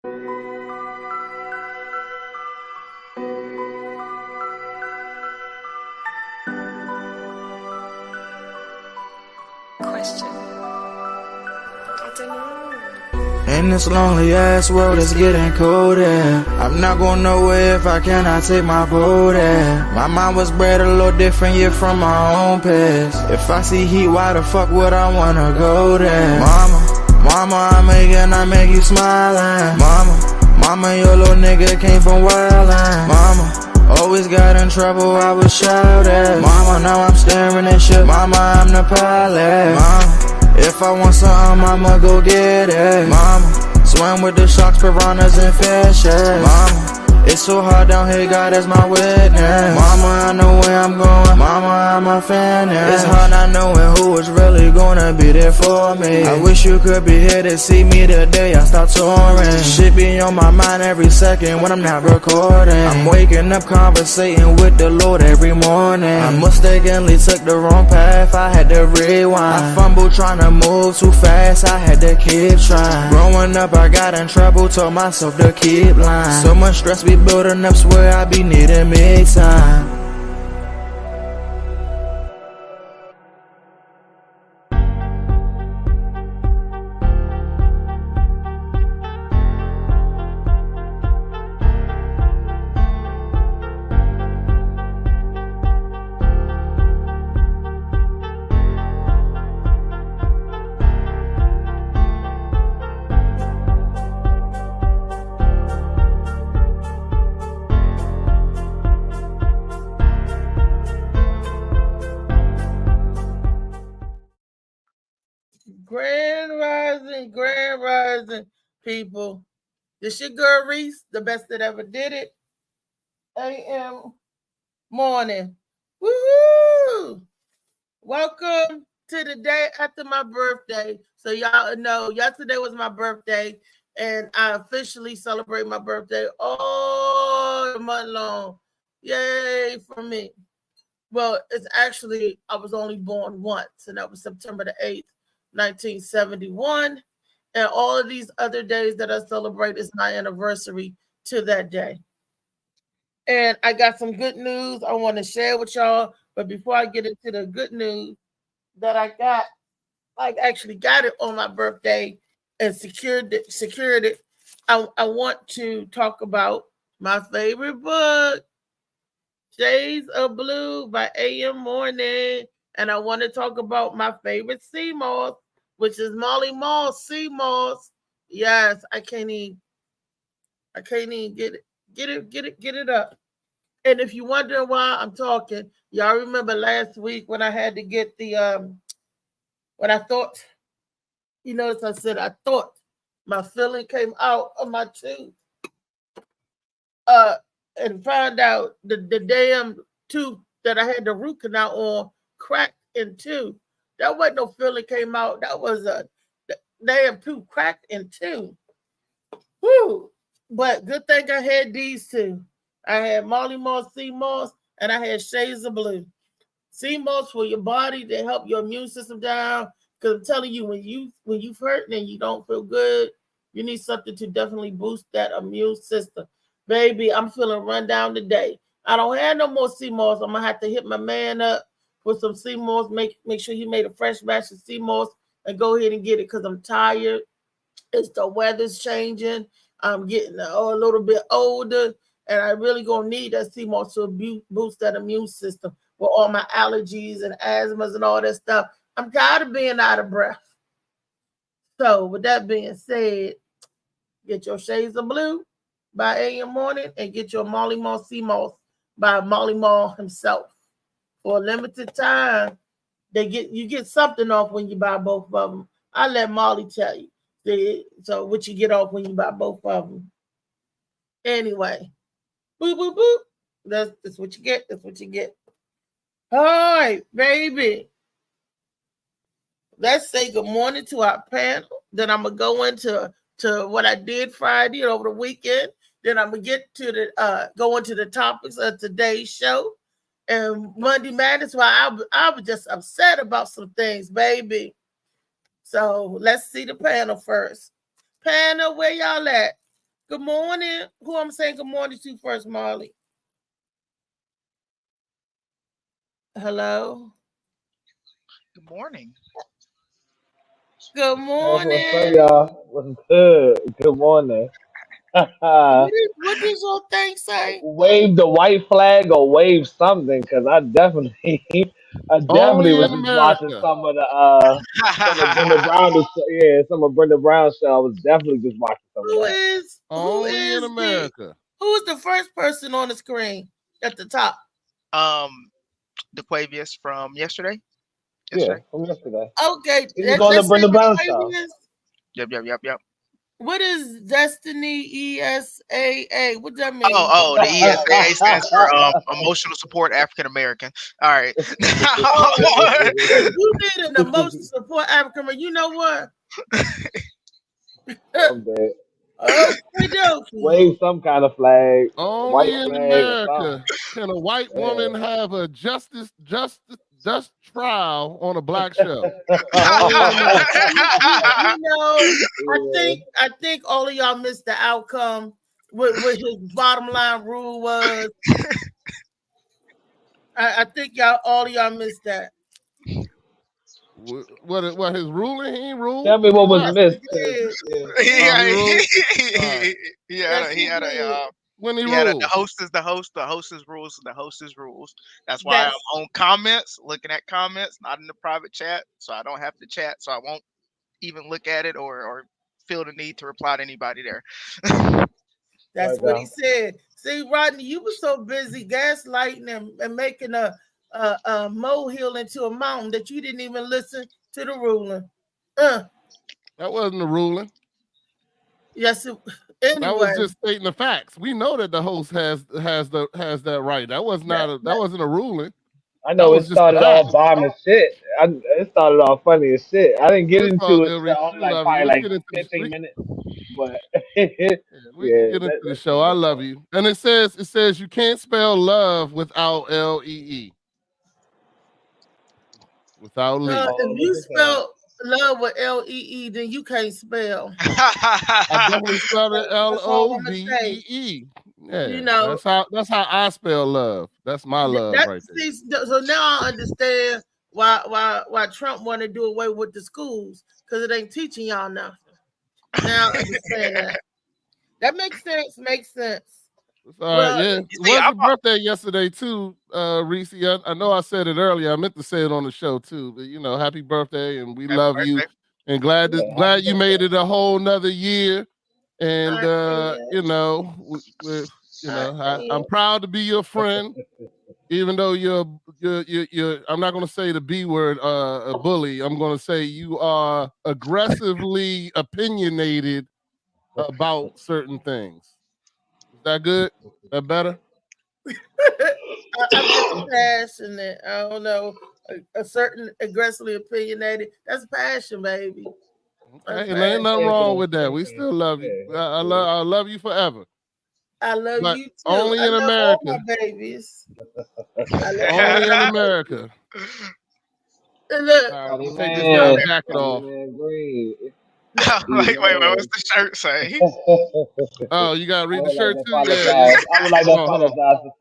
Question. I don't know. In this lonely ass world, it's getting colder. I'm not going nowhere if I cannot take my boat there. My mind was bred a little different, yeah, from my own past. If I see heat, why the fuck would I wanna go there? Mama, I make you smile. Mama, your little nigga came from wildin'. Mama, always got in trouble, I was shouted. Mama, now I'm staring at shit. Mama, I'm the pilot. Mama, if I want something, I'ma go get it. Mama, swim with the sharks, piranhas, and fishes. Mama, it's so hard down here, God is my witness. Mama, I know where I'm going. Mama, I'm a fan. It's hard not knowing who is really gonna be there for me. I wish you could be here to see me the day I start touring. Shit be on my mind every second when I'm not recording. I'm waking up conversating with the Lord every morning. I mistakenly took the wrong path, I had to rewind. I fumbled trying to move too fast, I had to keep trying. Growing up I got in trouble, told myself to keep lying. So much stress be building up, swear I be needing me time. Grand rising, people. This your girl Reese, the best that ever did it. AM morning. Woohoo! Welcome to the day after my birthday. So y'all know yesterday was my birthday, and I officially celebrate my birthday all the month long. Yay for me. Well, it's actually, I was only born once, and that was September the 8th, 1971. And all of these other days that I celebrate is my anniversary to that day. And I got some good news I want to share with y'all. But before I get into the good news that I actually got it on my birthday and secured it. I want to talk about my favorite book, Shades of Blue by A.M. Morning. And I want to talk about my favorite sea moss, which is Molly Moss, sea moss. Yes, I can't even get it up. And if you're wondering why I'm talking, y'all remember last week when I had to get the when I thought, you notice I said I thought my filling came out of my tooth. And found out the damn tooth that I had the root canal on cracked in two. That wasn't no filling came out. That was a damn tooth cracked in two. Whew. But good thing I had these two. I had Molly Moss, Sea Moss, and I had Shades of Blue. Sea Moss for your body to help your immune system down. Because I'm telling you, when you've hurt and you don't feel good, you need something to definitely boost that immune system. Baby, I'm feeling run down today. I don't have no more sea moss. I'm gonna have to hit my man up with some sea moss. Make sure he made a fresh batch of sea moss and go ahead and get it because I'm tired. It's the weather's changing. I'm getting a little bit older, and I really gonna need that sea moss to boost that immune system with all my allergies and asthmas and all that stuff. I'm tired of being out of breath. So, with that being said, get your Shades of Blue by A.M. Morning and get your Molly Moss Sea Moss by Molly Mall himself. For a limited time, you get something off when you buy both of them. I let Molly tell you. So what you get off when you buy both of them. Anyway, boop, boop, boop. That's what you get. That's what you get. All right, baby. Let's say good morning to our panel. Then I'm gonna go into what I did Friday and over the weekend. Then I'm gonna get to the go into the topics of today's show. And Monday Madness, why I was just upset about some things, baby. So let's see the panel first. Panel, where y'all at? Good morning. Who I'm saying good morning to first, Marley? Hello. Good morning. Good What's up, morning. y'all? What's good? Good morning. What does your thing say? Wave the white flag or wave something, because I definitely, I definitely Only was in just watching America. some of Brenda Brown, yeah, some of Brenda Brown's show. I was definitely just watching some of that. Only in America. Who is the first person on the screen at the top? DeQuavius from yesterday. Yeah, from yesterday. Okay, He was on the let's say Brenda Brown show. Aquarius. Yep. What is Destiny ESAA? What does that mean? The ESAA stands for Emotional Support African American. All right. If you need an emotional support African American, you know what? I'm dead. Okay, Wave some kind of flag, a Only white in flag or something. America can a white woman have a just trial on a black show. Only in America. I think all of y'all missed the outcome. What his bottom line rule was. I think all of y'all missed that. What his ruling? He ain't ruled. Tell me what was missed. He had a when he ruled. ruled. The host is rules. The host is rules. That's why I'm on comments, looking at comments, not in the private chat. So I don't have to chat. So I won't even look at it or feel the need to reply to anybody there. That's what he said. See, Rodney, you were so busy gaslighting and making a molehill into a mountain that you didn't even listen to the ruling. That wasn't the ruling. Yes, anyway. That was just stating the facts. We know that the host has that right. That was not that wasn't a ruling. I know it started off bomb as shit. It started off funny as shit. I didn't get into it until like 15 minutes. But we can get into the show. I love you. And it says you can't spell love without Lee. Without Lee. If you spell love with Lee, then you can't spell. I definitely spelled it LOVEE. Yeah, you know, that's how I spell love. That's my love right there. So now I understand why Trump want to do away with the schools, because it ain't teaching y'all nothing. Now I understand that. That makes sense. Yeah. It was your birthday yesterday too, Reese. I know I said it earlier. I meant to say it on the show too. But happy birthday, and we love you, and glad you made it a whole nother year. And I'm proud to be your friend, even though you're I'm not going to say the B word, a bully. I'm going to say you are aggressively opinionated about certain things. Is that good? That better? I'm just passionate. I don't know. A certain aggressively opinionated. That's passion, baby. Okay, and there ain't nothing wrong with that. We still love you. I love you forever. I love you too. Only in America. All my babies. Only in America. Look, we'll take this jacket off. Wait, what's the shirt say? Oh, you gotta read the shirt too. Yeah. I would like to apologize for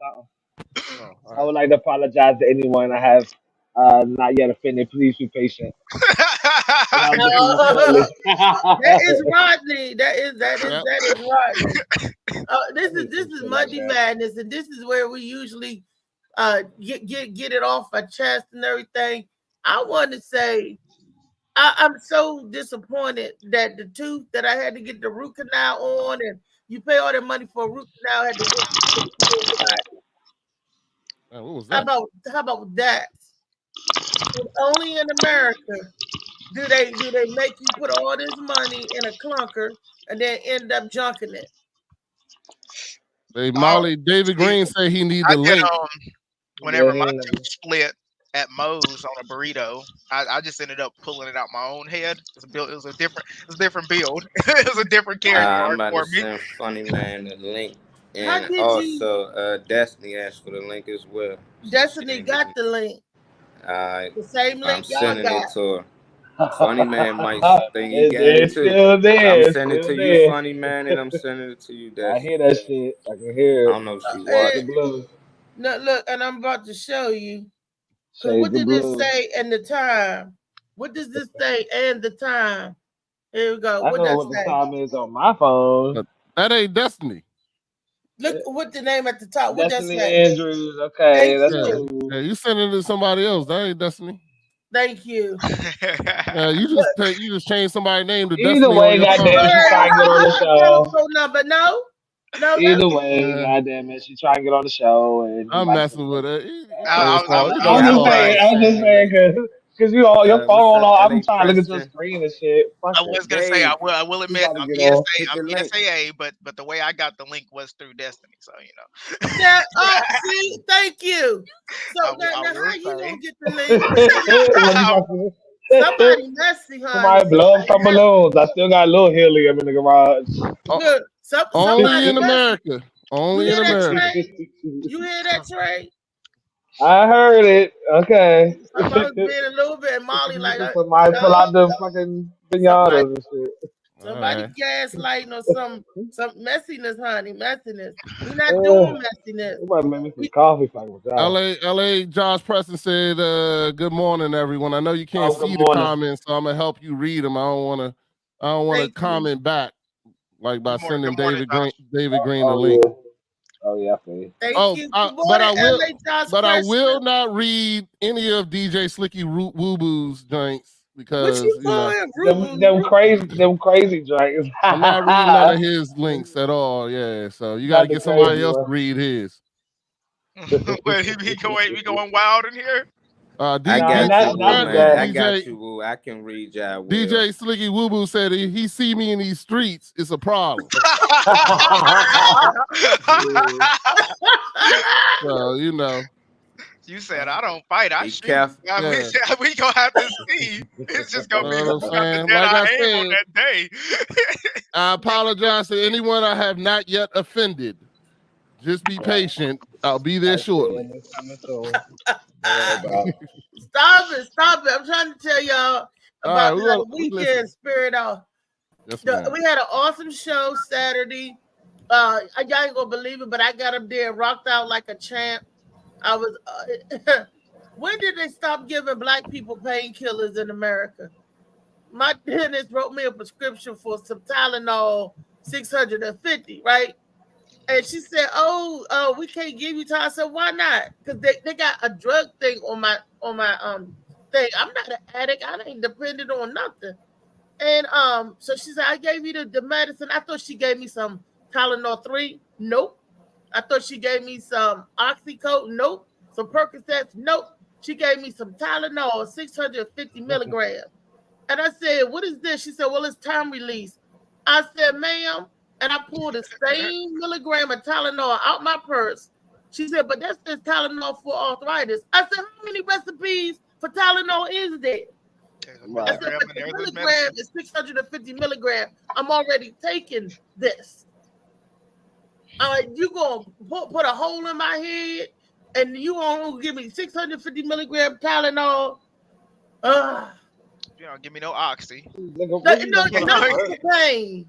something. I would like to apologize to anyone I have not yet offended. Please be patient. That is Rodney. That is Rodney. This is Muddy Madness, and this is where we usually get it off our chest and everything. I want to say I'm so disappointed that the tooth that I had to get the root canal on, and you pay all that money for a root canal, had to what was that? How about that? And only in America do they make you put all this money in a clunker and then end up junking it. Molly, David Green say he needs a link. Whenever my tooth split at Moe's on a burrito, I just ended up pulling it out my own head. It was a different build. It was a different character. I'm about to send Funny Man the link. And also, Destiny asked for the link as well. Destiny got the link. The same link. I'm sending it to her. Funny man might think he got it It's too. still there. I'm It's sending it still to you, there. funny man, and I'm sending it to you, I Destiny. hear that shit. I can hear I it. don't know if she Shade watched. the blue. No, look, and I'm about to show you. Cause Shade what the did this blue. say and the time? What does this say and the time? Here we go. I What know does what the say? time is on my phone. That ain't Destiny. Look what the name at the top. What does Destiny that say? Andrews. Okay, Thank that's you. cool. Yeah, you sending it to somebody else. That ain't Destiny. Thank you. You just changed somebody's name to Either Destiny on way, your phone. goddamn, she trying to get on the show. Telephone number. No, Either way, goddamn it, she trying to get on the show, and I'm messing with it. I I'm just saying, cause you all your phone. I'm trying to look at your screen and shit. Fuck I it. was gonna say I will admit about to I'm get on. BSAA, but the way I got the link was through Destiny, so you know. Yeah. See, thank you. So now how you gonna get the link? Somebody messy, huh? Somebody blow up some balloons. I still got a little helium in the garage. Good. Only in America. Only in America. You hear that, Trey? I heard it. Okay. Somebody's being a little bit Molly like. Somebody pull out the fucking pinatas and shit. Somebody gaslighting or some messiness, honey. Messiness. We're not doing messiness. Somebody make me some coffee. LA Josh Preston said, good morning, everyone. I know you can't see the comments, so I'm gonna help you read them. I don't wanna comment back like by sending David Green the link. Oh yeah, I feel you. But I will not read any of DJ Slicky Woo Boo's joints because them crazy drinks. I'm not reading none of his links at all. Yeah, so you got to get somebody else to read his. Wait, we going wild in here? I got you, Woo. I can read y'all. DJ Slicky Woo Boo said he see me in these streets, it's a problem. So you know. You said I don't fight. I shoot. Yeah. We gonna have to see. It's just gonna be the like I I aim said, on that day. I apologize to anyone I have not yet offended. Just be patient. I'll be there shortly. Stop it. I'm trying to tell y'all about the weekend spirit off. Yes, we had an awesome show Saturday. Y'all ain't gonna believe it, but I got up there and rocked out like a champ. I was when did they stop giving black people painkillers in America? My dentist wrote me a prescription for some Tylenol 650, right? And she said, "Oh, we can't give you Tylenol." I said, "Why not?" Because they got a drug thing on my thing. I'm not an addict. I ain't dependent on nothing. And so she said, "I gave you the medicine." I thought she gave me some Tylenol 3. Nope. I thought she gave me some Oxycontin. Nope. Some Percocets. Nope. She gave me some Tylenol 650 milligrams. And I said, "What is this?" She said, "Well, it's time release." I said, "Ma'am." And I pulled the same milligram of Tylenol out my purse. She said, "But that's just Tylenol for arthritis." I said, "How many recipes for Tylenol is there?" I said, "But the milligram is 650 milligrams. I'm already taking this. You gonna put a hole in my head, and you gonna give me 650 milligram Tylenol? You don't give me no oxy. No pain.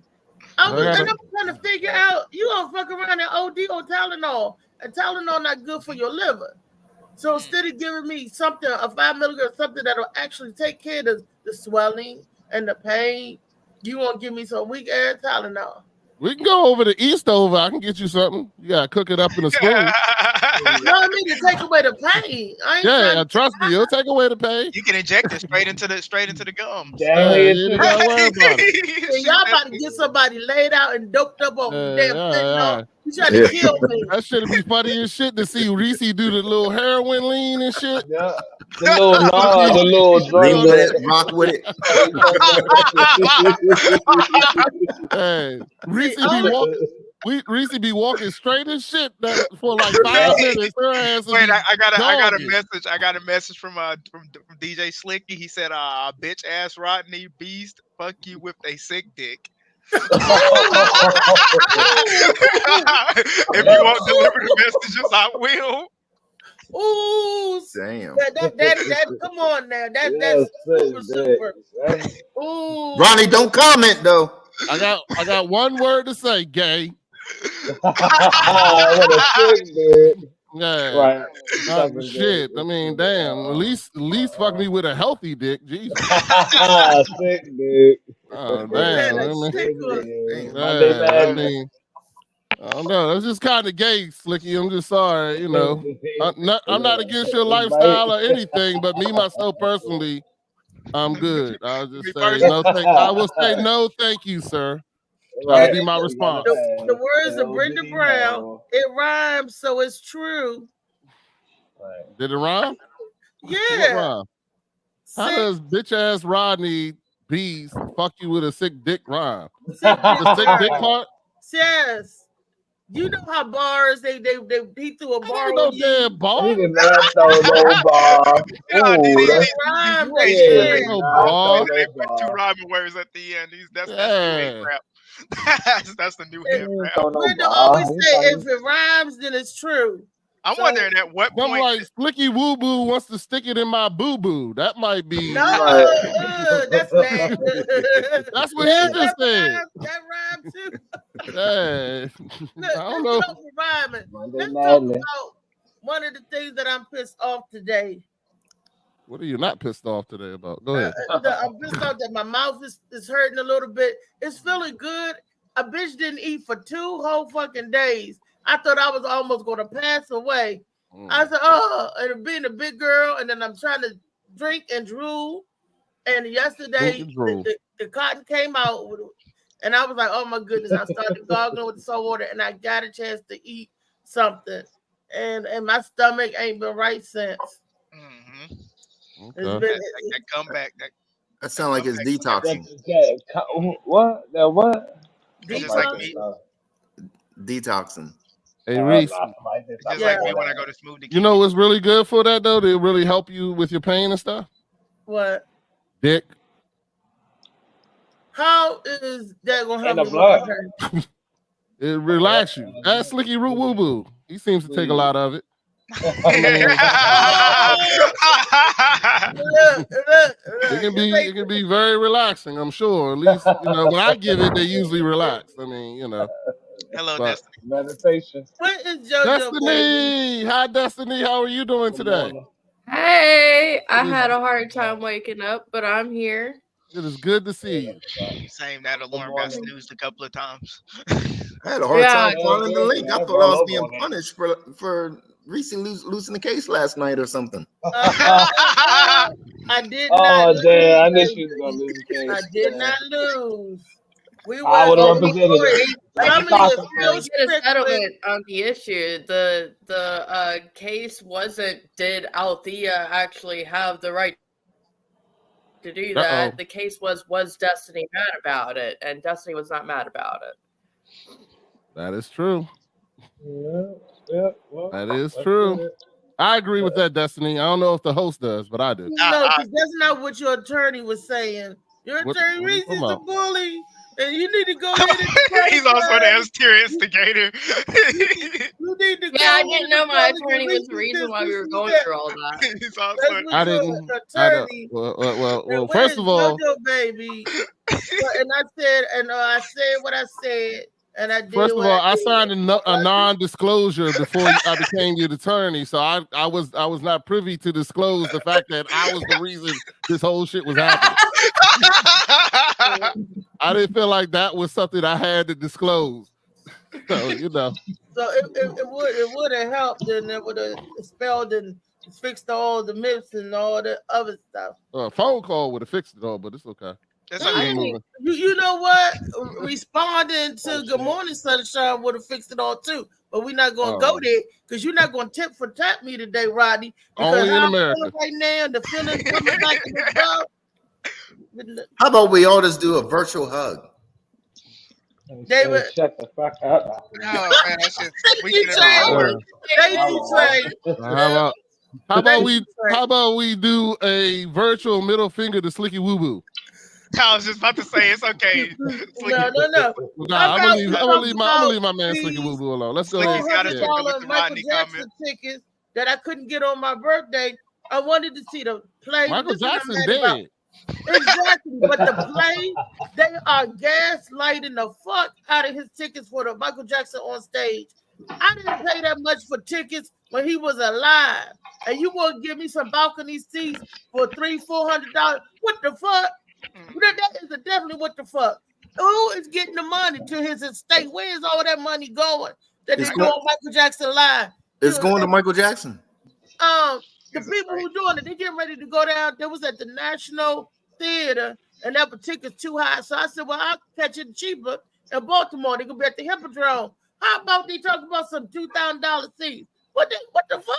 I'm trying to figure out, you gonna fuck around and OD on Tylenol, and Tylenol not good for your liver. So instead of giving me something, a 5 milligram, something that'll actually take care of the swelling and the pain, you want to give me some weak ass Tylenol. We can go over to Eastover. I can get you something. You gotta cook it up in a spoon. No, I mean to take away the pain. Trust me, it'll take away the pain. You can inject it straight into the gums. You gotta worry about it. Y'all about to get somebody laid out and doped up on damn fentanyl. You trying to kill me? That should be funny as shit to see Reese do the little heroin lean and shit. Yeah. The little drug rock with it. Hey, Reese be walking straight as shit for like 5 minutes. Wait, I got a message from DJ Slicky. He said, "Bitch ass Rodney Beast, fuck you with a sick dick." If you want to deliver the messages, I will. Ooh, damn. That come on now. That's super. Ooh. Ronnie, don't comment though. I got one word to say, gay. What a sick dude. Yeah. Right. Shit. I mean, damn. At least fuck me with a healthy dick. Jesus. Sick dude. Oh damn. I mean, I don't know. That's just kind of gay, Slicky. I'm just sorry. You know, I'm not against your lifestyle or anything, but me myself personally, I'm good. I'll just say no. I will say no, thank you, sir. That'll be my response. The words of Brenda Brown. It rhymes, so it's true. Did it rhyme? Yeah. What rhyme? How does bitch ass Rodney B's fuck you with a sick dick rhyme? The sick dick part? Yes. You know how bars they beat through a bar. No damn bar. He did not throw no bar. They put two rhyming words at the end. That's the new hip rap. That's the new hip rap. Brenda always say if it rhymes, then it's true. I'm wondering at what point. I'm like Slicky Woo Boo wants to stick it in my boo boo. That might be. No, that's bad. That's what he just said. That rhyme too. Hey, I don't know. Let's talk about one of the things that I'm pissed off today. What are you not pissed off today about? Go ahead. I'm pissed off that my mouth is hurting a little bit. It's feeling good. A bitch didn't eat for 2 whole fucking days. I thought I was almost going to pass away. I said, and being a big girl, and then I'm trying to drink and drool. And yesterday, the cotton came out, and I was like, oh my goodness. I started gargling with the salt water, and I got a chance to eat something. And my stomach ain't been right since. Mm-hmm. Okay. That comeback. That sounds like it's detoxing. What? Detoxing. Hey Reese, just like me when I go to Smoothie. You know what's really good for that though? They really help you with your pain and stuff. What? Dick. How is that gonna help you? It relax you. Ask Slicky Root Woo Boo. He seems to take a lot of it. It can be very relaxing, I'm sure. At least when I give it, they usually relax. I mean, Hello, Destiny. Meditation. What is JoJo? Destiny, hi Destiny. How are you doing today? Hey, I had a hard time waking up, but I'm here. It is good to see you. Same. That alarm got snoozed a couple of times. I had a hard time following the link. I thought I was being punished for Reese losing the case last night or something. I did not. Oh, damn. I knew she was going to lose the case. I did not lose. I would have represented it. Get a settlement on the issue. The case wasn't, did Althea actually have the right to do that? The case was Destiny mad about it? And Destiny was not mad about it. That is true. Yeah, well, that is true. I agree with that, Destiny. I don't know if the host does, but I do. No, because that's not what your attorney was saying. Your attorney Reese is a bully, and you need to go ahead and he's also the exterior instigator. You need to I didn't know my attorney was the reason why we were going through all that. He's also I didn't. Well, first of all, baby, and I said what I said. And I did. First of all, I signed a non-disclosure before I became your attorney, so I was not privy to disclose the fact that I was the reason this whole shit was happening. I didn't feel like that was something I had to disclose. So So it would have helped, and it would have expelled and fixed all the myths and all the other stuff. A phone call would have fixed it all, but it's okay. You know what? Responding to Good Morning Sunshine would have fixed it all too. But we're not going to go there because you're not going to tip for tap me today, Rodney. Only in America. Right now, the feelings coming back in the dog. How about we all just do a virtual hug? David, shut the fuck up. No, man, that's just How about we do a virtual middle finger to Slicky Woo Boo? I was just about to say it's okay. No. I'm gonna leave my man Slicky Woo Boo alone. Let's go ahead. $400 Michael Jackson tickets that I couldn't get on my birthday. I wanted to see the play. Michael Jackson dead. Exactly, but the play, they are gaslighting the fuck out of his tickets for the Michael Jackson on stage. I didn't pay that much for tickets when he was alive, and you want to give me some balcony seats for $300-400? What the fuck? That is definitely what the fuck. Who is getting the money to his estate? Where is all that money going that they're doing Michael Jackson live? It's going to Michael Jackson. The people who doing it, they getting ready to go down. They was at the National Theater, and that ticket's too high. So I said, well, I'll catch it cheaper in Baltimore. They could be at the Hippodrome. How about they talk about some $2,000 seats? What the fuck?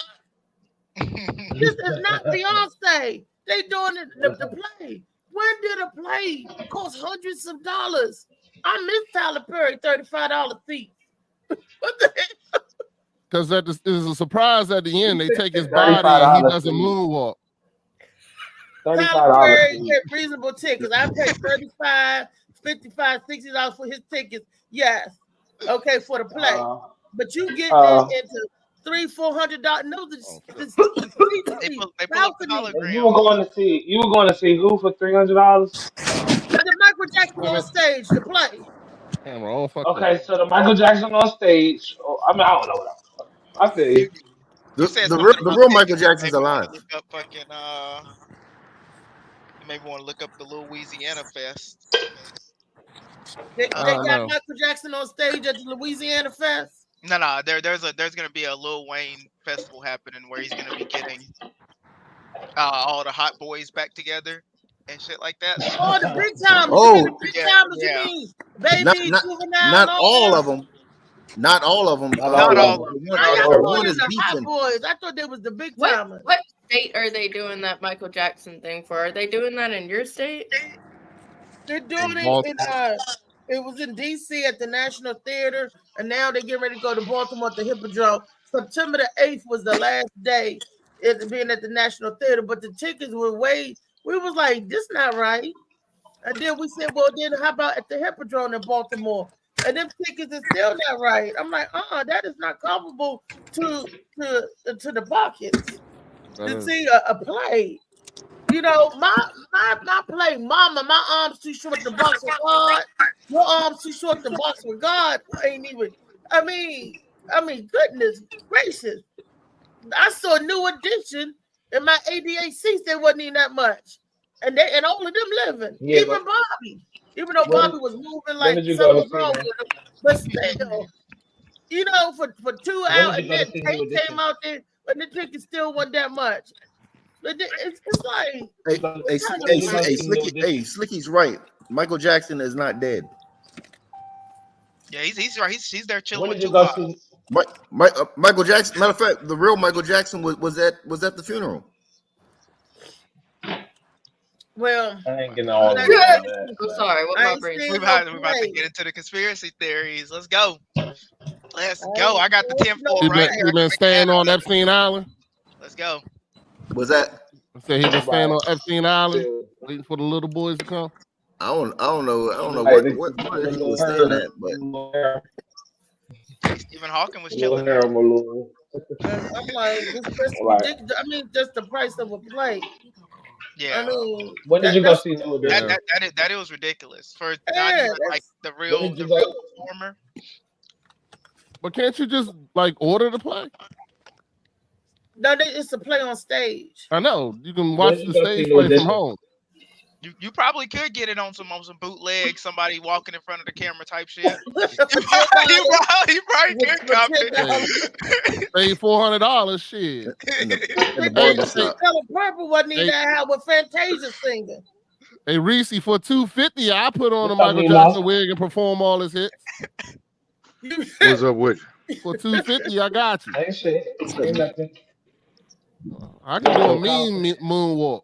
This is not Beyonce. They doing it the play. When did a play cost hundreds of dollars? I miss Tyler Perry $35 seat. What the hell? Because that is a surprise at the end. They take his body and he does a moonwalk. Tyler Perry get reasonable tickets. I paid $35, $55, $60 for his tickets. Yes. Okay, for the play. But you get into $300-400. No, you were going to see who for $300? The Michael Jackson on stage to play. Okay, so the Michael Jackson on stage. I mean, I don't know what I feel you. The real Michael Jackson's alive. Look up fucking, you maybe want to look up the Louisiana Fest. They got Michael Jackson on stage at the Louisiana Fest. No, there's gonna be a Lil Wayne festival happening where he's gonna be getting all the hot boys back together and shit like that. Oh, the big time. Oh, the big timers, you mean? Baby, Juvenile, not all of them. Not all of them. Not all of them. One is hot boys. I thought they was the big timers. What state are they doing that Michael Jackson thing for? Are they doing that in your state? They're doing it in it was in DC at the National Theater, and now they're getting ready to go to Baltimore at the Hippodrome. September the 8th was the last day it being at the National Theater, but the tickets were we was like, this not right. And then we said, well, then how about at the Hippodrome in Baltimore? And them tickets is still not right. I'm like, that is not comparable to the pockets to see a play. You know, my play, mama, my arms too short to box with God. Your arms too short to box with God. Ain't even. I mean, goodness gracious. I saw New Edition in my ADA seats. They wasn't even that much, and all of them living. Yeah, even Bobby, even though Bobby was moving like something was wrong with him, but still, you know, for 2 hours, and then Tate came out there, but the ticket still wasn't that much. It's like Slicky's right. Michael Jackson is not dead. Yeah, he's right. He's there chilling with Michael Jackson. Matter of fact, the real Michael Jackson was at the funeral. Well, I ain't getting all I'm sorry. What my brain? We're about to get into the conspiracy theories. Let's go. Let's go. I got the 10-4 right here. You been staying on Epstein Island? Let's go. Was that? I said he been staying on Epstein Island, waiting for the little boys to come. I don't know what he was staying at, but Stephen Hawking was chilling. I'm like, just the price of a plate. Yeah. I mean, when did you go see that? It was ridiculous for not even like the real performer. But can't you just like order the play? No, it's a play on stage. I know. You can watch the stage play from home. You probably could get it on some bootleg, somebody walking in front of the camera type shit. you probably could copy it. Pay $400, shit. Color Purple wasn't even that with Fantasia singing. Hey Reese, for $250, I put on a Michael Jackson wig and perform all his hits. What's up with you? For $250, I got you. Ain't shit. Ain't nothing. I can do a mean moonwalk.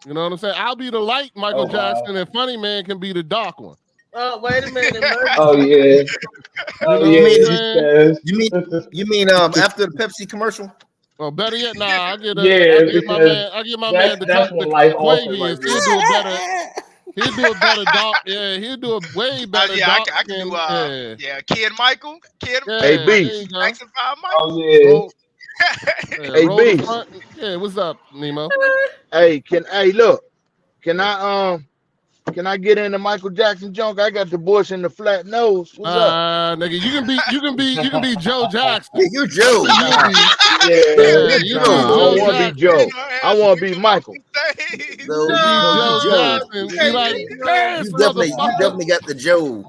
You know what I'm saying? I'll be the light Michael Jackson, and Funny Man can be the dark one. Oh, wait a minute. Oh yeah. You mean after the Pepsi commercial? Oh, better yet, I get my man the Quavius. He'll do a better dark. Yeah, he'll do a way better dark. I can do Kid Michael. Hey, B. Oh yeah. Hey, B. Yeah, what's up, Nemo? Hey, look, can I get into Michael Jackson junk? I got the bush and the flat nose. What's up? Nigga, you can be Joe Jackson. Yeah, you Joe. I don't want to be Joe. I want to be Michael. No, Joe you Jackson. You definitely got the Joe.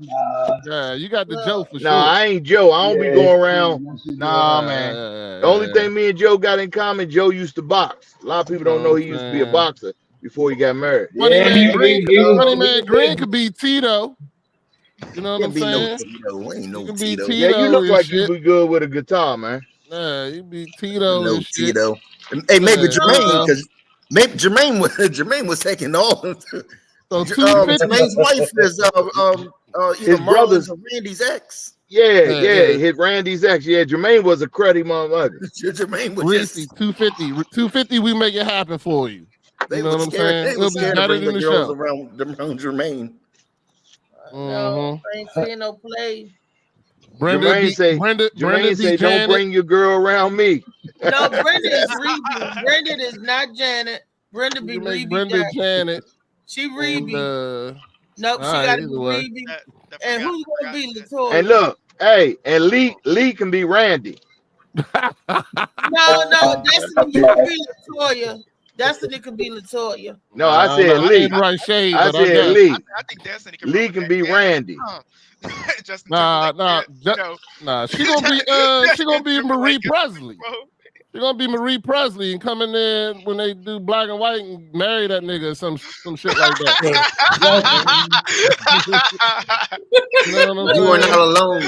Yeah, you got the Joe for sure. Nah, I ain't Joe. I don't be going around. Nah, man. The only thing me and Joe got in common, Joe used to box. A lot of people don't know he used to be a boxer before he got married. Funny man Green could be Tito. You know what I'm saying? Ain't no Tito. Yeah, you look like you be good with a guitar, man. Yeah, you be Tito. No Tito. Hey, maybe Jermaine, because maybe Jermaine was taking all. So Jermaine's wife is his brother's Randy's ex. Yeah, his Randy's ex. Yeah, Jermaine was a cruddy motherfucker. Jermaine was Reese, 250. We make it happen for you. You know what I'm saying? They were scared to bring the girls show. around Jermaine. No, I ain't seeing no play. Jermaine say, don't bring your girl around me. No, Brenda is Rebe. Brenda is not Janet. Brenda be Rebe. Brenda Janet. She Rebe. Nope, she right, got to be Rebe. And who's gonna be Latoya? And look, hey, and Lee can be Randy. No, Destiny can be Latoya. Destiny can be Latoya. No, I said Lee. Right shade, I said Lee. I think Destiny can be Randy. Nah. She gonna be Marie Presley. She's gonna be Marie Presley and come in there when they do black and white and marry that nigga or some shit like that. You know what I'm saying? You are not alone.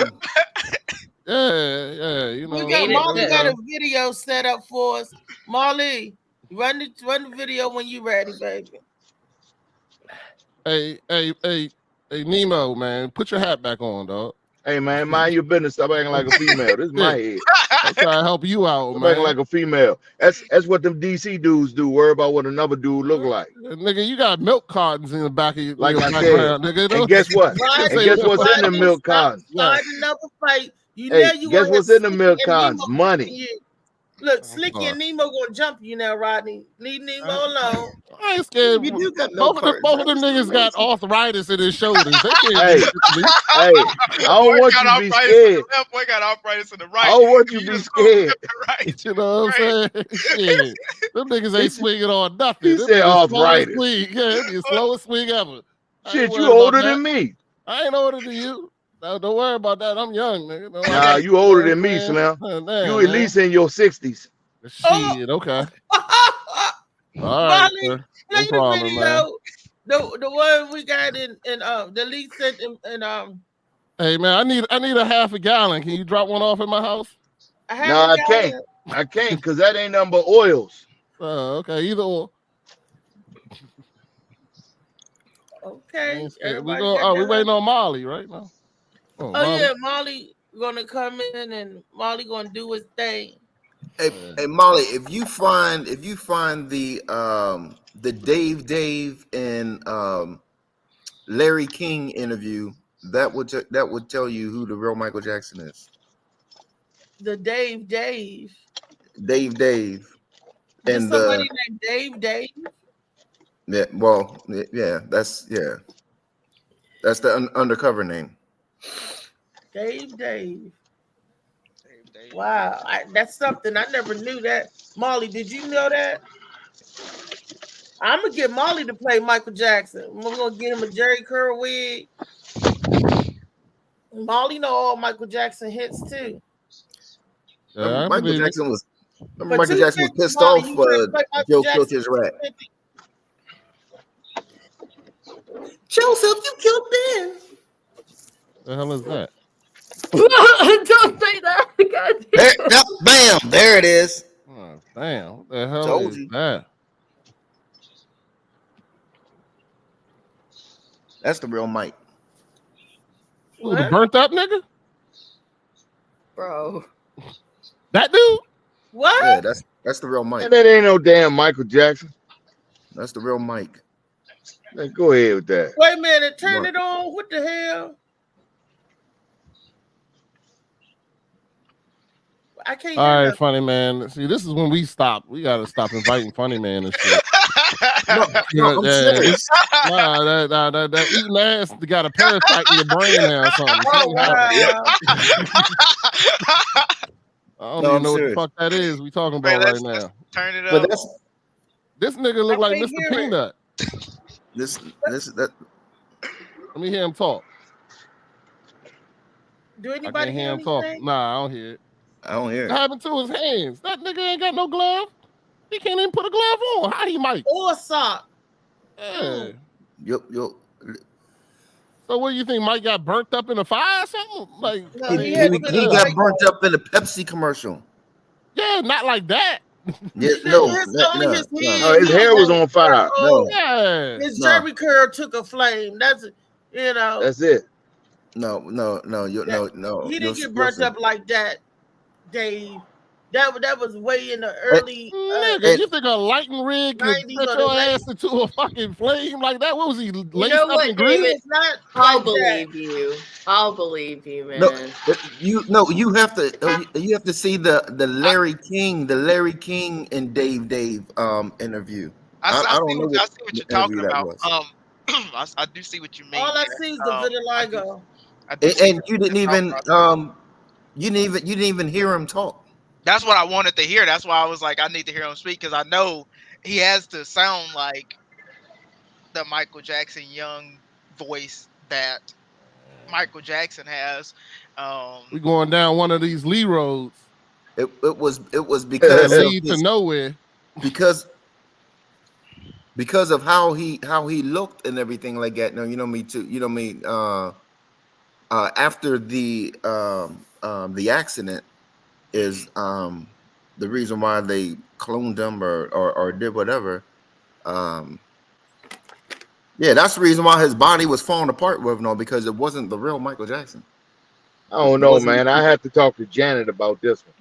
Yeah, you know. Molly got a video set up for us. Molly, run the video when you ready, baby. Hey, Nemo, man, put your hat back on, dog. Hey, man, mind your business. Stop acting like a female. This is my head. I'm trying to help you out, Stop man. acting like a female. That's what them DC dudes do. Worry about what another dude look like. Nigga, you got milk cartons in the back of your background, nigga. And guess what? And guess what's in the milk cartons? Another fight. Guess what's in the milk cartons? Money. Look, Slicky and Nemo gonna jump you now, Rodney. Leave Nemo alone. I ain't scared. You do got both of them niggas got arthritis in his shoulders. They can't hey, I don't want you to be scared. Left boy got arthritis in the right. I don't want you to be scared. Right. You know what I'm saying? Shit. Them niggas ain't swinging on nothing. He said arthritis. Yeah, the slowest swing ever. Shit, you older than me. I ain't older than you. No, don't worry about that. I'm young, nigga. No, nah, you older than me, Slim. You at least in your 60s. Shit, okay. All right, sir. No problem, man. The one we got in the lead sent in Hey man, I need a half a gallon. Can you drop one off at my house? No, I can't. I can't because that ain't nothing but oils. Okay, either or. Okay. We waiting on Molly right now. Yeah, Molly gonna come in and Molly gonna do his thing. Hey Molly, if you find the Dave and Larry King interview, that would tell you who the real Michael Jackson is. The Dave. And somebody named Dave. Yeah, well, yeah, that's the undercover name. Dave. Wow, that's something I never knew that. Molly, did you know that? I'm gonna get Molly to play Michael Jackson. We're gonna get him a Jerry Curl wig. Molly know all Michael Jackson hits too. Michael Jackson was pissed off Joe killed his rat. Joseph, you killed Ben. The hell is that? Don't say that. Bam! There it is. Oh, damn! What the hell is that? That's the real Mike. Ooh, the burnt up nigga, Bro. That dude? What? Yeah, that's the real Mike. And that ain't no damn Michael Jackson. That's the real Mike. Then go ahead with that. Wait a minute, turn it on. What the hell? I can't. All right, Funny Man. See, this is when we stop. We gotta stop inviting Funny Man and shit. No, I'm serious. That eating ass got a parasite in your brain now or something. I don't even know what the fuck that is we talking about right now. Let's turn it up. But this nigga look like Mr. Peanut. That. Let me hear him talk. Do anybody hear him talk? Nah, I don't hear it. I don't hear it. What happened to his hands? That nigga ain't got no glove. He can't even put a glove on. How he might? Or a sock. Yeah. Yup. So what do you think? Mike got burnt up in a fire or something? Like he got burnt up in a Pepsi commercial. Yeah, not like that. Yeah, his hair was on fire. Yeah. His Jerry curl took a flame. That's That's it. No. He didn't get burnt up like that, Dave. That was way in the early. Nigga, you think a lighting rig could set your ass into a fucking flame like that? What was he laced up in grease? I'll believe you. I'll believe you, man. You have to see the Larry King and Dave interview. I see what you're talking about. I do see what you mean. All I see is the vitiligo. And you didn't even hear him talk. That's what I wanted to hear. That's why I was like, I need to hear him speak because I know he has to sound like the Michael Jackson young voice that Michael Jackson has. We're going down one of these Lee roads. It was because lead to nowhere. Because of how he looked and everything like that. No, you know me too. You know me. After the accident is the reason why they cloned him or did whatever. Yeah, that's the reason why his body was falling apart with him, because it wasn't the real Michael Jackson. I don't know, man. I have to talk to Janet about this one.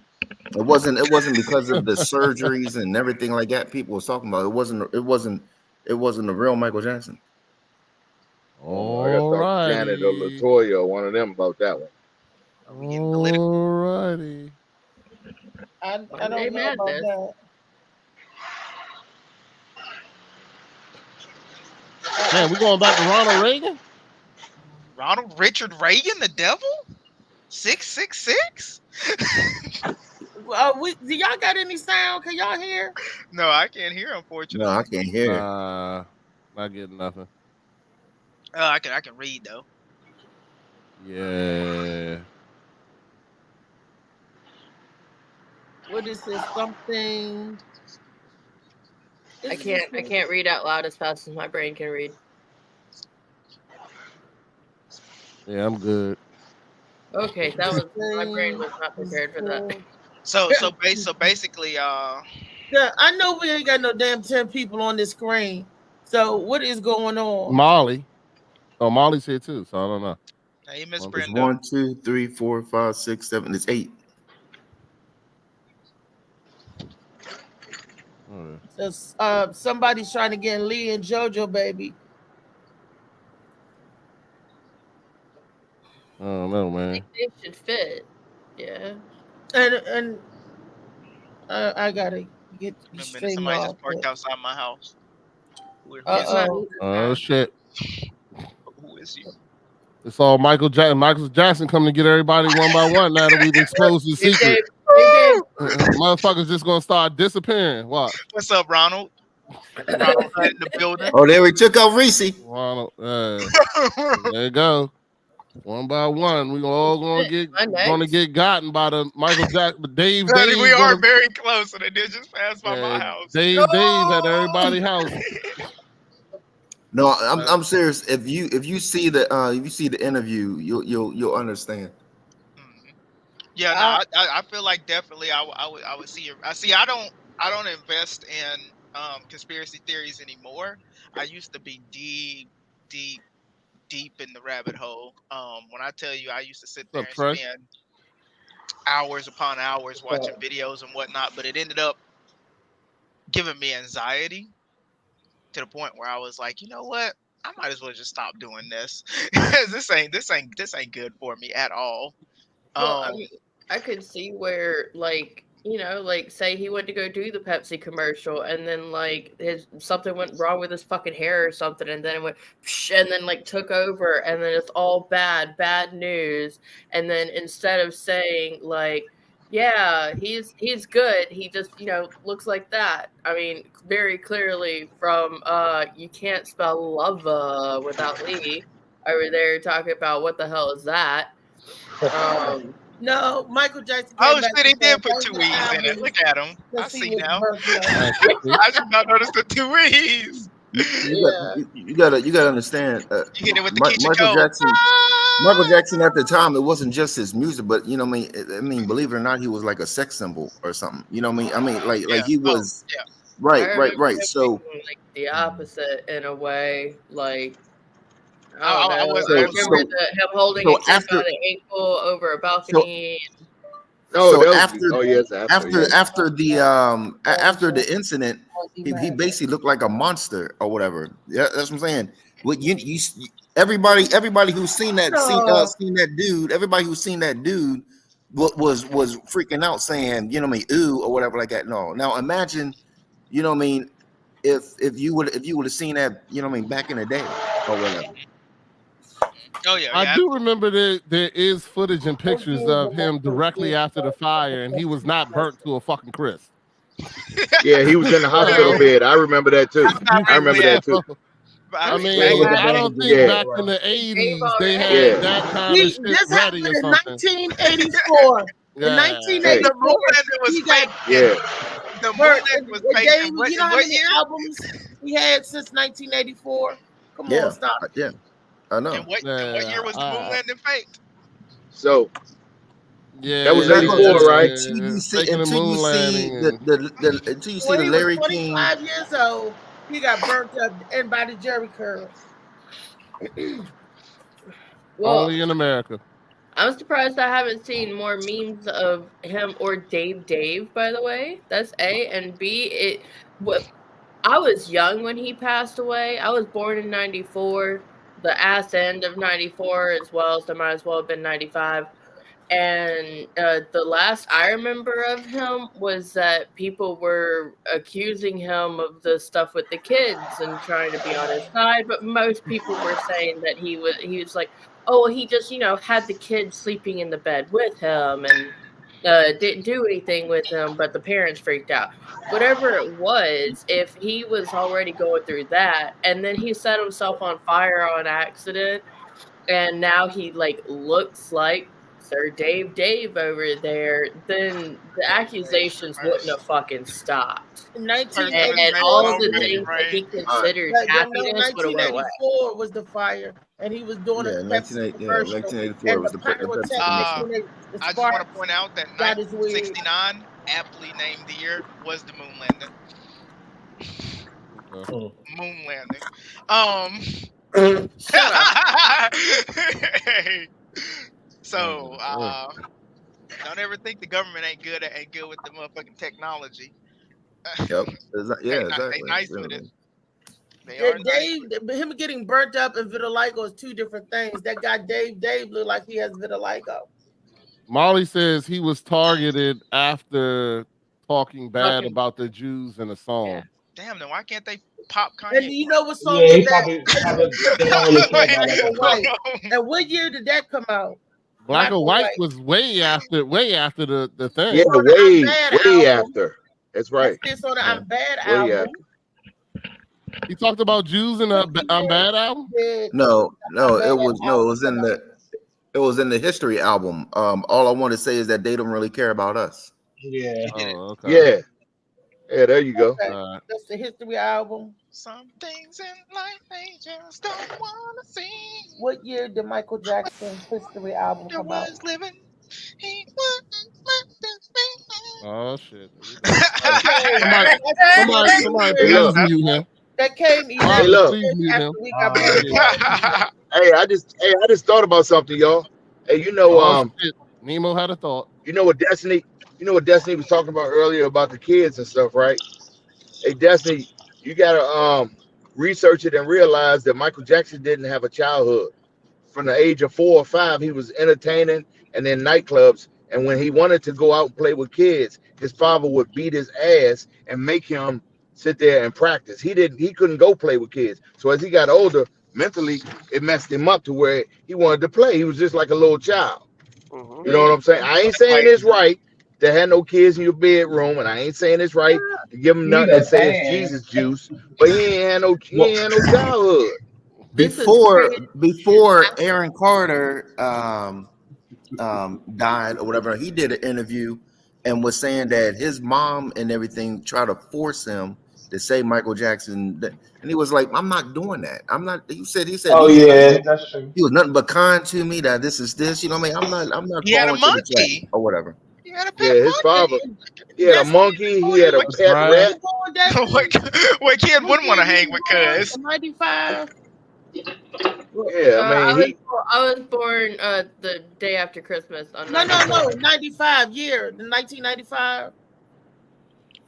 It wasn't because of the surgeries and everything like that people was talking about. It wasn't the real Michael Jackson. I got to talk to Janet or Latoya or one of them about that one. Alrighty. I don't know about that. Man, we going back to Ronald Reagan? Ronald Richard Reagan, the devil? 666? Do y'all got any sound? Can y'all hear? No, I can't hear, unfortunately. No, I can't hear. Not getting nothing. I can read though. Yeah. What is this? Something. I can't read out loud as fast as my brain can read. Yeah, I'm good. Okay, my brain was not prepared for that. So basically, yeah, I know we ain't got no damn 10 people on this screen. So what is going on? Molly. Oh, Molly's here too, so I don't know. Hey, Miss It's Brenda. 1, 2, 3, 4, 5, 6, 7. It's 8. So, somebody's trying to get Lee and JoJo, baby. I don't know, man. I think they should fit. Yeah. And I gotta get somebody just parked outside my house. Oh shit. Who is you? It's all Michael Jackson. Michael Jackson coming to get everybody one by one now that we've exposed the secret. Motherfuckers just gonna start disappearing. What? What's up, Ronald? Ronald in the building. Oh, there we took out Reese. Ronald, there you go. One by one, we all gonna get gotten by the Michael Jackson. But Dave, we are very close, and it did just pass by my house. Dave at everybody's house. No, I'm serious. If you see the interview, you'll understand. Yeah, no, I feel like definitely I would see it. I don't invest in conspiracy theories anymore. I used to be deep in the rabbit hole. When I tell you, I used to sit there and spend hours upon hours watching videos and whatnot, but it ended up giving me anxiety to the point where I was like, you know what? I might as well just stop doing this. this ain't good for me at all. I could see where, like, you know, like, say he went to go do the Pepsi commercial, and then like something went wrong with his fucking hair or something, and then it went, and then like took over, and then it's all bad news, and then instead of saying like, yeah, he's good, he just, you know, looks like that. I mean, very clearly from You Can't Spell Love without Lee over there talking about what the hell is that. No, Michael Jackson. Oh shit, he did put 2 E's in it. Look at him. I see now. I did not notice the 2 E's. You gotta understand. You hit it with the Michael Jackson. Michael Jackson at the time, it wasn't just his music, but you know what I mean. Believe it or not, he was like a sex symbol or something. You know what I mean? Like he was. Right. So like the opposite in a way, like. I remember him holding it by the ankle over a balcony. After the incident, he basically looked like a monster or whatever. Yeah, that's what I'm saying. What everybody who's seen that dude, everybody who's seen that dude was freaking out, saying, you know what I mean, ooh or whatever like that. No, now imagine, you know what I mean, if you would have seen that, you know what I mean, back in the day or whatever. Oh yeah, I do remember that there is footage and pictures of him directly after the fire, and he was not burnt to a fucking crisp. Yeah, he was in the hospital bed. I remember that too. I remember that too. I mean, I don't think back in the 80s they had that kind of shit ready or something. In 1984. In 1984, was fake. Yeah. The Moonland was fake. You know how many albums he had since 1984? Come on, stop. Yeah. I know. And what year was the moon landing faked? So, yeah, that was 84, right? Until you see the Larry King. 25 years old, he got burnt up and by the Jerry curls. Only in America. I'm surprised I haven't seen more memes of him or Dave. By the way, that's A, and B. I was young when he passed away. I was born in '94. The ass end of 94 as well, so might as well have been 95. And the last I remember of him was that people were accusing him of the stuff with the kids and trying to be on his side, but most people were saying that he was like, oh, he just, you know, had the kids sleeping in the bed with him and didn't do anything with him, but the parents freaked out. Whatever it was, if he was already going through that, and then he set himself on fire on accident, and now he like looks like Sir Dave over there, then the accusations wouldn't have fucking stopped. And all of the things that he considered happiness would have went away. 1984 was the fire, and he was doing it. 1984 was the I just want to point out that 1969, aptly named the year, was the moon landing. Moon landing. So don't ever think the government ain't good with the motherfucking technology. Yep. They nice with it. Him getting burnt up and vitiligo is two different things. That guy Dave looked like he has vitiligo. Molly says he was targeted after talking bad about the Jews in a song. Yeah. Damn, then why can't they pop Kanye? And you know what song is that? And what year did that come out? Black or White was way after the thing. Yeah, way after. That's right. It's on the I'm Bad album. He talked about Jews in the I'm Bad album? No, it was in the History album. All I want to say is that they don't really care about us. Yeah. Oh, okay. Yeah, there you go. Okay. That's the History album. Some things in life they just don't want to see. What year did Michael Jackson's History album come out? Oh shit! Somebody please mute him. That came Hey, look. Hey, I just thought about something, y'all. Hey, you know, Nemo had a thought. You know what Destiny was talking about earlier about the kids and stuff, right? Hey, Destiny, you gotta research it and realize that Michael Jackson didn't have a childhood. From the age of 4 or 5, he was entertaining and in nightclubs. And when he wanted to go out and play with kids, his father would beat his ass and make him sit there and practice. He couldn't go play with kids. So as he got older, mentally, it messed him up to where he wanted to play. He was just like a little child. You know what I'm saying? I ain't saying it's right to have no kids in your bedroom, and I ain't saying it's right to give them nothing and say it's Jesus juice, but he ain't had no childhood. Before Aaron Carter died or whatever, he did an interview and was saying that his mom and everything tried to force him to say Michael Jackson, and he was like, "I'm not doing that. I'm not." He said. Oh yeah, that's true. He was nothing but kind to me. That this is this. You know what I mean? I'm not. He had a falling to the monkey. trap or whatever. He had a pet Yeah, his father. He had a monkey. He had a pet rat. What kid wouldn't want to hang with Cuz? 95. Yeah, I mean, I was born the day after Christmas. On No, 95 year, the 1995.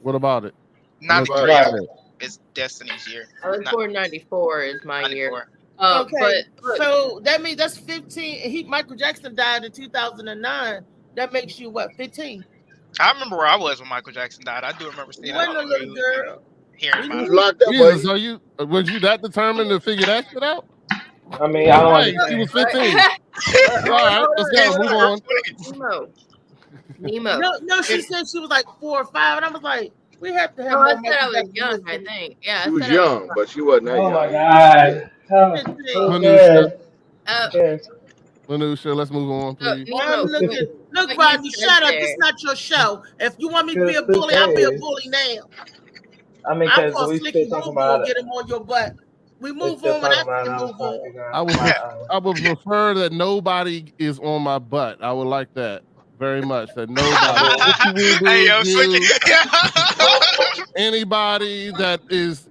What about it? 93 is Destiny's year. I was born 94 is my 94. Year. Okay, so that means that's 15. Michael Jackson died in 2009. That makes you what, 15? I remember where I was when Michael Jackson died. I do remember seeing that. A little girl. Hearing about locked up. Jesus, was you that determined to figure that shit out? I mean, I don't. He was 15. All right, let's go. Move on. Nemo. No, she said she was like 4 or 5, and I was like, we have to have. I said I was young. I think. Yeah, she was young, but she wasn't that young. Oh my God. Lanusha, let's move on, please. Look, Rodney, shut up. It's not your show. If you want me to be a bully, I'll be a bully now. I mean, because we still talking about get him on your butt. We move on when I can move on. I would prefer that nobody is on my butt. I would like that very much. That nobody.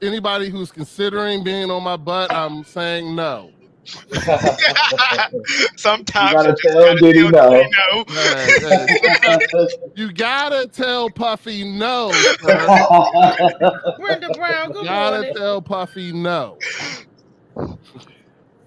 Anybody who's considering being on my butt, I'm saying no. Sometimes you gotta tell Diddy no. You gotta tell Puffy no. Brenda Brown, you gotta tell Puffy no.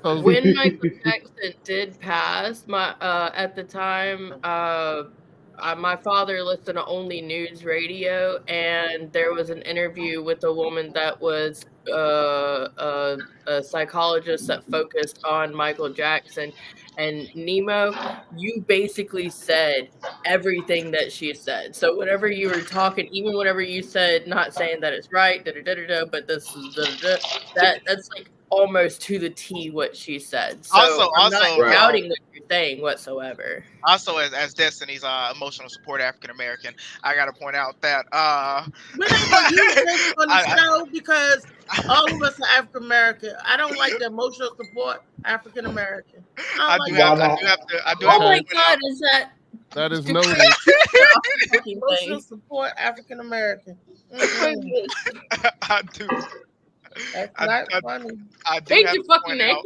When Michael Jackson did pass, at the time, my father listened to only news radio, and there was an interview with a woman that was a psychologist that focused on Michael Jackson. And Nemo, you basically said everything that she said. So whenever you were talking, even whenever you said, not saying that it's right, but this is that's like almost to the T what she said. So I'm not doubting what you're saying whatsoever. Also, as Destiny's emotional support African American, I got to point out that we're not going to use this on the show because all of us are African American. I don't like the emotional support African American. I do have to. Oh my God, is that? That is noted. Emotional support African American. I do. That's not funny. Thank you, fucking name.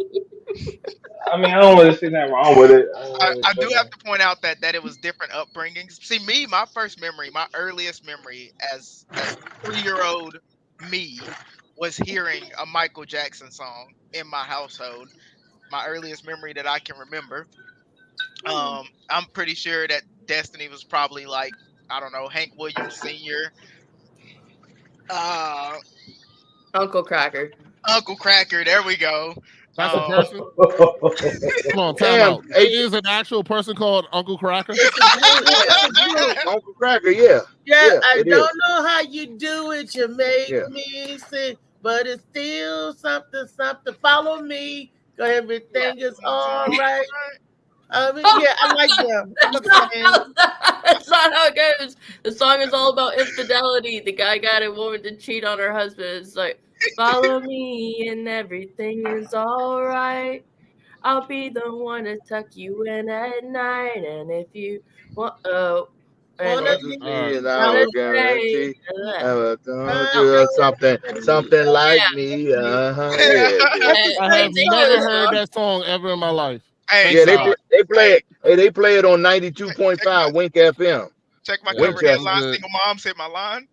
I mean, I don't really see nothing wrong with it. I do have to point out that it was different upbringings. See, my first memory, my earliest memory as 3-year-old me was hearing a Michael Jackson song in my household. My earliest memory that I can remember. I'm pretty sure that Destiny was probably like, I don't know, Hank Williams Sr. Uncle Cracker. Uncle Cracker, there we go. That's a person? Come on, time out. It is an actual person called Uncle Cracker? Uncle Cracker, yeah. Yeah, I don't know how you do it. You make me sick, but it's still something. Follow me. Everything is all right. I mean, I like them. That's not how it goes. The song is all about infidelity. The guy got a woman to cheat on her husband. It's like, follow me and everything is all right. I'll be the one to tuck you in at night. And if you want, something like me. I have never heard that song ever in my life. Hey, they play it. They play it on 92.5 Wink FM. Check my cover headline. Single moms hit my line.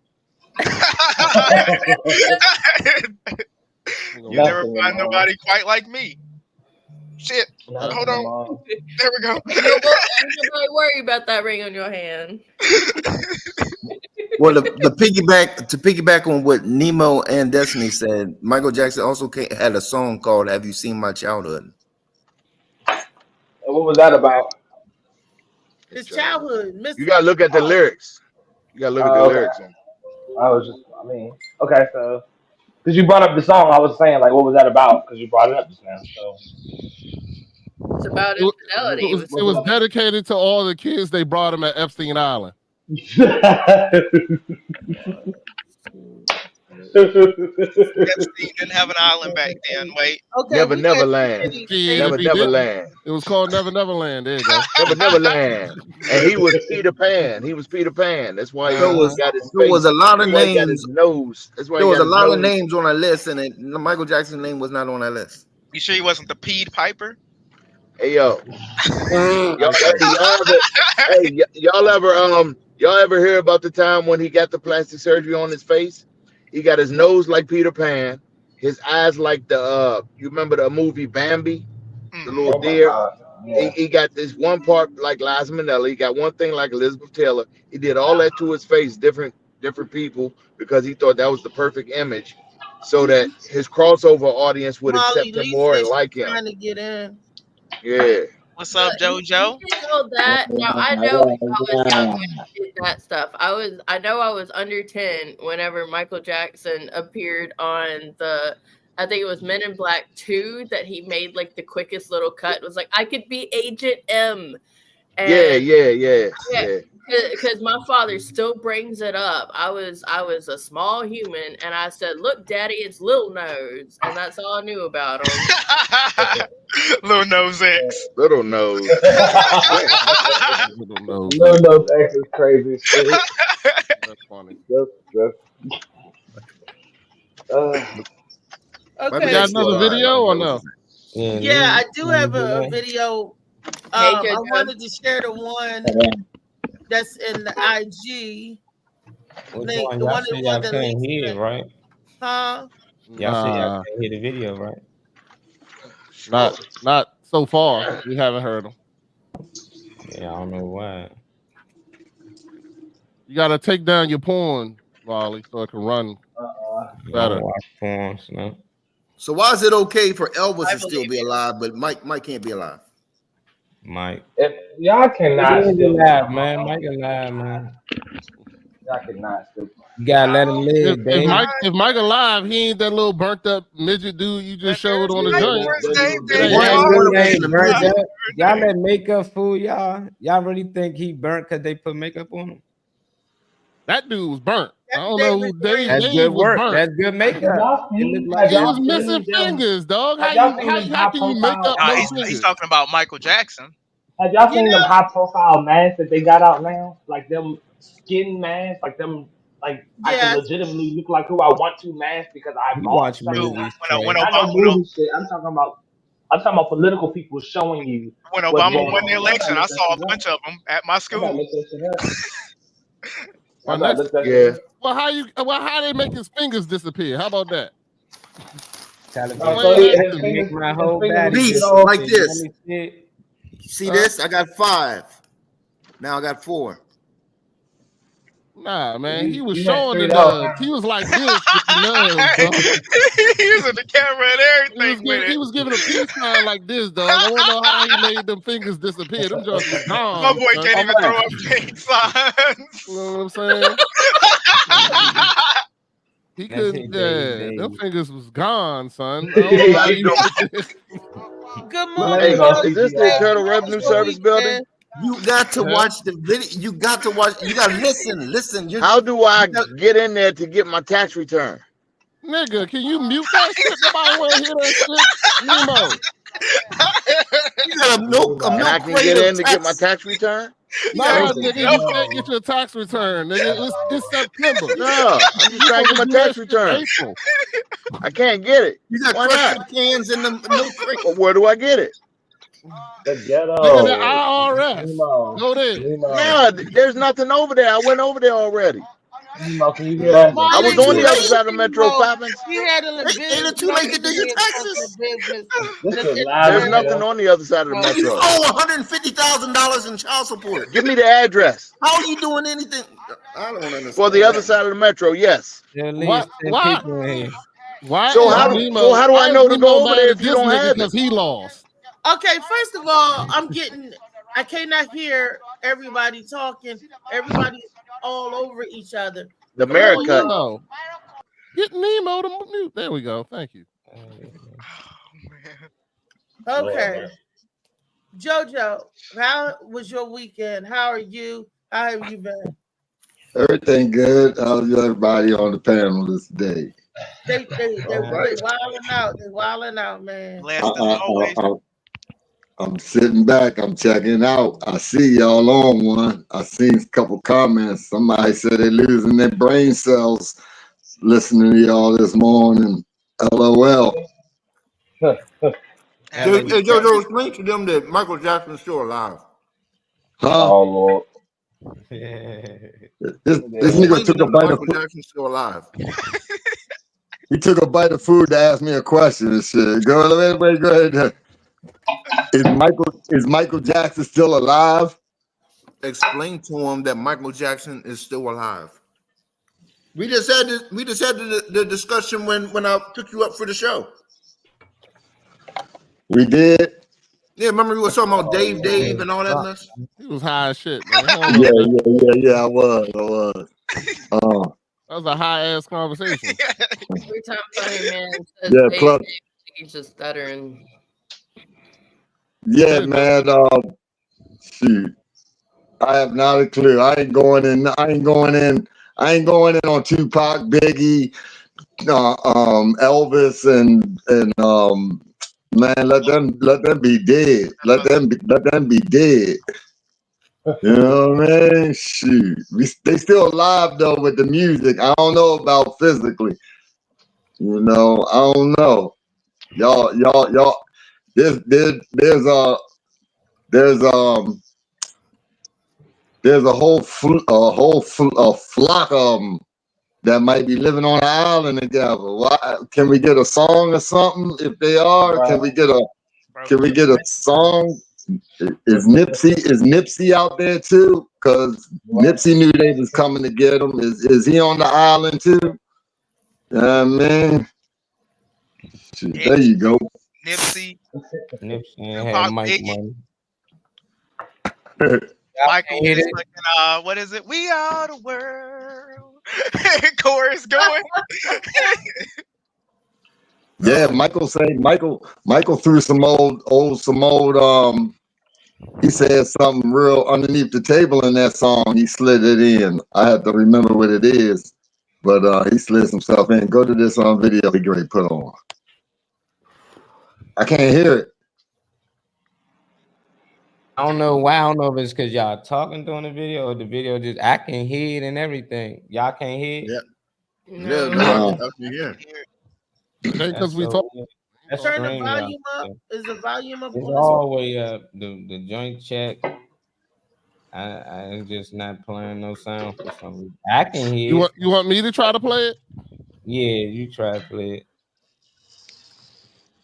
You never find nobody quite like me. Shit. Hold on. There we go. Nobody worry about that ring on your hand. Well, the piggyback on what Nemo and Destiny said, Michael Jackson also had a song called "Have You Seen My Childhood?" What was that about? His childhood. You gotta look at the lyrics. You gotta look at the lyrics. Okay, so because you brought up the song, I was saying like, what was that about? Because you brought it up just now. So it's about infidelity. It was dedicated to all the kids they brought him at Epstein Island. Epstein didn't have an island back then. Wait. Okay, Neverland. Neverland. It was called Neverland. There you go. Neverland. And he was Peter Pan. That's why he got his face. There was a lot of names. Got his nose. That's why there was a lot of names on that list, and Michael Jackson's name was not on that list. You sure he wasn't the Pied Piper? Hey yo, y'all ever hear about the time when he got the plastic surgery on his face? He got his nose like Peter Pan, his eyes like the you remember the movie Bambi, the little deer. Yeah. He got this one part like Liza Minnelli. He got one thing like Elizabeth Taylor. He did all that to his face, different people, because he thought that was the perfect image, so that his crossover audience would accept him more and like him. Trying to get in. Yeah. What's up, JoJo? That now I know I was young when I did that stuff. I know I was under 10 whenever Michael Jackson appeared on I think it was Men in Black 2 that he made like the quickest little cut. It was like I could be Agent M. And yeah. Because my father still brings it up. I was a small human, and I said, "Look, Daddy, it's Lil Nose," and that's all I knew about him. Lil Nose X. Little Nose. Little Nose X is crazy. That's funny. Okay. You got another video or no? Yeah, I do have a video. I wanted to share the one that's in the IG. Y'all say y'all can't hear it, right? Huh? Y'all say y'all can't hear the video, right? Not so far. We haven't heard them. Yeah, I don't know why. You gotta take down your porn, Raleigh, so it can run better. Watch porn, no. So why is it okay for Elvis to still be alive, but Mike can't be alive? Mike. If y'all cannot alive, man. Mike alive, man. Y'all cannot still. You gotta let him live, baby. If Mike alive, he ain't that little burnt up midget dude you just showed on the joint. Y'all let makeup fool y'all. Y'all really think he burnt because they put makeup on him? That dude was burnt. I don't know who Dave That's good work. That's good makeup. He was missing fingers, dog. How can you make up no fingers? He's talking about Michael Jackson. Have y'all seen them high profile masks that they got out now? Like them skin masks, like them, like I can legitimately look like who I want to mask because I watch movies. I'm talking about political people showing you. When Obama won the election, I saw a bunch of them at my school. Well, how they make his fingers disappear? How about that? My whole body like this. See this? I got 5. Now I got 4. Nah, man, he was showing the nuns. He was like this with the nuns, dog. He was in the camera and everything. He was giving a peace sign like this, dog. I don't know how he made them fingers disappear. Them just was gone. My boy can't even throw up peace signs. You know what I'm saying? He couldn't. Them fingers was gone, son. Good morning. Hey, is this the Internal Revenue Service building? You got to watch the video. You got to watch. You got to listen. How do I get in there to get my tax return? Nigga, can you mute that shit? Nobody want to hear that shit. You got a milk. I can get in to get my tax return. No, nigga, you can't get your tax return, nigga. It's September. No, I'm just trying to get my tax return. I can't get it. You got crushed cans in the milk crate. Well, where do I get it? The ghetto. Nigga, the IRS. Go there. No, there's nothing over there. I went over there already. Can you hear that? I was on the other side of the metro, Poppins. He had a Ain't it too late to do your taxes? There's nothing on the other side of the metro. You owe $150,000 in child support. Give me the address. How are you doing anything? I don't understand. For the other side of the metro, yes. Why? So how do I know to go over there if you don't have it? Because he lost. Okay, first of all, I cannot hear everybody talking. Everybody's all over each other. The America. No. Get Nemo to mute. There we go. Thank you. Okay. JoJo, how was your weekend? How are you? How have you been? Everything good. How's everybody on the panel this day? They wilding out. They wilding out, man. I'm sitting back. I'm checking out. I see y'all on one. I seen a couple comments. Somebody said they're losing their brain cells listening to y'all this morning. LOL. Hey, JoJo, explain to them that Michael Jackson's still alive. Huh? Oh Lord. This nigga took a bite of Michael food. Jackson's still alive. He took a bite of food to ask me a question and shit. Go ahead. Is Michael Jackson still alive? Explain to him that Michael Jackson is still alive. We just had the discussion when I took you up for the show. We did. Yeah, remember we were talking about Dave and all that mess? He was high as shit, man. Yeah, I was. That was a high ass conversation. Every time Funny Man says Yeah, Dave, plus- he's just stuttering. Yeah, man. Shoot. I have not a clue. I ain't going in on Tupac, Biggie, Elvis, and man, let them be dead. Let them be dead. You know what I mean? Shoot. They still alive though with the music. I don't know about physically. You know, I don't know. Y'all. There's a whole flock of them that might be living on an island together. Why can we get a song or something? If they are, can we get a song? Is Nipsey out there too? Because Nipsey knew they was coming to get him. Is he on the island too? Man, there you go. Nipsey had Mike Money. Michael is looking, what is it? We are the world. Chorus going. Yeah, Michael threw some old he said something real underneath the table in that song. He slid it in. I have to remember what it is, but he slid some stuff in. Go to this on video he great put on. I can't hear it. I don't know why. I don't know if it's because y'all talking during the video or the video just I can hear it and everything. Y'all can't hear it. Yeah, yeah. Because we talk. Turn the volume up. Is the volume up? It's all the way up. The joint check. I'm just not playing no sound for some reason. I can hear. You want me to try to play it? Yeah, you try to play it.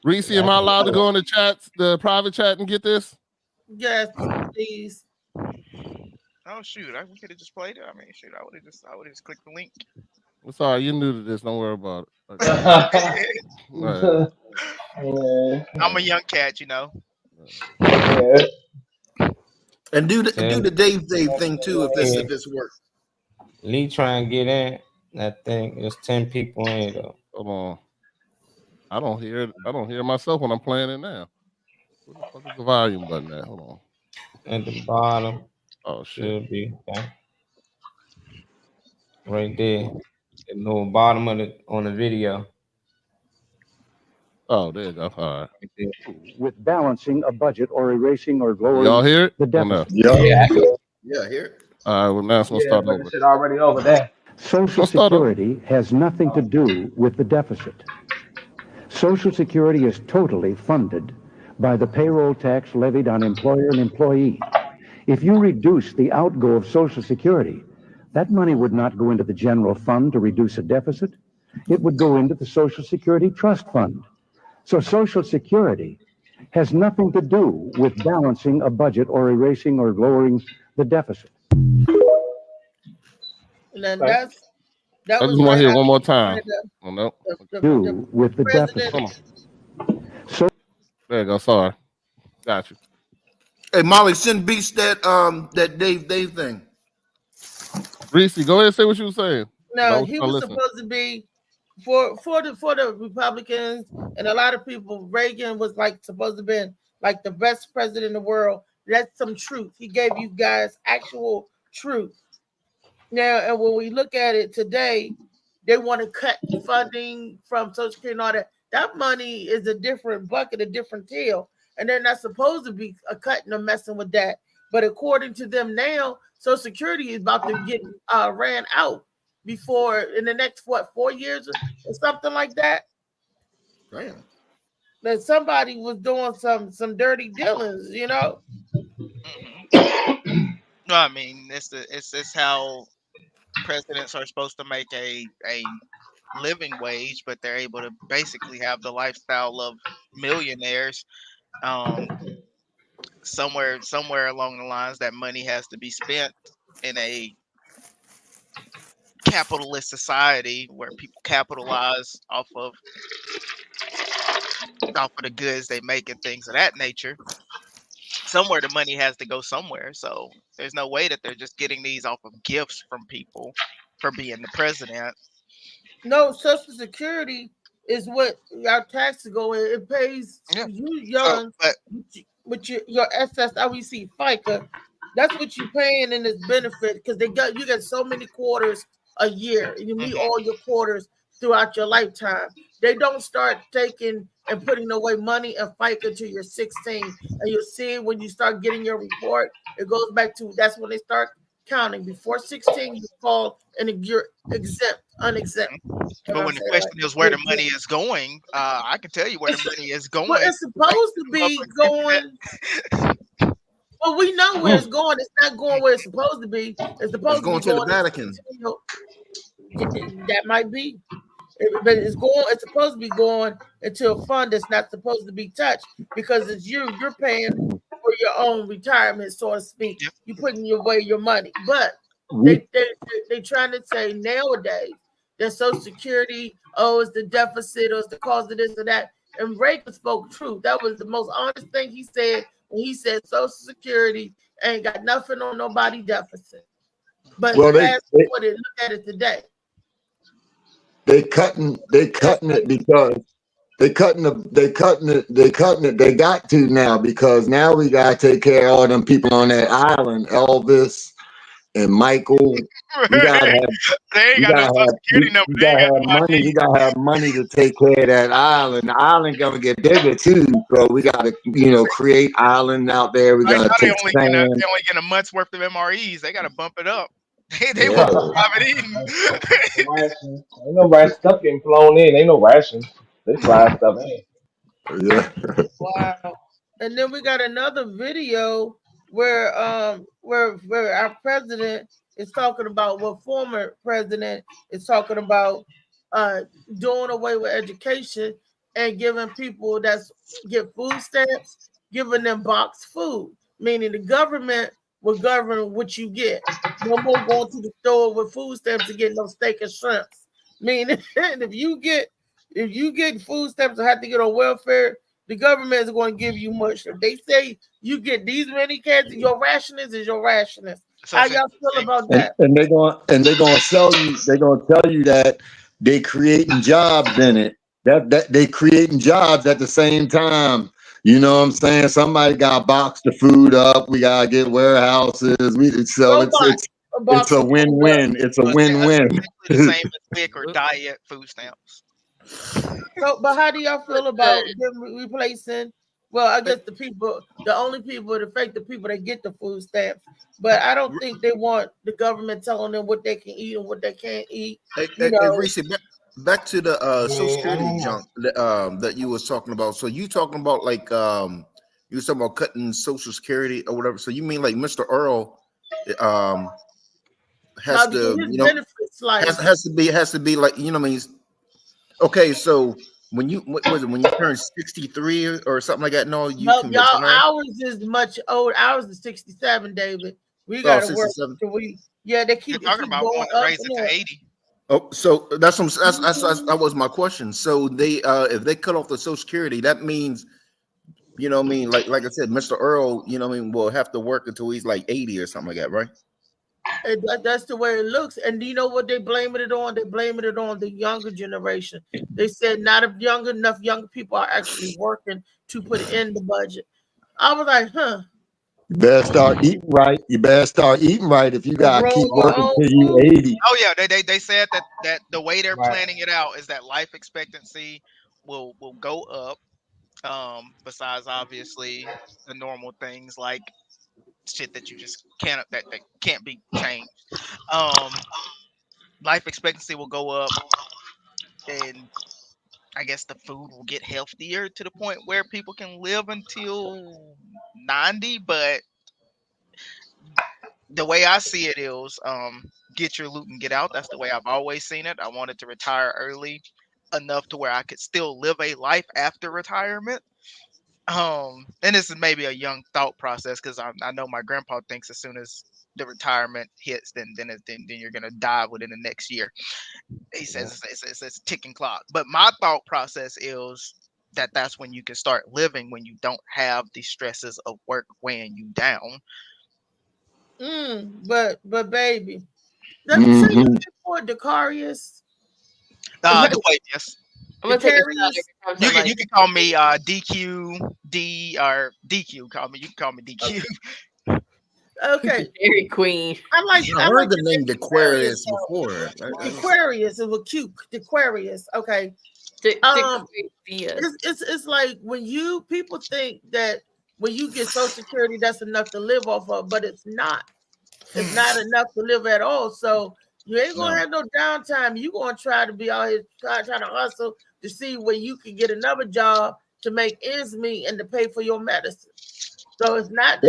Reese, am I allowed to go in the chats, the private chat, and get this? Yes, please. Oh shoot! We could have just played it. I mean, shoot! I would have just clicked the link. I'm sorry, you're new to this. Don't worry about it. Okay. I'm a young cat, you know. And do the Dave thing too if this works. Lee trying to get in. I think there's 10 people in though. Hold on. I don't hear myself when I'm playing it now. Where the fuck is the volume button at? Hold on. At the bottom. Oh shit. Should be okay. Right there. The little bottom of it on the video. Oh, there you go. All right. With balancing a budget or erasing or lowering y'all hear it? the deficit. Yeah, I hear it. All right, well now it's gonna start over. Shit already over there. Social Security has nothing to do with the deficit. Social Security is totally funded by the payroll tax levied on employer and employee. If you reduce the outgo of Social Security, That money would not go into the general fund to reduce a deficit. It would go into the Social Security Trust Fund. So Social Security has nothing to do with balancing a budget or erasing or lowering the deficit. And then I that was just want to hear one more one time. of the- Oh, no. Do with the president- deficit. So there you go. Sorry. Got you. Hey, Molly, send Beast that Dave thing. Reese, go ahead and say what you were saying. No, he was supposed to be for the Republicans and a lot of people. Reagan was like supposed to be like the best president in the world. That's some truth. He gave you guys actual truth. Now, and when we look at it today, they want to cut funding from Social Security and all that. That money is a different bucket, a different deal, and they're not supposed to be cutting or messing with that. But according to them now, Social Security is about to get ran out before in the next 4 years or something like that. Damn. That somebody was doing some dirty dealings, you know. No, I mean it's how presidents are supposed to make a living wage, but they're able to basically have the lifestyle of millionaires. Somewhere along the lines, that money has to be spent in a capitalist society where people capitalize off of the goods they make and things of that nature. Somewhere the money has to go somewhere. So there's no way that they're just getting these off of gifts from people for being the president. No, Social Security is what our taxes go in. It pays you young with your SSWC FICA. That's what you're paying in this benefit because you get so many quarters a year. And you meet all your quarters throughout your lifetime. They don't start taking and putting away money and FICA till you're 16. And you'll see when you start getting your report, it goes back to that's when they start counting. Before 16, you fall and you're exempt, unexempt. But when the question is where the money is going, I can tell you where the money is going. Well, it's supposed to be going. Well, we know where it's going. It's not going where it's supposed to be. It's supposed to be the Vatican. That might be. But it's going. It's supposed to be going into a fund that's not supposed to be touched because it's you're paying for your own retirement, so to speak. You're putting away your money, but they trying to say nowadays that Social Security, it's the deficit or it's the cause of this or that. And Reagan spoke truth. That was the most honest thing he said when he said Social Security ain't got nothing on nobody deficit. But look at it today. They cutting it because they cutting it. They got to now because now we gotta take care of all them people on that island, Elvis and Michael. You gotta have money. You gotta have money to take care of that island. The island gonna get bigger too, so we gotta create island out there. We gotta take sand. They only get a month's worth of MREs. They gotta bump it up. They want to have it eaten. Ain't no stuff getting flown in. Ain't no rations. They fly stuff in. Yeah. Wow. And then we got another video where our president is talking about what former president is talking about doing away with education and giving people that get food stamps, giving them boxed food, meaning the government will govern what you get. No more going to the store with food stamps to get no steak and shrimps. Meaning, if you get food stamps and have to get on welfare, the government is going to give you much. If they say you get these many cans, your rationing is your rationing. How y'all feel about that? And they're gonna sell you. They're gonna tell you that they creating jobs in it. That they creating jobs at the same time. You know what I'm saying? Somebody got to box the food up. We gotta get warehouses. It's a win-win. It's a win-win. The same as WIC or diet food stamps. So, but how do y'all feel about them replacing? Well, I guess the only people that get the food stamps. But I don't think they want the government telling them what they can eat and what they can't eat. Reese, back to the Social Security junk that you was talking about. So you talking about like you was talking about cutting Social Security or whatever. So you mean like Mr. Earl has to, you know, has to be like, you know what I mean? Okay, so when you when you turn 63 or something like that, no, you can y'all, ours is much old. Ours is 67, David. We gotta work till we they keep talking about going to raise it to 80. Oh, so that's that was my question. So they if they cut off the Social Security, that means, you know what I mean, like I said, Mr. Earl, you know what I mean, will have to work until he's like 80 or something like that, right? And that's the way it looks. And do you know what they blaming it on? They blaming it on the younger generation. They said not enough younger people are actually working to put in the budget. I was like, huh. You better start eating right. You better start eating right if you gotta keep working till you 80. Oh yeah, they said that the way they're planning it out is that life expectancy will go up. Besides obviously the normal things like shit that you just can't that can't be changed. Life expectancy will go up, and I guess the food will get healthier to the point where people can live until 90. But the way I see it is, get your loot and get out. That's the way I've always seen it. I wanted to retire early enough to where I could still live a life after retirement. And this is maybe a young thought process because I know my grandpa thinks as soon as the retirement hits, then you're gonna die within the next year. He says it's a ticking clock. But my thought process is that's when you can start living, when you don't have the stresses of work weighing you down. But baby, let me say you for Decarius. Yes. I'm gonna take you can call me DQ D or DQ. Call me. You can call me DQ. Okay. Dairy Queen. I heard the name Aquarius before. Aquarius is with Q. Aquarius. Okay. It's like when people think that when you get Social Security, that's enough to live off of, but it's not. It's not enough to live at all. So you ain't gonna have no downtime. You gonna try to be out here trying to hustle to see where you can get another job to make ends meet and to pay for your medicine. So it's not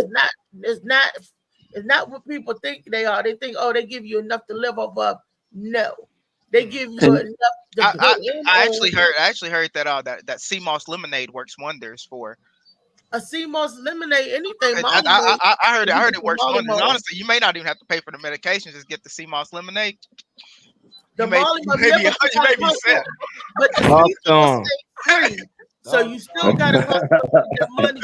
what people think they are. They think, oh, they give you enough to live off of. No, they give you enough. I actually heard that that sea moss lemonade works wonders for. A sea moss lemonade, anything. I heard it works wonders. Honestly, you may not even have to pay for the medication. Just get the sea moss lemonade. The Molly may be set. But the sea moss free. So you still gotta hustle to get money.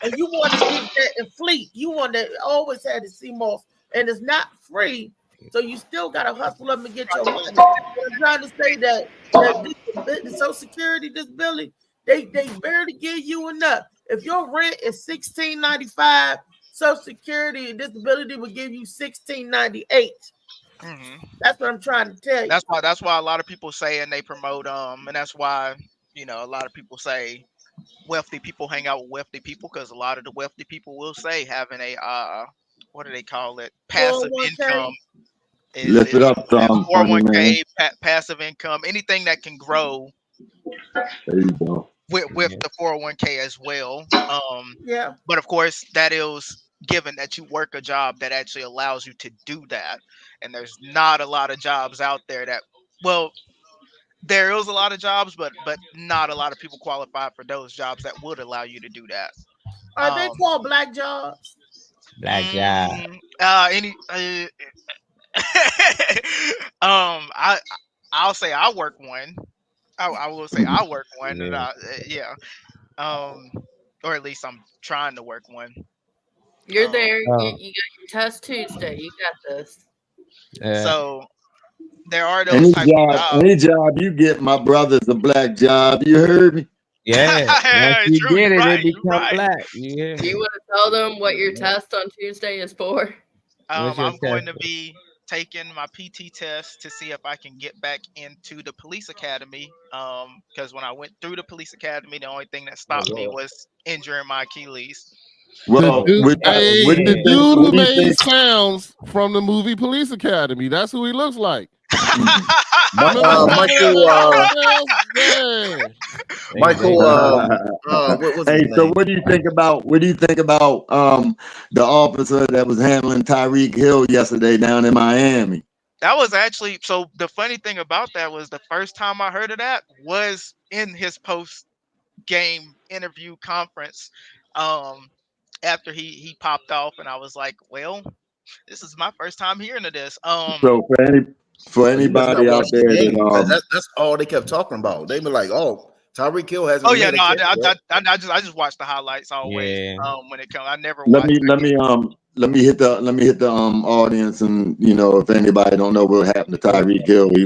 And you want to get that in fleet. You want to always have the sea moss, and it's not free. So you still gotta hustle up and get your money. I'm trying to say that the Social Security disability, they barely give you enough. If your rent is $16.95, Social Security and disability will give you $16.98. That's what I'm trying to tell you. That's why a lot of people say and they promote and that's why a lot of people say wealthy people hang out with wealthy people, because a lot of the wealthy people will say having a what do they call it, passive income. Lift it up, 401k, passive income, anything that can grow. There you go. With the 401k as well. But of course, that is given that you work a job that actually allows you to do that. And there's not a lot of jobs out there that, well, there is a lot of jobs, but not a lot of people qualify for those jobs that would allow you to do that. Are they called black jobs? Black job. I'll say I work one. I will say I work one. And or at least I'm trying to work one. You're there. You got your test Tuesday. You got this. So there are those type of jobs. Any job you get, my brother's a black job. You heard me? Yeah. Once you get it, it become black. Yeah. Do you want to tell them what your test on Tuesday is for? I'm going to be taking my PT test to see if I can get back into the police academy. Because when I went through the police academy, the only thing that stopped me was injuring my Achilles. Well, the dude who made sounds from the movie Police Academy. That's who he looks like. Michael, what was hey, his so name? what do you think about the officer that was handling Tyreek Hill yesterday down in Miami? That was actually, so the funny thing about that was the first time I heard of that was in his post game interview conference after he popped off, and I was like, well, this is my first time hearing of this. So for anybody out there that that's all they kept talking about. They were like, "Oh, Tyreek Hill hasn't." Oh yeah, no, I just watch the highlights always. Yeah. When it comes, I never let watch. me hit the audience, and if anybody don't know what happened to Tyreek Hill, he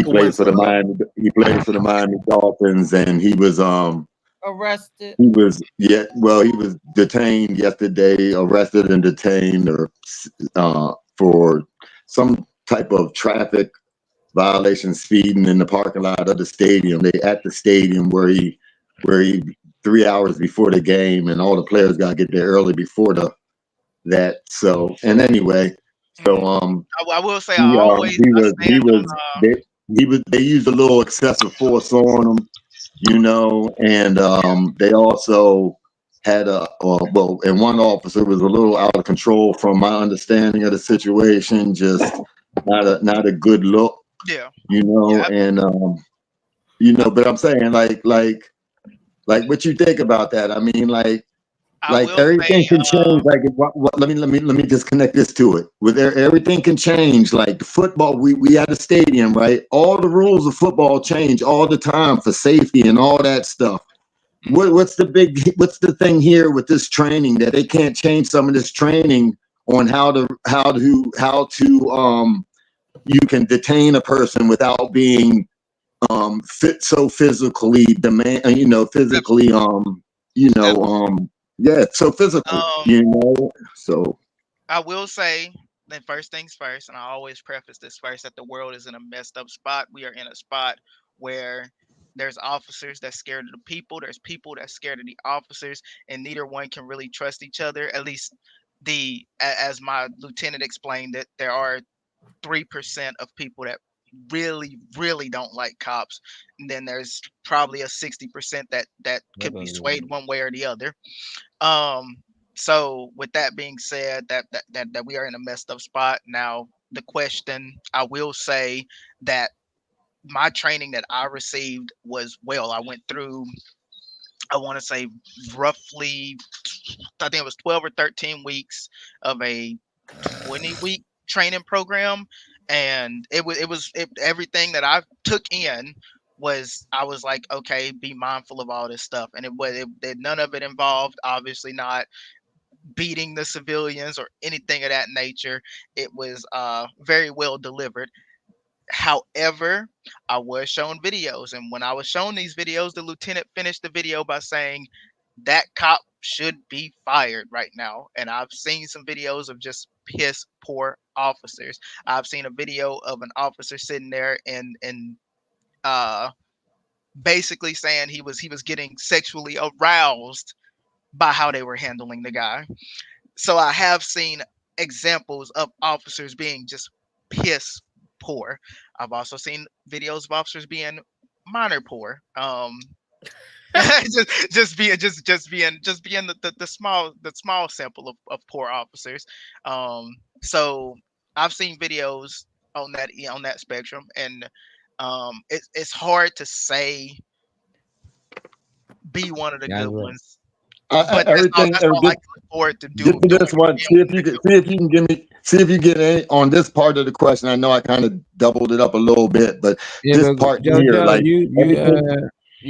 played for the Miami Dolphins, and he was arrested. he was detained yesterday, arrested and detained or for some type of traffic violation, speeding in the parking lot of the stadium. They at the stadium where he 3 hours before the game, and all the players got to get there early before that. So, and anyway, so I will say they used a little excessive force on him, and they also had and one officer was a little out of control from my understanding of the situation, just not a good look. Yeah. But I'm saying like what you think about that? I mean, like everything can change. Let me just connect this to it. Everything can change. Like the football, we at a stadium, right? All the rules of football change all the time for safety and all that stuff. What's the thing here with this training that they can't change some of this training on how to you can detain a person without being so physically so physical, so I will say that first things first, and I always preface this first, that the world is in a messed up spot. We are in a spot where there's officers that's scared of the people, there's people that's scared of the officers, and neither one can really trust each other. At least as my lieutenant explained, that there are 3% of people that really don't like cops, and then there's probably a 60% that could be swayed one way or the other. So with that being said, that we are in a messed up spot. Now the question, I will say that my training that I received was, I went through, I want to say roughly, I think it was 12 or 13 weeks of a 20-week training program, and it was everything that I took in was, I was like, okay, be mindful of all this stuff, and none of it involved, obviously not beating the civilians or anything of that nature. It was very well delivered. However, I was shown videos, and when I was shown these videos, the lieutenant finished the video by saying that cop should be fired right now. And I've seen some videos of just piss poor officers. I've seen a video of an officer sitting there and basically saying he was getting sexually aroused by how they were handling the guy. So I have seen examples of officers being just piss poor. I've also seen videos of officers being minor poor. just being the small sample of poor officers. So I've seen videos on that spectrum, and it's hard to say be one of the good ones. But that's all I can look forward to do. This one, see if you get any on this part of the question. I know I kind of doubled it up a little bit, but this part here, like you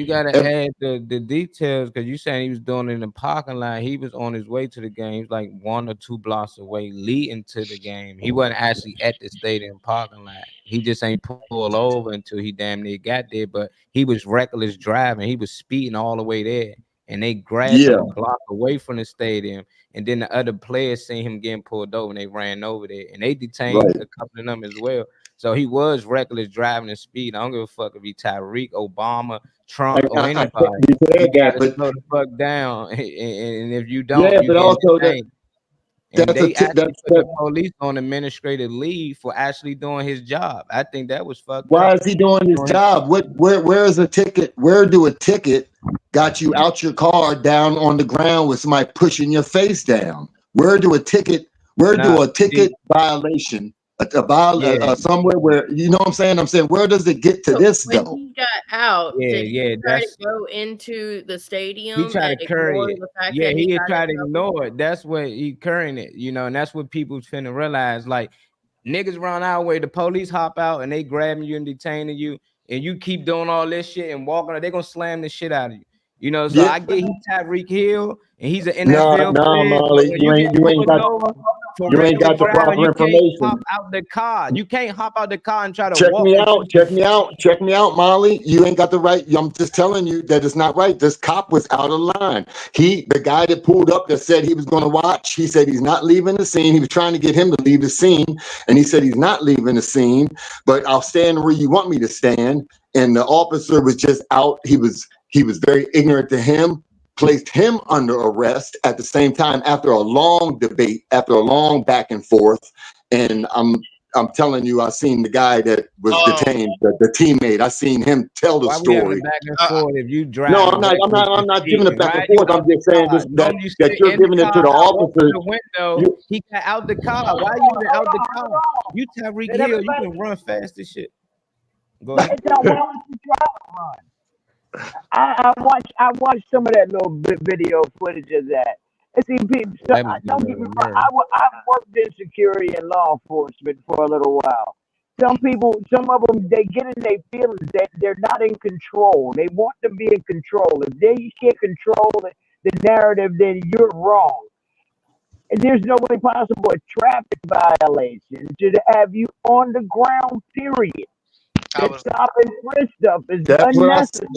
gotta add the details, because you saying he was doing it in the parking lot. He was on his way to the game, like 1 or 2 blocks away, leading to the game. He wasn't actually at the stadium parking lot. He just ain't pulled over until he damn near got there. But he was reckless driving. He was speeding all the way there. And they grabbed him a block away from the stadium, and then the other players seen him getting pulled over, and they ran over there, and they detained a couple of them as well. So he was reckless driving and speed. I don't give a fuck if he Tyreek, Obama, Trump, or anybody. You gotta slow the fuck down, and if you don't, you but also And they actually put the police on administrative leave for actually doing his job. I think that was fucked up. Why is he doing his job? Where is a ticket? Where do a ticket got you out your car down on the ground with somebody pushing your face down? Where do a ticket violation somewhere where, you know what I'm saying? I'm saying, where does it get to this when though? he got out, did he try that's to go into the stadium? he tried to curry it. Yeah, he tried to in trouble? ignore it. That's what he currying it, you know, and that's what people finna realize. Like, niggas run our way, the police hop out and they grabbing you and detaining you, and you keep doing all this shit and walking, they gonna slam the shit out of you. You know, so I get he's Tyreek Hill and he's an NFL No, Molly, you ain't got the proper information. Hop out the car. You can't hop out the car and try to Check walk. me out, Molly. You ain't got the right. I'm just telling you that it's not right. This cop was out of line. The guy that pulled up that said he was going to watch, he said he's not leaving the scene. He was trying to get him to leave the scene, and he said he's not leaving the scene, but I'll stand where you want me to stand. And the officer was just out. He was very ignorant to him, placed him under arrest at the same time after a long debate, after a long back and forth. And I'm telling you, I seen the guy that was detained, the teammate. I seen him tell the story. Back and forth if you drive. No, I'm not giving it back and forth. I'm just saying that you're giving it to the officers. He got out the car. Why you even out the car? You Tyreek Hill, you can run fast as shit. Go ahead. I watched some of that little video footage of that. And see, people, don't get me wrong. I've worked in security and law enforcement for a little while. Some of them, they get in their feelings that they're not in control. They want to be in control. If they can't control the narrative, then you're wrong. And there's no way possible a traffic violation should have you on the ground, period. Stop and frisk stuff is unnecessary.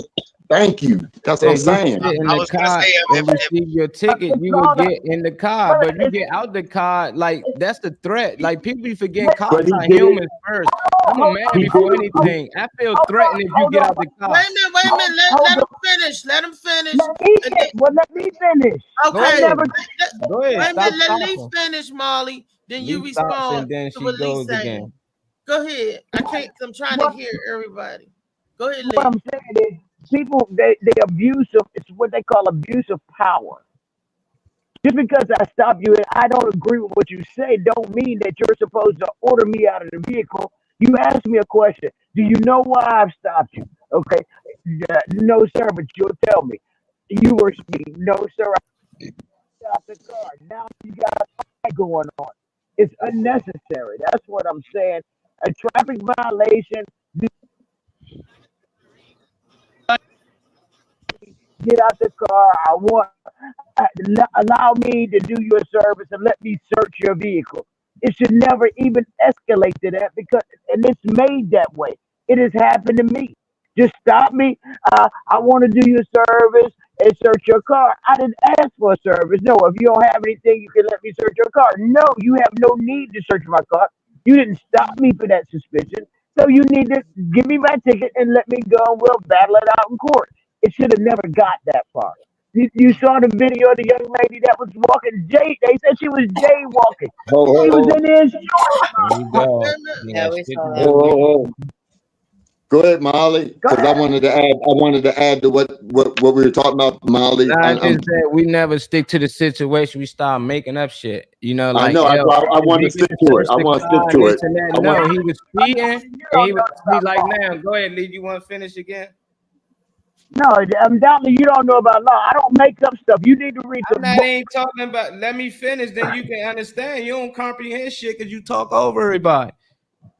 Thank you. That's what I'm saying. In the car and receive your ticket, you will get in the car, but you get out the car. Like, that's the threat. Like, people be forgetting cops are humans first. I'm a man before anything. I feel threatened if you get out the car. Wait a minute. Let him finish. Let him finish. Let me finish. Okay. Go ahead. Wait a minute. Let me finish, Molly. Then you respond. And then to she what goes Lee's saying. again. Go ahead. I'm trying to hear everybody. Go ahead, Lee. What I'm saying is, people they abuse of, it's what they call abuse of power. Just because I stop you and I don't agree with what you say, don't mean that you're supposed to order me out of the vehicle. You ask me a question. Do you know why I've stopped you? Okay. No, sir, but you'll tell me. You were speeding. No, sir. I stopped the car. Now you got a fight going on. It's unnecessary. That's what I'm saying. A traffic violation. Get out the car. Allow me to do your service and let me search your vehicle. It should never even escalate to that and it's made that way. It has happened to me. Just stop me. I want to do your service and search your car. I didn't ask for a service. No, if you don't have anything, you can let me search your car. No, you have no need to search my car. You didn't stop me for that suspicion. So you need to give me my ticket and let me go and we'll battle it out in court. It should have never got that far. You saw the video of the young lady that was walking. They said she was jaywalking. She was in his shorts. Go ahead, Molly. Because I wanted to add to what we were talking about, Molly. We never stick to the situation. We start making up shit. You know, like I know. I want to stick to it. I want to stick to it. No, he was speeding. And he was like, "Now, go ahead, Lee. You want to finish again?" No, undoubtedly you don't know about law. I don't make up stuff. You need to read the book. I ain't talking about. Let me finish, then you can understand. You don't comprehend shit because you talk over everybody.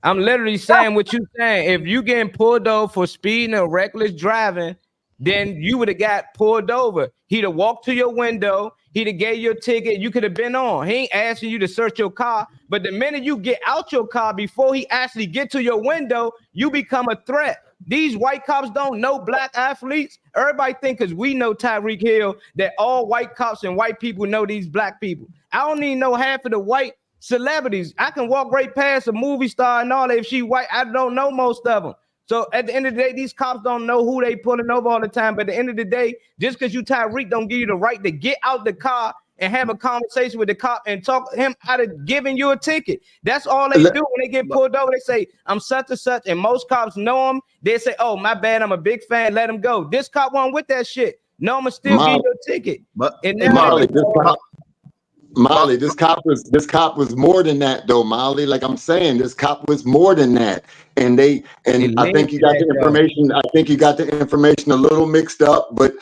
I'm literally saying what you're saying. If you getting pulled over for speeding or reckless driving, then you would have got pulled over. He'd have walked to your window. He'd have gave you a ticket. You could have been on. He ain't asking you to search your car. But the minute you get out your car before he actually get to your window, you become a threat. These white cops don't know black athletes. Everybody think because we know Tyreek Hill that all white cops and white people know these black people. I don't even know half of the white celebrities. I can walk right past a movie star and all that. If she white, I don't know most of them. So at the end of the day, these cops don't know who they pulling over all the time. But at the end of the day, just because you Tyreek don't give you the right to get out the car and have a conversation with the cop and talk him out of giving you a ticket. That's all they do when they get pulled over. They say, I'm such and such, and most cops know him. They say, oh, my bad, I'm a big fan, let him go. This cop wasn't with that shit. No, I'm still give you a ticket. Molly, this cop was more than that, though, Molly. Like I'm saying, this cop was more than that. And I think you got the information. I think you got the information a little mixed up, but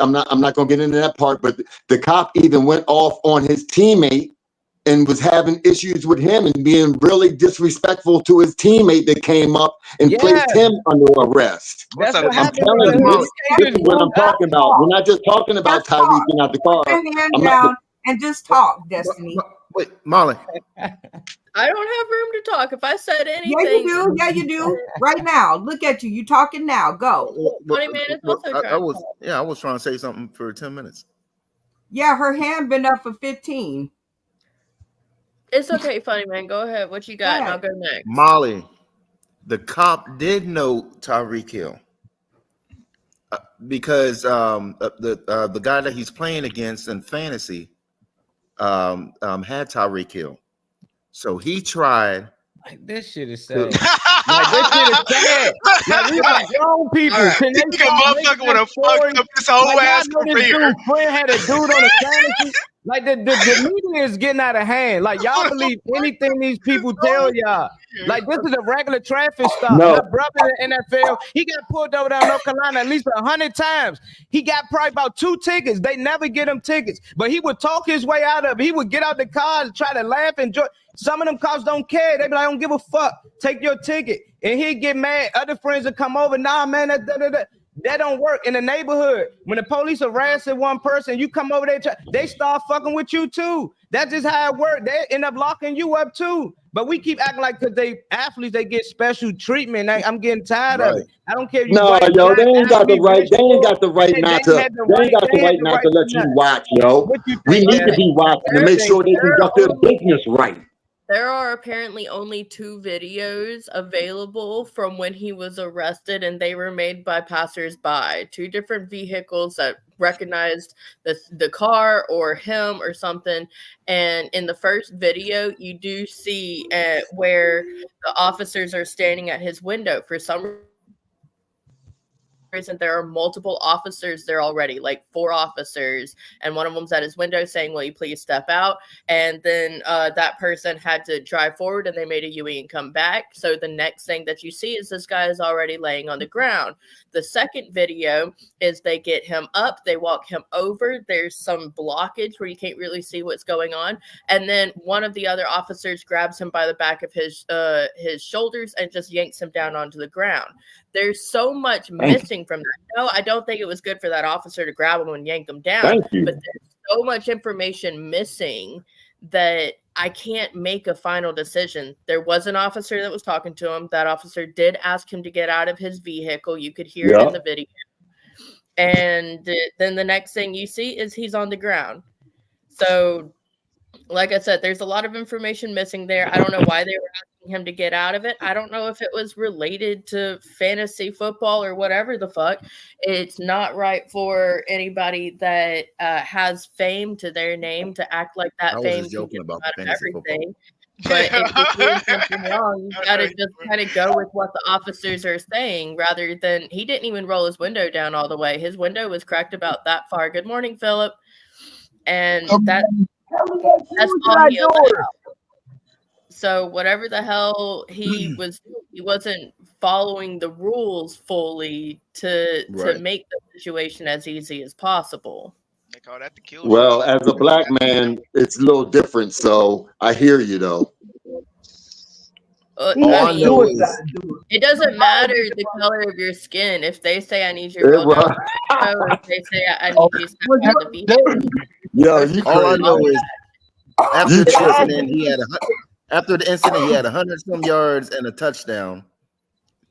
I'm not gonna get into that part. But the cop even went off on his teammate and was having issues with him and being really disrespectful to his teammate that came up and placed him under arrest. That's I'm telling you, this is what I'm talking about. We're not just talking about Tyreek getting out the car. I'm not. And just talk, Destiny. Wait, Molly. I don't have room to talk. If I said anything, yeah, you do. Yeah, you do. Right now, look at you. You talking now? Go. Funny Man is also trying. I was trying to say something for 10 minutes. Yeah, her hand been up for 15. It's okay, Funny Man. Go ahead. What you got? And I'll go next. Molly, the cop did know Tyreek Hill. Because the guy that he's playing against in fantasy had Tyreek Hill, so he tried. Like, this shit is sad. Like, this shit is sad. Like, we got grown people. Right. And they motherfucker would have fucked up his whole ass career. Friend had a dude on the fantasy. Like the media is getting out of hand. Like y'all believe anything these people tell y'all. Like this is a regular traffic stop. No. My brother in the NFL, he got pulled over down North Carolina at least 100 times. He got probably about 2 tickets. They never get him tickets, but he would talk his way out of it. He would get out the car and try to laugh and enjoy. Some of them cops don't care. They be like, I don't give a fuck. Take your ticket. And he'd get mad. Other friends would come over. Nah, man, that don't work in the neighborhood. When the police harassing one person, you come over there, they start fucking with you too. That's just how it works. They end up locking you up too. But we keep acting like because they athletes, they get special treatment. I'm getting tired of it. I don't care if you they ain't got the right. They ain't got the right not to. They ain't got the right not to let you watch, yo. We need to be watching to make sure they conduct their business right. There are apparently only 2 videos available from when he was arrested, and they were made by passersby. 2 different vehicles that recognized the car or him or something. And in the first video, you do see where the officers are standing at his window. For some reason, there are multiple officers there already, like 4 officers, and one of them's at his window saying, will you please step out? And then that person had to drive forward, and they made a U-turn and come back. So the next thing that you see is this guy is already laying on the ground. The second video is they get him up, they walk him over, there's some blockage where you can't really see what's going on, and then one of the other officers grabs him by the back of his shoulders and just yanks him down onto the ground. There's so much missing from that. No, I don't think it was good for that officer to grab him and yank him down, but there's so much information missing that I can't make a final decision. There was an officer that was talking to him. That officer did ask him to get out of his vehicle. You could hear it in the video. And then the next thing you see is he's on the ground. So, like I said, there's a lot of information missing there. I don't know why they were asking him to get out of it. I don't know if it was related to fantasy football or whatever the fuck. It's not right for anybody that has fame to their name to act like that fame can get them out of everything. But if you're doing something wrong, you gotta just kind of go with what the officers are saying rather than he didn't even roll his window down all the way. His window was cracked about that far. Good morning, Philip. And that's all he allowed. So whatever the hell he was, he wasn't following the rules fully to make the situation as easy as possible. They call that the kill. Well, as a black man, it's a little different. So I hear you though. It doesn't matter the color of your skin. If they say I need your real number, or if they say I need you to have the vehicle. Yeah, all I know is after the incident, he had 100 some yards and a touchdown.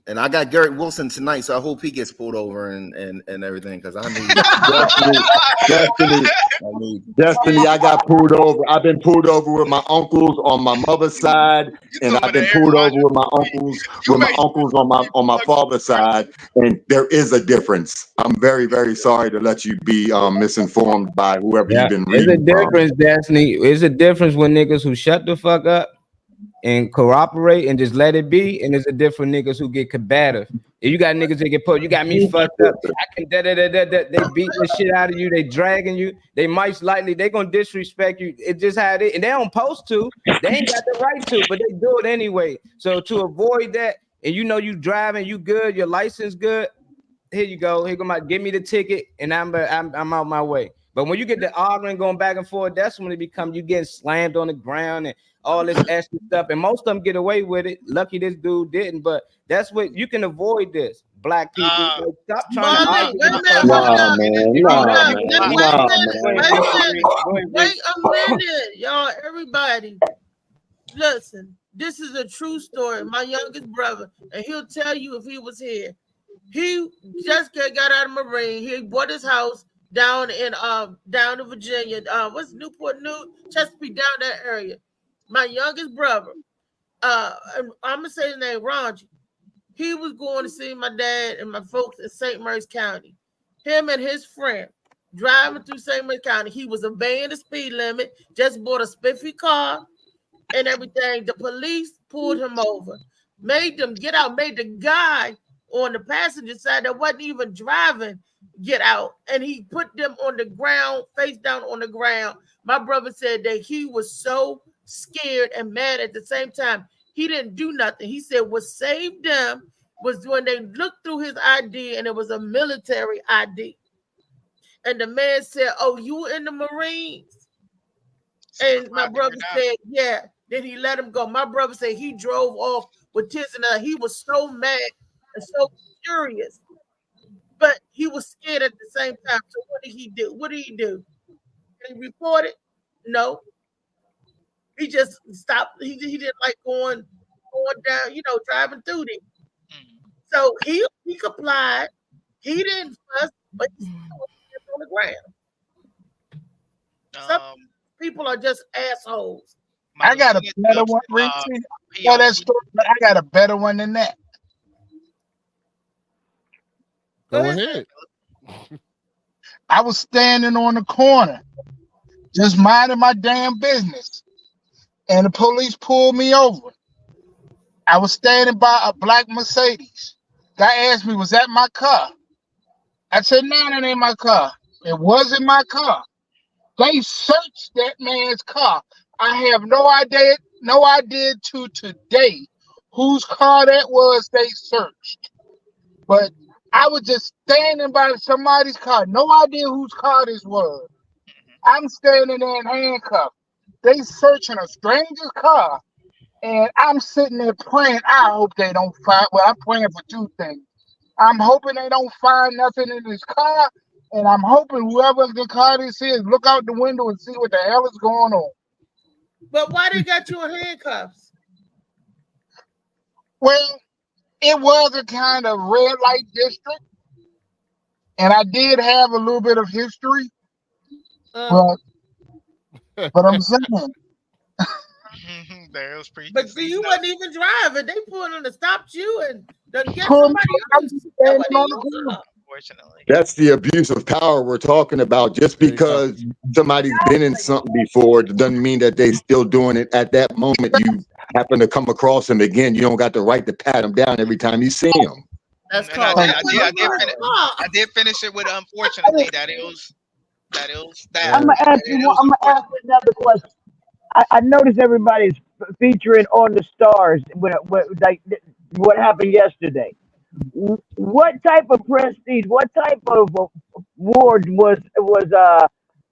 And I got Garrett Wilson tonight, so I hope he gets pulled over and everything, because I need Destiny, I got pulled over. I've been pulled over with my uncles on my mother's side, and I've been pulled over with my uncles on my father's side, and there is a difference. I'm very, very sorry to let you be misinformed by whoever you've been reading. There's a difference, Destiny. There's a difference when niggas who shut the fuck up and cooperate and just let it be, and there's a different niggas who get combative. If you got niggas that get put, you got me fucked up. I can they beat the shit out of you, they dragging you, they might lightly, they gonna disrespect you. It just how it is, and they don't post to, they ain't got the right to, but they do it anyway. So to avoid that, and you know you driving, you good, your license good, here you go. Here go give me the ticket, and I'm out my way. But when you get the arguing going back and forth, that's when it becomes you getting slammed on the ground and all this extra stuff. And most of them get away with it. Lucky this dude didn't, but that's what you can avoid this. Black people, stop trying to argue. Wait a minute, y'all, everybody. Listen, this is a true story. My youngest brother, and he'll tell you if he was here. He just got out of Marine. He bought his house down in Virginia. What's Newport News? Chesapeake, down that area. My youngest brother, I'm gonna say his name, Ronji. He was going to see my dad and my folks in St. Mary's County. Him and his friend driving through St. Mary's County. He was obeying the speed limit, just bought a spiffy car and everything. The police pulled him over, made them get out, made the guy on the passenger side that wasn't even driving get out, and he put them on the ground, face down on the ground. My brother said that he was so scared and mad at the same time. He didn't do nothing. He said what saved them was when they looked through his ID and it was a military ID. And the man said, "Oh, you in the Marines?" And my brother said, "Yeah." Then he let him go. My brother said he drove off with tears in his eyes. He was so mad and so furious, but he was scared at the same time. So what did he do? Did he report it? No. He just stopped. He didn't like going down, driving through there. So he complied. He didn't fuss, but he still was on the ground. Some people are just assholes. I got a better one, Reese. That story, but I got a better one than that. Go ahead. I was standing on the corner, just minding my damn business, and the police pulled me over. I was standing by a black Mercedes. Guy asked me, "Was that my car?" I said, "No, that ain't my car." It wasn't my car. They searched that man's car. I have no idea to today whose car that was they searched. But I was just standing by somebody's car. No idea whose car this was. I'm standing there in handcuffs. They searching a stranger's car. And I'm sitting there praying. I hope they don't find. Well, I'm praying for two things. I'm hoping they don't find nothing in this car. And I'm hoping whoever the car this is, look out the window and see what the hell is going on. But why they got you in handcuffs? Well, it was a kind of red light district, and I did have a little bit of history, but I'm saying. But you wasn't even driving. They pulled in and stopped you and get somebody else. Unfortunately. That's the abuse of power we're talking about. Just because somebody's been in something before doesn't mean that they still doing it at that moment. You happen to come across them again, you don't got the right to pat them down every time you see them. That's called. I did finish it with unfortunately that it was that. I'm gonna ask you another question. I noticed everybody's featuring on the stars like what happened yesterday. What type of prestige? What type of award was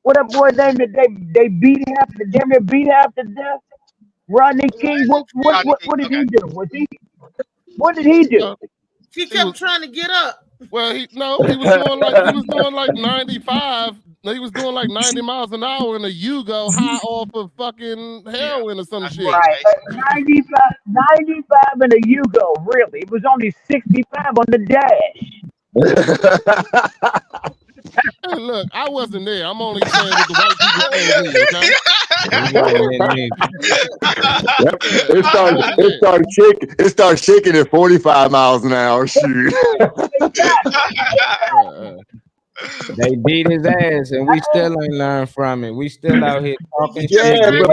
what name did they beat half to damn near beat half to death? Rodney King. What did he do? What did he do? He kept trying to get up. Well, he was doing like 95. He was doing like 90 miles an hour in a Yugo high off of fucking heroin or some shit. Right, 95 driving a Yugo, really. It was only 65 on the dash. Hey, look, I wasn't there. I'm only saying what the white people told me, okay? It started shaking at 45 miles an hour. Shoot. They beat his ass, and we still ain't learned from it. We still out here talking Yeah, shit.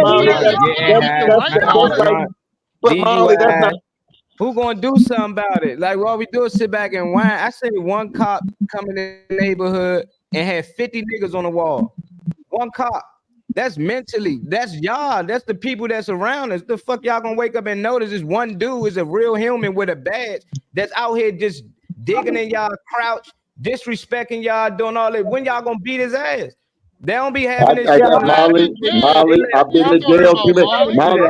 but Molly, that's not. Who gonna do something about it? Like, all we do is sit back and whine. I say one cop coming in the neighborhood and had 50 niggas on the wall. One cop. That's mentally. That's y'all. That's the people that's around us. The fuck y'all gonna wake up and notice this one dude is a real human with a badge that's out here just digging in y'all crouch, disrespecting y'all, doing all that. When y'all gonna beat his ass? They don't be having this shit. Molly, I've been to jail. Molly,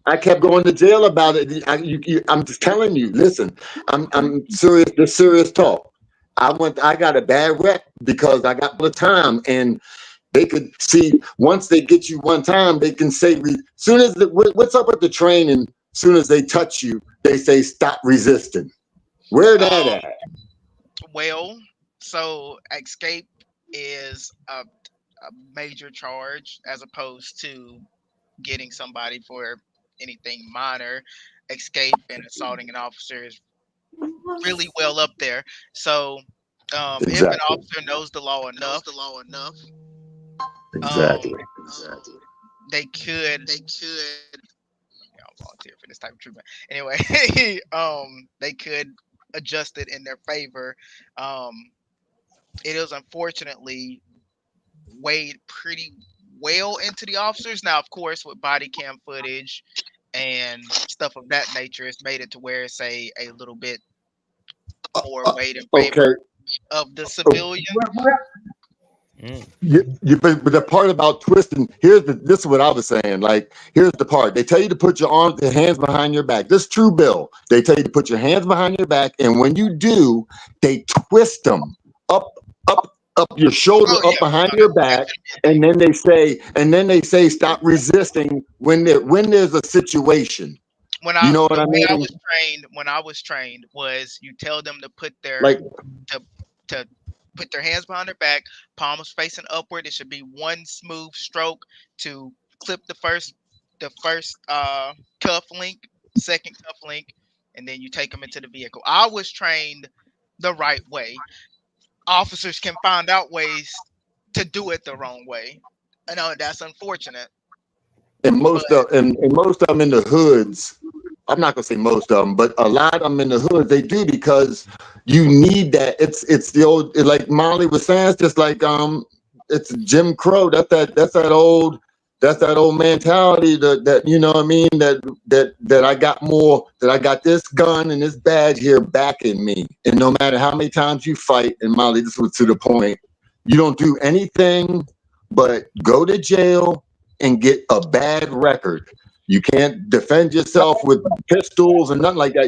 I kept going to jail about it. I'm just telling you. Listen, I'm serious. The serious talk. I got a bad rep because I got the time, and they could see once they get you one time, they can say, soon as what's up with the training? Soon as they touch you, they say stop resisting. Where that at? Well, so escape is a major charge as opposed to getting somebody for anything minor. Escape and assaulting an officer is really well up there. So if an officer knows the law enough, exactly. They could volunteer for this type of treatment. Anyway, they could adjust it in their favor. It is unfortunately weighed pretty well into the officers. Now, of course, with body cam footage and stuff of that nature, it's made it to where it's a little bit more weight in favor of the civilian. But the part about twisting, this is what I was saying. Like, here's the part. They tell you to put your hands behind your back. This is true, Bill. They tell you to put your hands behind your back, and when you do, they twist them up your shoulder, behind your back, and then they say stop resisting when there's a situation. When I was trained was you tell them to put their to put their hands behind their back, palms facing upward. It should be one smooth stroke to clip the first cuff link, second cuff link, and then you take them into the vehicle. I was trained the right way. Officers can find out ways to do it the wrong way. I know that's unfortunate. And most of them in the hoods, I'm not gonna say most of them, but a lot of them in the hoods, they do because you need that. It's the old, like Molly was saying, it's just like it's Jim Crow. That's that old mentality that you know what I mean, that I got this gun and this badge here backing me. And no matter how many times you fight, and Molly, this was to the point, you don't do anything but go to jail and get a bad record. You can't defend yourself with pistols and nothing like that.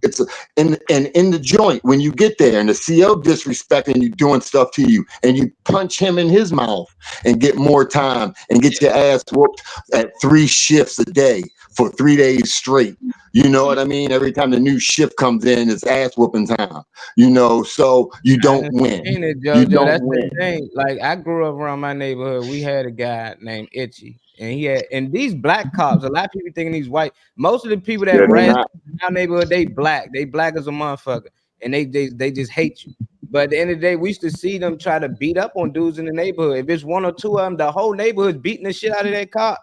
It's in the joint when you get there and the CO disrespecting you, doing stuff to you, and you punch him in his mouth and get more time and get your ass whooped at 3 shifts a day for 3 days straight. You know what I mean? Every time the new shift comes in, it's ass whooping time. So you don't win. You don't That's win. the thing. Like, I grew up around my neighborhood. We had a guy named Itchy. And these black cops, a lot of people thinking he's white. Most of the people that ran in our neighborhood, they black. They black as a motherfucker. And they just hate you. But at the end of the day, we used to see them try to beat up on dudes in the neighborhood. If it's 1 or 2 of them, the whole neighborhood's beating the shit out of that cop.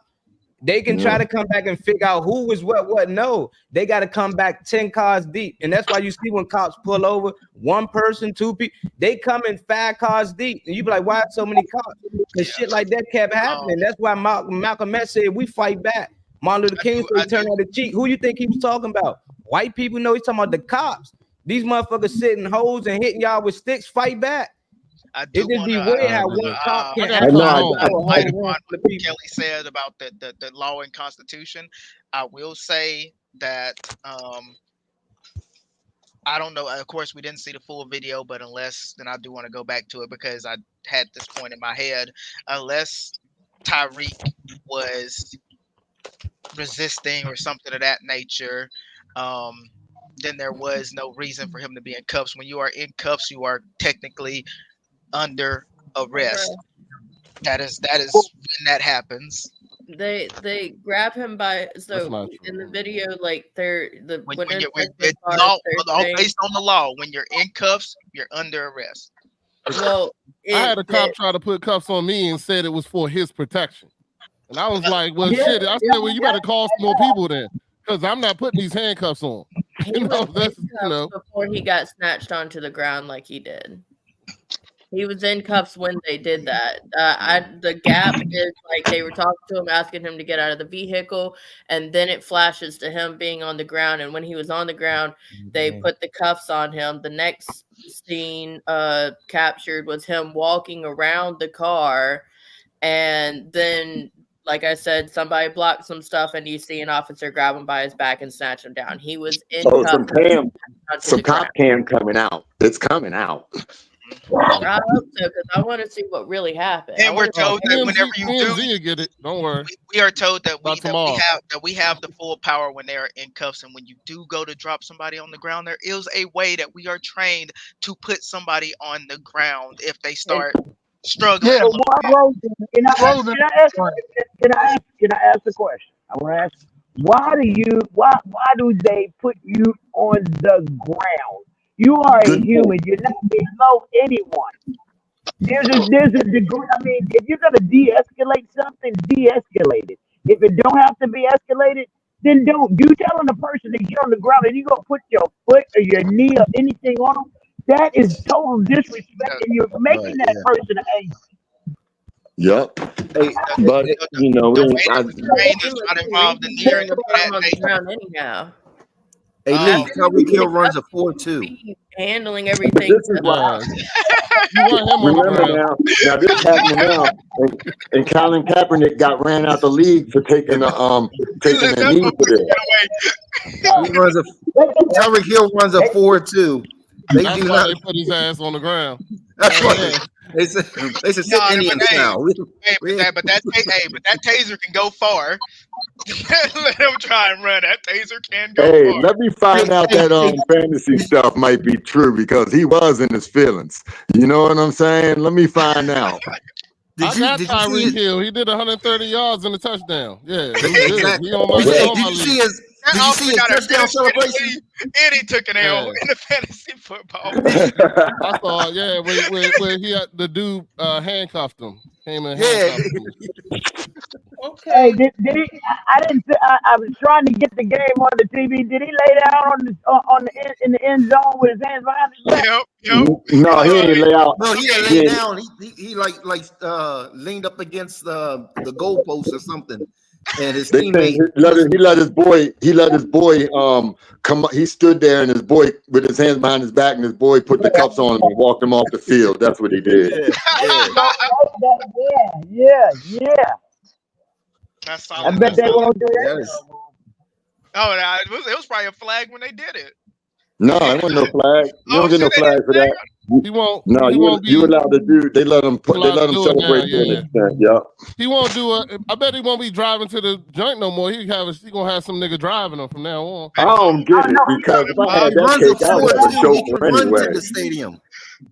They can try to come back and figure out who was what. No, they got to come back 10 cars deep. And that's why you see when cops pull over, 1 person, 2 people, they come in 5 cars deep. And you be like, why so many cops? Because shit like that kept happening. That's why Malcolm X said, we fight back. Martin Luther King said, turn on the cheek. Who you think he was talking about? White people? No, he's talking about the cops. These motherfuckers sitting hoes and hitting y'all with sticks, fight back. It just be weird how one cop can like what Kelly said about the law and constitution. I will say that I don't know. Of course, we didn't see the full video, but then I do want to go back to it because I had this point in my head. Unless Tyreek was resisting or something of that nature, then there was no reason for him to be in cuffs. When you are in cuffs, you are technically under arrest. That is when that happens. They grab him by in the video, like based on the law, when you're in cuffs, you're under arrest. Well, I had a cop try to put cuffs on me and said it was for his protection, and I was like, "Well, shit." I said, "Well, you better call some more people then, because I'm not putting these handcuffs on." Before he got snatched onto the ground like he did. He was in cuffs when they did that. The gap is like they were talking to him, asking him to get out of the vehicle, and then it flashes to him being on the ground. And when he was on the ground, they put the cuffs on him. The next scene captured was him walking around the car, and then, like I said, somebody blocked some stuff, and you see an officer grab him by his back and snatch him down. He was in cuffs. Some cop cam coming out. It's coming out. I hope so, because I want to see what really happened. And we're told that whenever you do get it, don't worry. We are told that we have the full power when they are in cuffs, and when you do go to drop somebody on the ground, there is a way that we are trained to put somebody on the ground if they start struggling. Yeah, can I ask a question? I want to ask, why do they put you on the ground? You are a human. You're not below anyone. There's a degree. I mean, if you're gonna de-escalate something, de-escalate it. If it don't have to be escalated, then don't. You telling the person that you're on the ground and you gonna put your foot or your knee or anything on them, that is total disrespect, and you're making that person angry. Yep. Hey, but you know, anyhow. Hey Lee, Tyreek Hill runs a 4.2. Handling everything. This is why. Remember now this happened now, and Colin Kaepernick got ran out the league for taking a knee for this. Tyreek Hill runs a 4.2. They do not put his ass on the ground. That's what they said. They should sit Indians now. But that taser can go far. Let him try and run. That taser can go far. Let me find out that fantasy stuff might be true, because he was in his feelings. You know what I'm saying? Let me find out. I got Tyreek Hill. He did 130 yards and a touchdown. Yeah, exactly. Did you see his touchdown celebration? And he took an L in the fantasy football. I saw, where he had the dude handcuffed him. Came and handcuffed him. Okay. Did he? I was trying to get the game on the TV. Did he lay down in the end zone with his hands behind his back? Yep. No, he didn't lay out. No, he didn't lay down. He leaned up against the goalpost or something. And his teammate, he let his boy come up. He stood there, and his boy with his hands behind his back, and his boy put the cuffs on him and walked him off the field. That's what he did. Yeah. I bet they won't do that. Oh, it was probably a flag when they did it. No, it wasn't no flag. You don't get no flag for that. He won't. No, you allowed to do. They let him celebrate to an extent. Yeah. He won't do I bet he won't be driving to the joint no more. He gonna have some nigga driving him from now on. I don't get it, because if I had that cake, I would have a chauffeur anyway. To the stadium.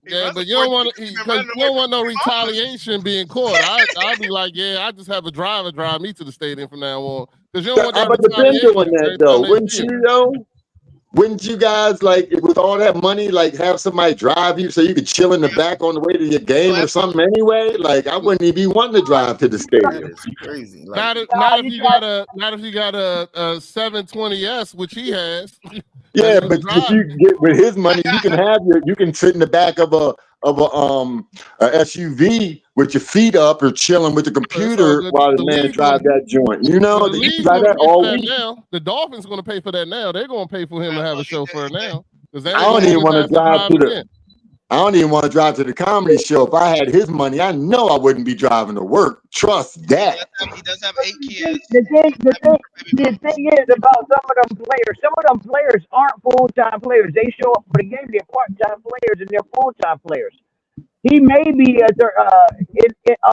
Yeah, but you don't want no retaliation being caught. I'd be like, I just have a driver drive me to the stadium from now on, because you don't want that. But depends on that though, wouldn't you though? Wouldn't you guys, like, with all that money, like, have somebody drive you so you could chill in the back on the way to your game or something anyway? Like, I wouldn't even be wanting to drive to the stadium. It's crazy. Not if you got a 720S, which he has. Yeah, but if you get with his money, you can sit in the back of a SUV with your feet up or chilling with the computer while the man drives that joint. You know, you can drive that all week. Now. The Dolphins going to pay for that now. They're going to pay for him to have a chauffeur now. I don't even want to drive I don't even want to drive to the comedy show. If I had his money, I know I wouldn't be driving to work. Trust that. He does have 8 kids. The thing is about some of them players aren't full-time players. They show up for the game. They're part-time players and they're full-time players. He may be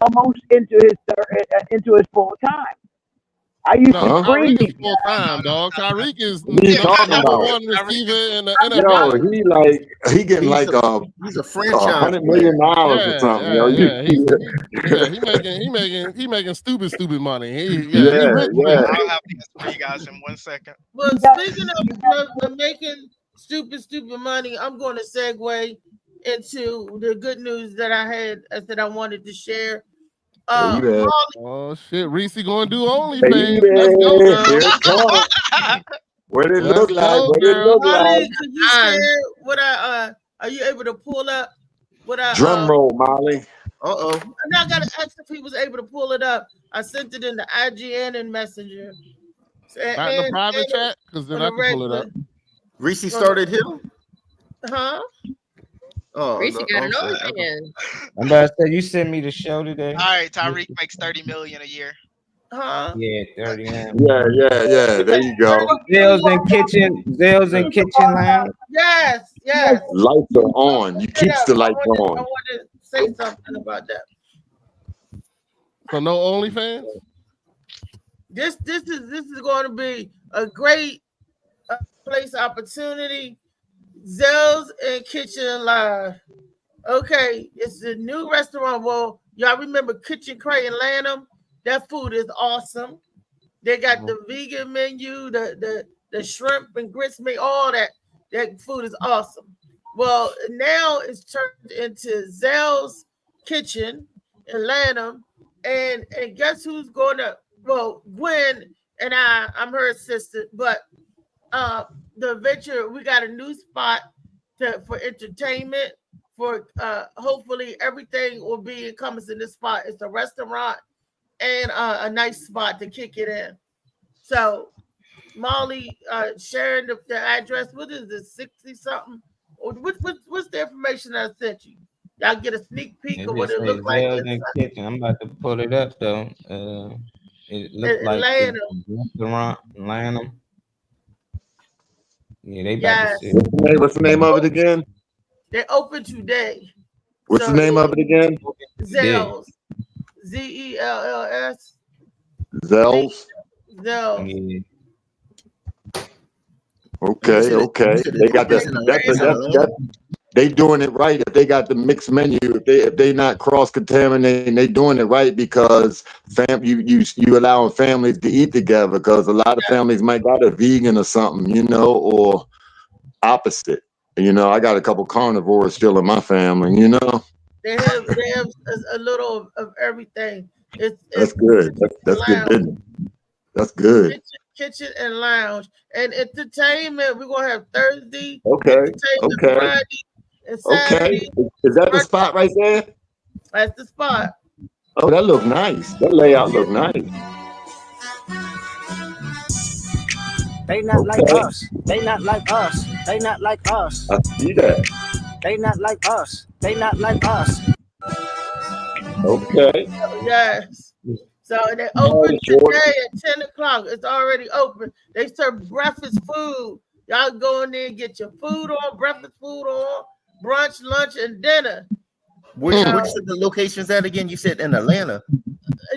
almost into his full time. I used to Tyreek scream. is full time, dog. Tyreek is He talking number about? one receiver in the Yo, NFL. he getting like he's a franchise $100 million or Yeah, something. Yo, he making stupid money. He yeah, rich. I'll have the answer for you guys in 1 second. Well, speaking of making stupid money, I'm going to segue into the good news that I wanted to share. Oh shit, Reese gonna do OnlyFans. Baby, Let's go, girl. here it comes. What it look like? What it look Molly, like? could you share what are you able to pull up what I Drum roll, Molly. Now I gotta ask if he was able to pull it up. I sent it in the IGN and Messenger. Not in the private chat, because then I can pull it up. Reese started him? Huh? Oh, Reese got an OnlyFans. I'm about to say, you sent me the show today. All right, Tyreek makes $30 million a year. Huh? Yeah, 30. Yeah. There you go. Zales and kitchen lounge. Yes. Lights are on. You keep the lights I on. want to say something about that. So no OnlyFans? This is going to be a great place opportunity. Zell's and Kitchen Live. Okay, it's the new restaurant. Well, y'all remember Kitchen Cray in Lanham? That food is awesome. They got the vegan menu, the shrimp and grits menu, all that. That food is awesome. Well, now it's turned into Zell's Kitchen in Lanham. And guess who's going to, well, Gwen and I'm her assistant, but the venture, we got a new spot for entertainment. For hopefully everything will be encompassed in this spot. It's a restaurant and a nice spot to kick it in. So Molly sharing the address. What is it, 60 something? What's the information I sent you? Y'all get a sneak peek of what it looks like. I'm about to pull it up though. It looks like a restaurant in Lanham. Yeah, they about to see. What's the name of it again? They open today. What's the name of it again? Zell's. Zells. Zell's. Zell's. Yeah. Okay. They got that. They doing it right. If they got the mixed menu, if they not cross contaminating, they doing it right because you allowing families to eat together. Because a lot of families might got a vegan or something, or opposite. I got a couple carnivores still in my family, They have a little of everything. That's good. That's good business. That's good. Kitchen and lounge and entertainment. We're gonna have Thursday. Okay. Friday, and Saturday. Okay. Is that the spot right there? That's the spot. Oh, that look nice. That layout look nice. They not like us. They not like us. They not like us. I see that. They not like us. They not like us. Okay. Yes. So they open today at 10 o'clock. It's already open. They serve breakfast food. Y'all go in there and get your food on, breakfast food on, brunch, lunch, and dinner. Which of the locations at again? You said in Atlanta.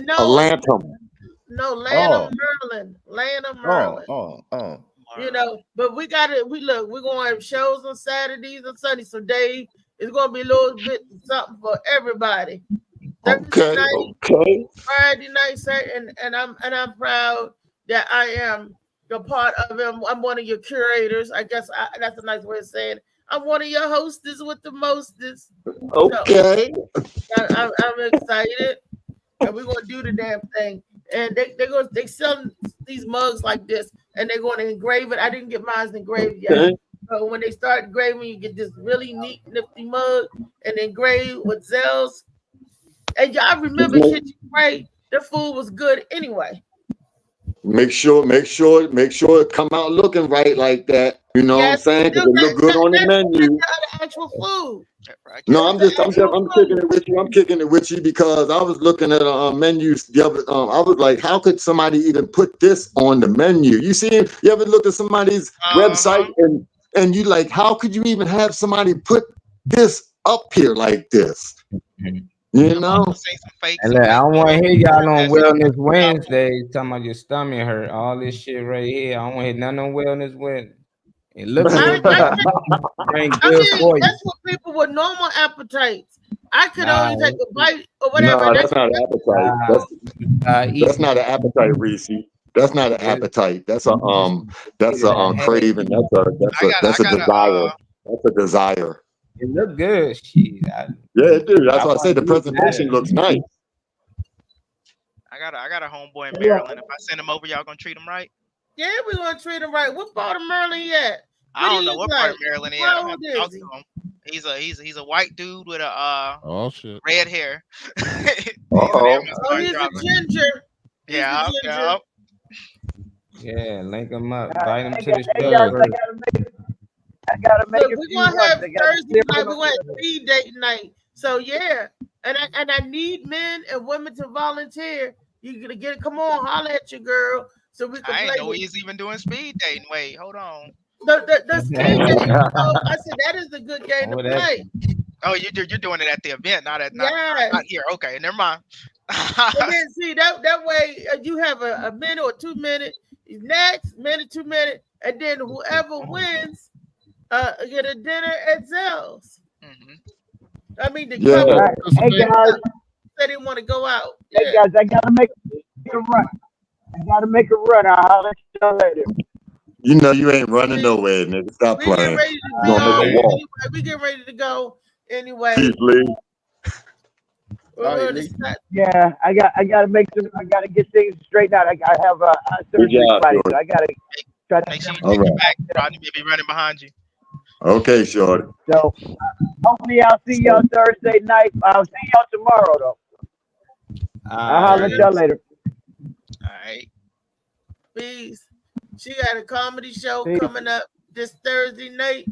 No. Atlanta. No, Lanham, Maryland. Lanham, Maryland. Oh. But we're gonna have shows on Saturdays and Sundays. So Dave, it's gonna be a little bit something for everybody. Okay. Friday night, and I'm proud that I am a part of them. I'm one of your curators. I guess that's a nice way of saying it. I'm one of your hostess with the mostest. Okay. So, I'm excited, and we're gonna do the damn thing. And they sell these mugs like this, and they're going to engrave it. I didn't get mine engraved yet. Okay. So when they start engraving, you get this really neat, nifty mug, and engraved with Zell's. And y'all remember Kitchen Cray? The food was good anyway. Make sure it come out looking right like that. You know what I'm saying? Because it look good on the menu. The actual food. No, I'm kicking it with you. I'm kicking it with you because I was looking at menus the other. I was like, how could somebody even put this on the menu? You ever look at somebody's website and you like, how could you even have somebody put this up here like this? You know. And look, I don't want to hear y'all on Wellness Wednesday talking about your stomach hurt. All this shit right here. I don't want to hear none on Wellness Wednesday. It looks good. Brain good for you. That's what people with normal appetites. I could only take a bite or whatever. No, that's not an appetite. That's not an appetite, Reese. That's not an appetite. That's a craving. That's a desire. That's a desire. It look good. Shit. Yeah, it do. That's why I say the presentation looks nice. I got a homeboy in Maryland. If I send him over, y'all gonna treat him right? Yeah, we gonna treat him right. What part of Maryland he at? I don't know what part of Maryland he at. He's a white dude with a red hair. Oh, he's a ginger. Yeah. Yeah, link him up. Invite him to the Hey, show. I gotta make Look, it. we're gonna have Thursday night. We're gonna have speed date night. So yeah, and I need men and women to volunteer. You gonna get come on, holler at your girl so we can. I play ain't know he's even doing speed dating. Wait, hold on. The speed date. I said that is a good game to play. Oh, you're doing it at the event, not here. Okay, never mind. And then see that way you have a minute or 2 minutes. Next minute, 2 minutes, and then whoever wins, get a dinner at Zell's. I mean, the couple Hey guys, said they want to go out. hey guys, I gotta make a run. I'll holler at y'all later. You know you ain't running nowhere, nigga. Stop playing. We get ready to go anyway. Keith Lee. Yeah, I gotta get things straightened out. I have a surgery Friday, so I gotta try to. Make sure you take it back. Rodney may be running behind you. Okay, shorty. So hopefully I'll see y'all Thursday night. I'll see y'all tomorrow though. I'll holler at y'all later. All right. Peace. She got a comedy show Peace. coming up this Thursday night.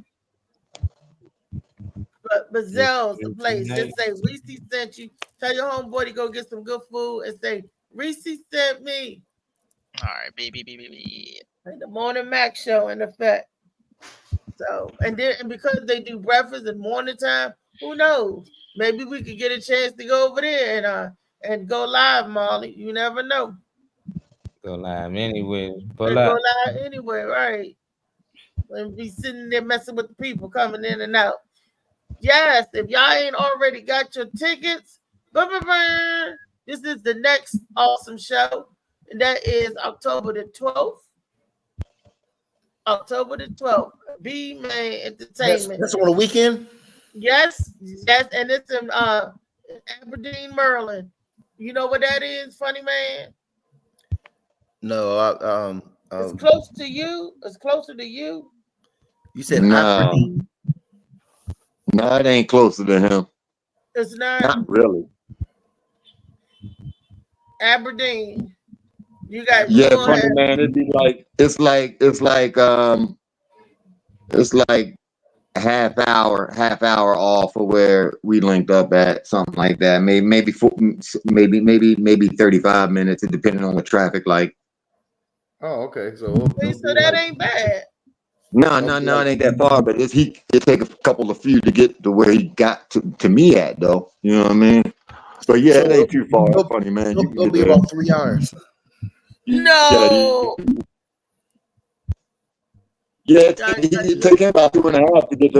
But Zell's the place. Just say Reese sent you. Tell your homeboy to go get some good food and say Reese sent me. All right, baby. And the Morning Mac show in effect. So and because they do breakfast and morning time, who knows? Maybe we could get a chance to go over there and go live, Molly. You never know. Go live anyway. Go live anyway, right? And be sitting there messing with the people coming in and out. Yes, if y'all ain't already got your tickets, this is the next awesome show, and that is October the 12th. October the 12th. B-Man Entertainment. That's on a weekend? Yes, and it's in Aberdeen, Maryland. You know what that is, funny man? No, it's close to you. It's closer to you. You said no. No, it ain't closer to him. It's not. Not really. Aberdeen. You got funny man. It'd be like it's like half hour off of where we linked up at, something like that. Maybe 35 minutes, depending on the traffic like. Oh, okay. So that ain't bad. No, it ain't that far, but it take a couple of few to get to where he got to me at, though. You know what I mean? But yeah, it ain't too far. Funny man. It'll be about 3 hours. No. Yeah, it take him about 2.5 to get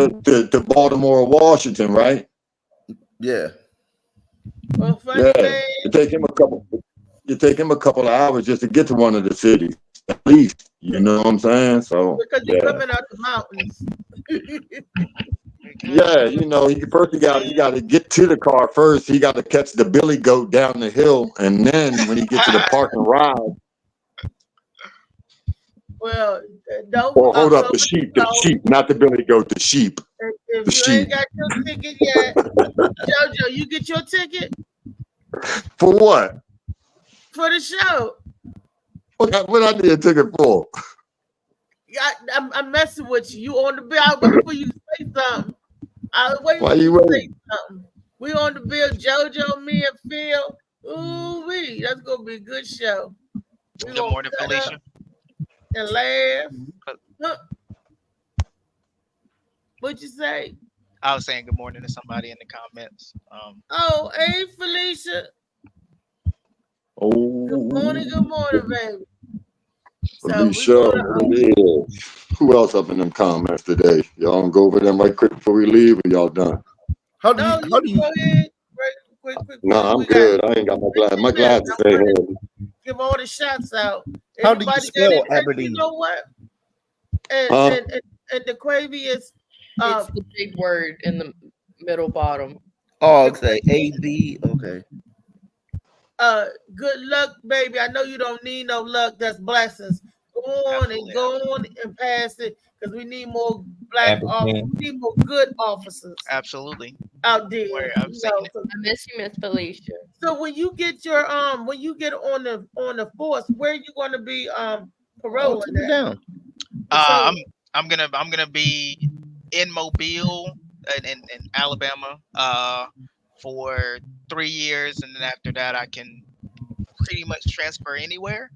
to Baltimore or Washington, right? Yeah. Well, it take him a couple of hours just to get to one of the cities, at least. You know what I'm saying? So because you're coming out the mountains. Yeah, you know, he got to get to the car first. He got to catch the billy goat down the hill, and then when he gets to the park and ride. Well, don't. Hold up, the sheep, not the billy goat, the sheep. If you ain't got your ticket yet, JoJo, you get your ticket for what? For the show. What I need a ticket for? I'm messing with you. You on the bill? I'll wait for you to say something. I'll wait for you to say something. We on the bill, JoJo, me, and Phil. Ooh-wee, that's gonna be a good show. Good morning, Felicia. And laugh. Huh. What'd you say? I was saying good morning to somebody in the comments. Oh, hey Felicia. Oh, good morning, baby. Felicia, who else up in them comments today? Y'all gonna go over them right quick before we leave, or y'all done? How do you go ahead? Quick. No, I'm good. I ain't got my glass. My glasses stay heavy. Give all the shots out. How do you spell Aberdeen? You know what? And the Quavy is it's the big word in the middle bottom. Oh, okay. A-B. Okay. Good luck, baby. I know you don't need no luck. That's blessings. Go on and pass it, because we need more black officers. We need more good officers. Absolutely. Out there. I miss you, Miss Felicia. So when you get your when you get on the force, where are you going to be paroling down? I'm gonna be in Mobile in Alabama for 3 years, and then after that I can pretty much transfer anywhere.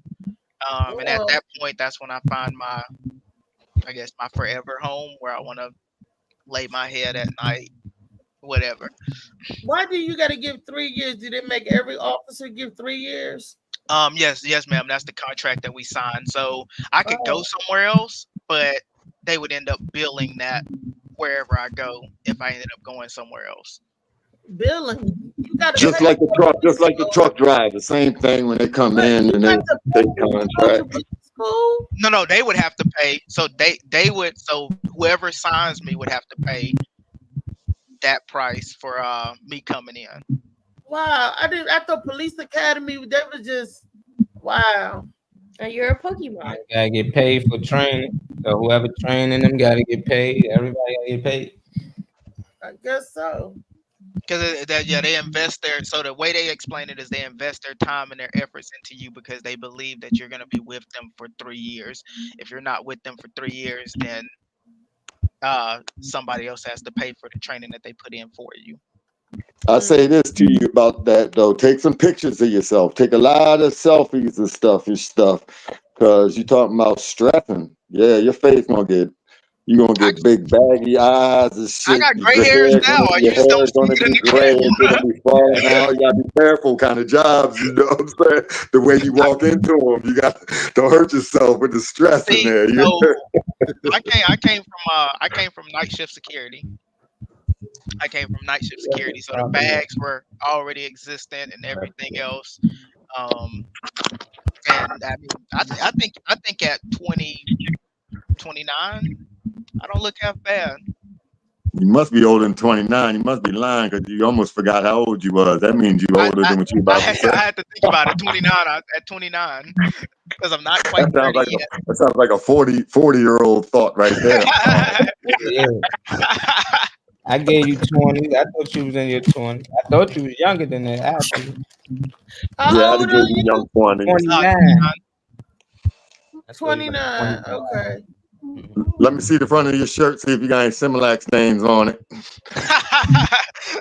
And at that point, that's when I find my forever home, where I want to lay my head at night, whatever. Why do you got to give 3 years? Did they make every officer give 3 years? Yes, ma'am. That's the contract that we signed. So I could go somewhere else, but they would end up billing that wherever I go if I ended up going somewhere else. Billing. Just like the truck driver, same thing when they come in and they take contract. No, they would have to pay. So they would. So whoever signs me would have to pay that price for me coming in. Wow, I thought police academy, that was just wow. You're a Pokemon. You gotta get paid for training. So whoever training them gotta get paid. Everybody gotta get paid. I guess so. Because they invest their, so the way they explain it is they invest their time and their efforts into you because they believe that you're going to be with them for 3 years. If you're not with them for 3 years, then somebody else has to pay for the training that they put in for you. I say this to you about that though. Take some pictures of yourself. Take a lot of selfies and stuff. Because you're talking about stressing. Yeah, your face gonna get. You're gonna get big baggy eyes and shit. I got gray hairs now. I just don't see it in the camera. It's gonna be falling out. You gotta be careful kind of jobs, you know what I'm saying? The way you walk into them, you got don't hurt yourself with the stress in there. So I came from night shift security. So the bags were already existent and everything else. And I mean, I think at 29. I don't look half bad. You must be older than 29. You must be lying because you almost forgot how old you was. That means you older than what you about to say. I had to think about it. 29 at 29 because I'm not quite 30 yet. That sounds like a 40-year-old thought right there. Yeah. I gave you 20. I thought you was in your 20s. I thought you was younger than that. Actually. Yeah, I gave you young 20. 29. Okay. Let me see the front of your shirt, see if you got any Similac stains on it.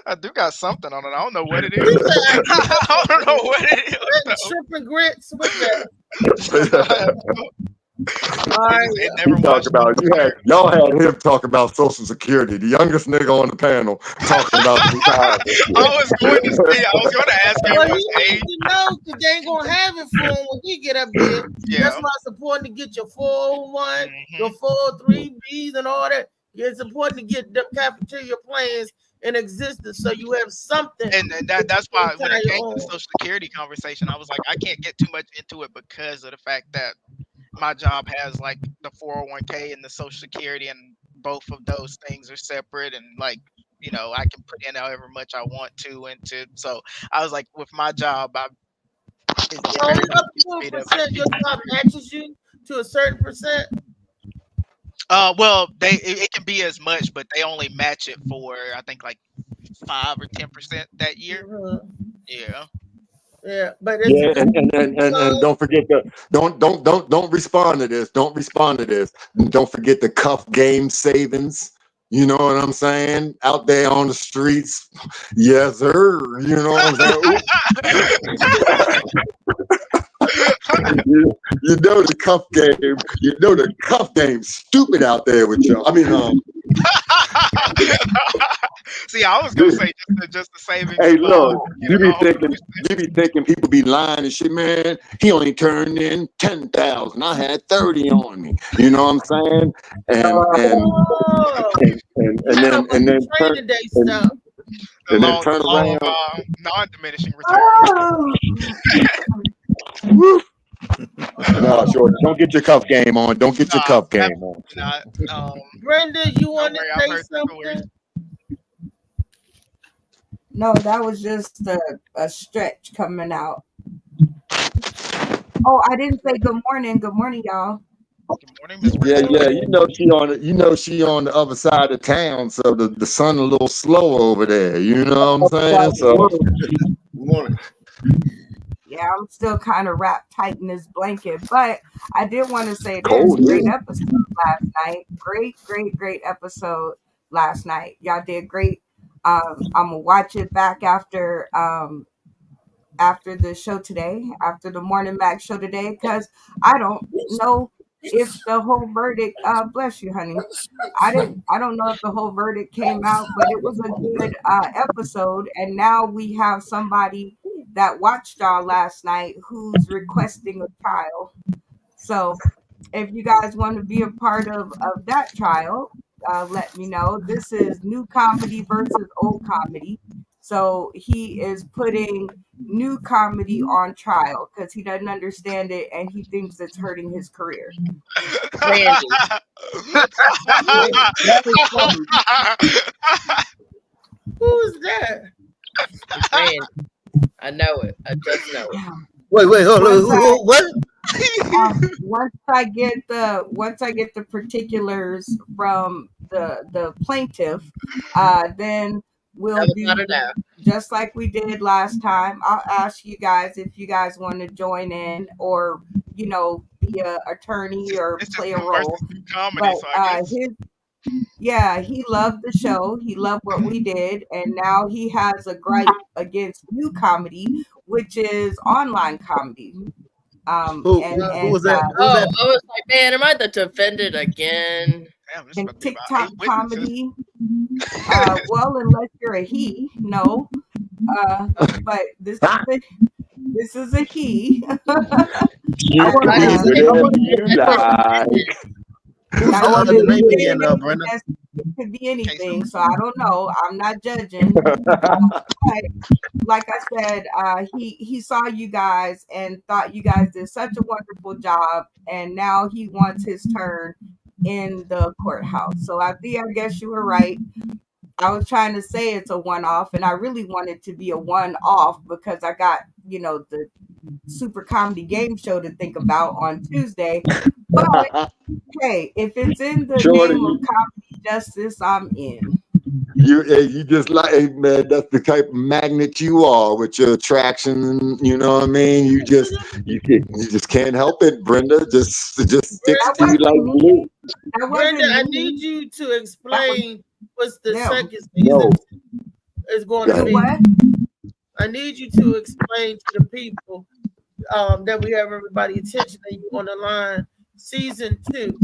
I do got something on it. I don't know what it is. I don't know what it is. Shrimp and grits with that. Y'all had him talk about Social Security, the youngest nigga on the panel talking about retirement. I was going to ask you what age. You know, they ain't gonna have it for him when he get up there. Yeah. That's why it's important to get your 401, your 403Bs, and all that. It's important to get the cafeteria plans in existence so you have something. And that's why when it came to the Social Security conversation, I was like, I can't get too much into it because of the fact that my job has like the 401k and the Social Security, and both of those things are separate, and like, you know, I can put in however much I want to into. So I was like, with my job, your job matches you to a certain percent. Well, it can be as much, but they only match it for I think like 5 or 10% that year. Yeah. Yeah, but and don't forget don't respond to this. Don't respond to this. Don't forget the cuff game savings. You know what I'm saying? Out there on the streets. Yes, sir. You know what I'm saying? You know the cuff game. You know the cuff game stupid out there with y'all. I mean, See, I was gonna say just to save him. Hey, look, you be thinking people be lying and shit, man. He only turned in 10,000. I had 30 on me. You know what I'm saying? And then training day stuff. And then turn around. Non-diminishing return. No, sure. Don't get your cuff game on. Don't get your cuff game on. Brenda, you want to say something? No, that was just a stretch coming out. Oh, I didn't say good morning. Good morning, y'all. Good morning, Miss Yeah. You know she on the other side of town, so the sun a little slow over there. You know what I'm saying? So good morning. Yeah, I'm still kind of wrapped tight in this blanket, but I did want to say there's a great episode last night. Great episode last night. Y'all did great. I'm gonna watch it back after the show today, after the Morning Max show today, because I don't know if the whole verdict. Bless you, honey. I don't know if the whole verdict came out, but it was a good episode, and now we have somebody that watched y'all last night who's requesting a trial. So if you guys want to be a part of that trial, let me know. This is new comedy versus old comedy. So he is putting new comedy on trial because he doesn't understand it and he thinks it's hurting his career. Randy. Who's that? Randy. I know it. I just know it. Wait, hold on. What? Once I get the particulars from the plaintiff, then we'll do just like we did last time. I'll ask you guys if you guys want to join in or be a attorney or play a role. Comedy, but he loved the show. He loved what we did, and now he has a gripe against new comedy, which is online comedy. Who was that? I was like, man, am I the defendant again? And TikTok comedy. Well, unless you're a he, no. But this is a he. It could be anything, so I don't know. I'm not judging. But like I said, he saw you guys and thought you guys did such a wonderful job, and now he wants his turn in the courthouse. So I guess you were right. I was trying to say it's a one-off, and I really wanted to be a one-off because I got, the super comedy game show to think about on Tuesday. But hey, if it's in the name of comedy justice, I'm in. You just like, man, that's the type of magnet you are with your attraction. You know what I mean? You just can't help it, Brenda. Just sticks to you like glue. Brenda, I need you to explain what's the second season is going to be. What? I need you to explain to the people that we have everybody attention and you on the line. Season 2.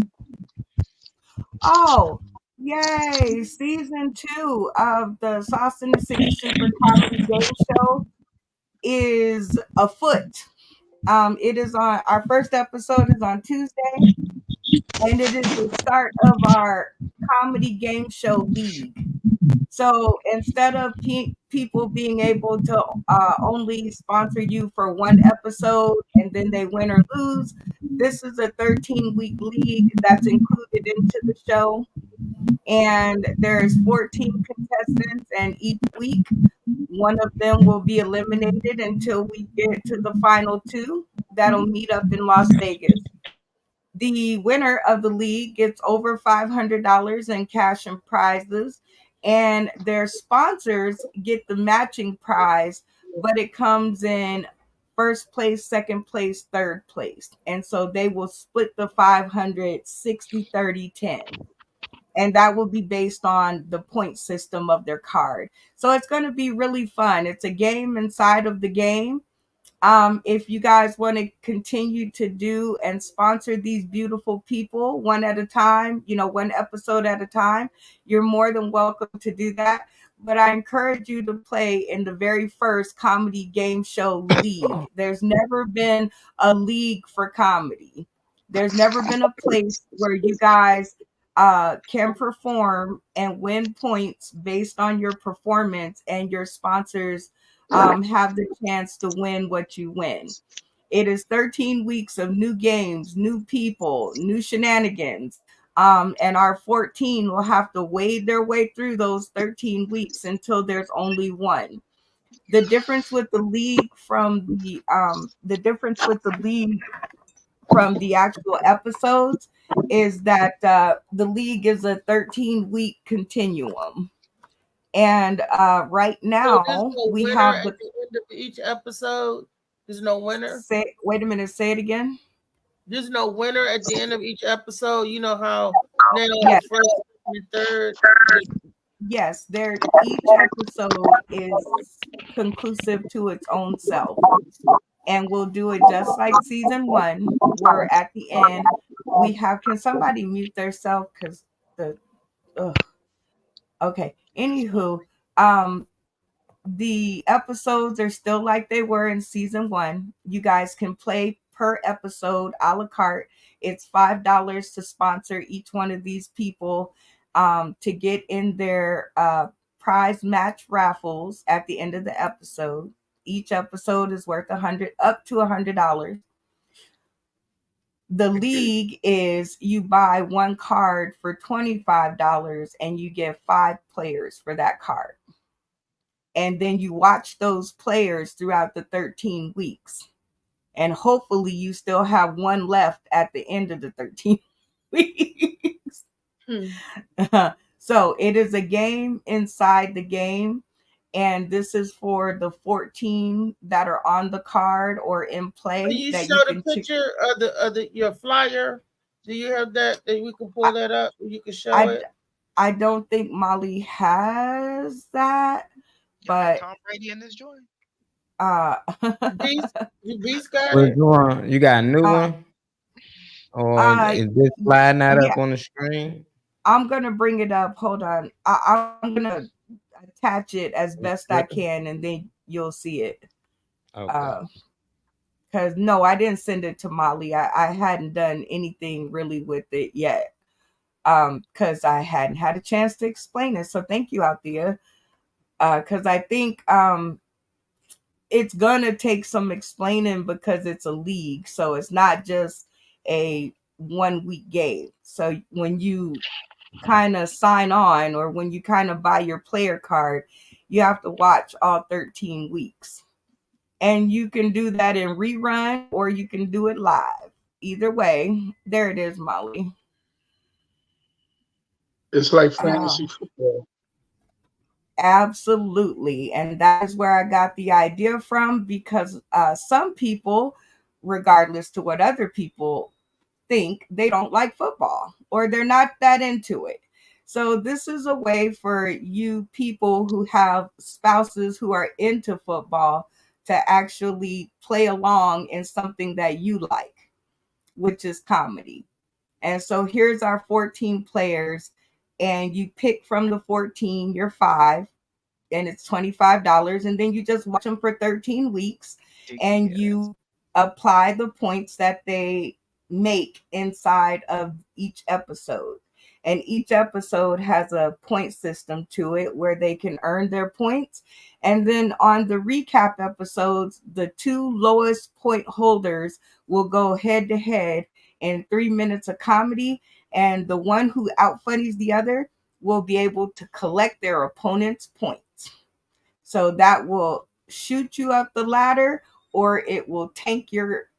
Oh, yay! Season 2 of the Sauce in the City Super Comedy Game Show is afoot. It is on our first episode is on Tuesday, and it is the start of our comedy game show league. So instead of people being able to only sponsor you for one episode and then they win or lose, this is a 13-week league that's included into the show. And there's 14 contestants, and each week one of them will be eliminated until we get to the final 2 that'll meet up in Las Vegas. The winner of the league gets over $500 in cash and prizes, and their sponsors get the matching prize, but it comes in first place, second place, third place. And so they will split the 500 60, 30, 10. And that will be based on the point system of their card. So it's going to be really fun. It's a game inside of the game. If you guys want to continue to do and sponsor these beautiful people one at a time, one episode at a time, you're more than welcome to do that. But I encourage you to play in the very first comedy game show league. There's never been a league for comedy. There's never been a place where you guys can perform and win points based on your performance, and your sponsors have the chance to win what you win. It is 13 weeks of new games, new people, new shenanigans. And our 14 will have to wade their way through those 13 weeks until there's only one. The difference with the league from the actual episodes is that the league is a 13-week continuum. And right now we have at the end of each episode. There's no winner. Wait a minute. Say it again. There's no winner at the end of each episode. You know how now Yes. first and third. Yes, each episode is conclusive to its own self. And we'll do it just like season 1, where at the end we have, can somebody mute themselves? Because okay. Anywho, the episodes are still like they were in season 1. You guys can play per episode a la carte. It's $5 to sponsor each one of these people to get in their prize match raffles at the end of the episode. Each episode is worth up to $100. The league is you buy one card for $25 and you get 5 players for that card. And then you watch those players throughout the 13 weeks. And hopefully you still have one left at the end of the 13 weeks. So it is a game inside the game. And this is for the 14 that are on the card or in play. Can you show the picture of your flyer? Do you have that we can pull that up? You can show it. I don't think Molly has that, but Tom Brady in this joint. Beast got Which it. one? You got a new one? Or is this sliding that up yeah. on the screen? I'm gonna bring it up. Hold on. I'm gonna attach it as best I can, and then you'll see it. Okay. Because no, I didn't send it to Molly. I hadn't done anything really with it yet. Because I hadn't had a chance to explain it. So thank you, Althea. Because I think it's gonna take some explaining because it's a league, so it's not just a 1-week game. So when you kind of sign on, or when you kind of buy your player card, you have to watch all 13 weeks. And you can do that in rerun, or you can do it live. Either way, there it is, Molly. It's like fantasy football. Absolutely. And that is where I got the idea from, because some people, regardless to what other people think, they don't like football or they're not that into it. So this is a way for you people who have spouses who are into football to actually play along in something that you like, which is comedy. And so here's our 14 players, and you pick from the 14 your 5, and it's $25, and then you just watch them for 13 weeks, and you apply the points that they make inside of each episode. And each episode has a point system to it where they can earn their points. And then on the recap episodes, the 2 lowest point holders will go head to head in 3 minutes of comedy. And the one who outfunnies the other will be able to collect their opponent's points. So that will shoot you up the ladder, or it will tank your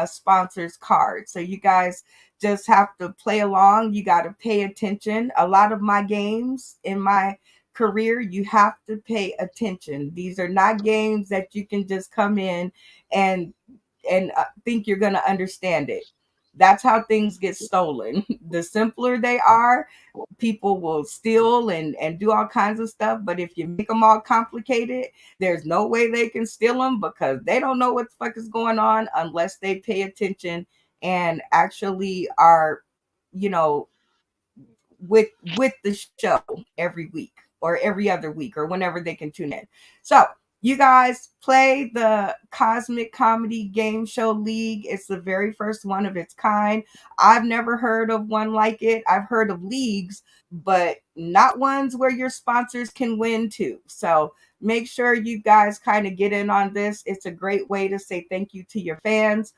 sponsor's card. So you guys just have to play along. You got to pay attention. A lot of my games in my career, you have to pay attention. These are not games that you can just come in and think you're going to understand it. That's how things get stolen. The simpler they are, people will steal and do all kinds of stuff. But if you make them all complicated, there's no way they can steal them because they don't know what the fuck is going on unless they pay attention and actually are, you know, with the show every week or every other week or whenever they can tune in. So you guys play the Cosmic Comedy Game Show League. It's the very first one of its kind. I've never heard of one like it. I've heard of leagues, but not ones where your sponsors can win too. So make sure you guys kind of get in on this. It's a great way to say thank you to your fans,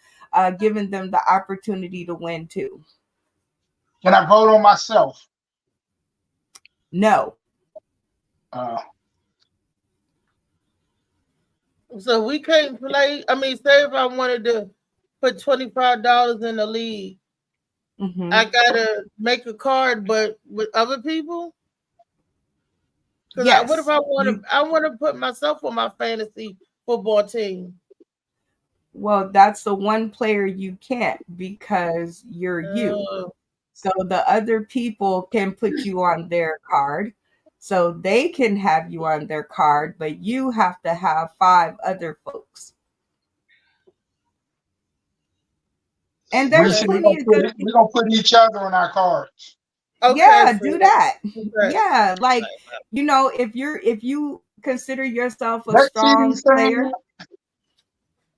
giving them the opportunity to win too. Can I vote on myself? No. So we can't play. I mean, say if I wanted to put $25 in the league, I gotta make a card, but with other people. Because Yes. what if I want to? I want to put myself on my fantasy football team. Well, that's the one player you can't because you're you. So the other people can put you on their card. So they can have you on their card, but you have to have 5 other folks. And there's plenty of good. We're gonna put each other on our cards. Okay, Yeah, so do that. okay. Yeah, like if you consider yourself a Let's see strong these things. player.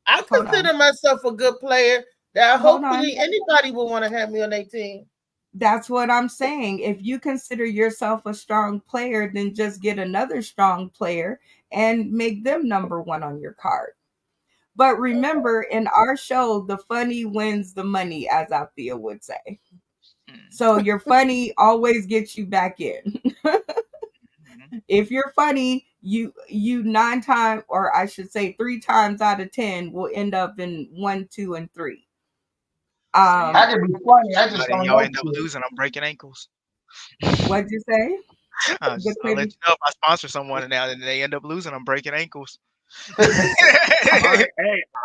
I Hold consider myself a good player. That Hold hopefully anybody will want to have me on their team. That's what I'm saying. If you consider yourself a strong player, then just get another strong player and make them number 1 on your card. But remember, in our show, the funny wins the money, as Althea would say. So your funny always gets you back in. If you're funny, you 9 times, or I should say 3 times out of 10 will end up in 1, 2, and 3. I can be funny. I just don't y'all know. end up losing. I'm breaking ankles. What'd you say? I'll let you know if I sponsor someone now and they end up losing. I'm breaking ankles. Hey,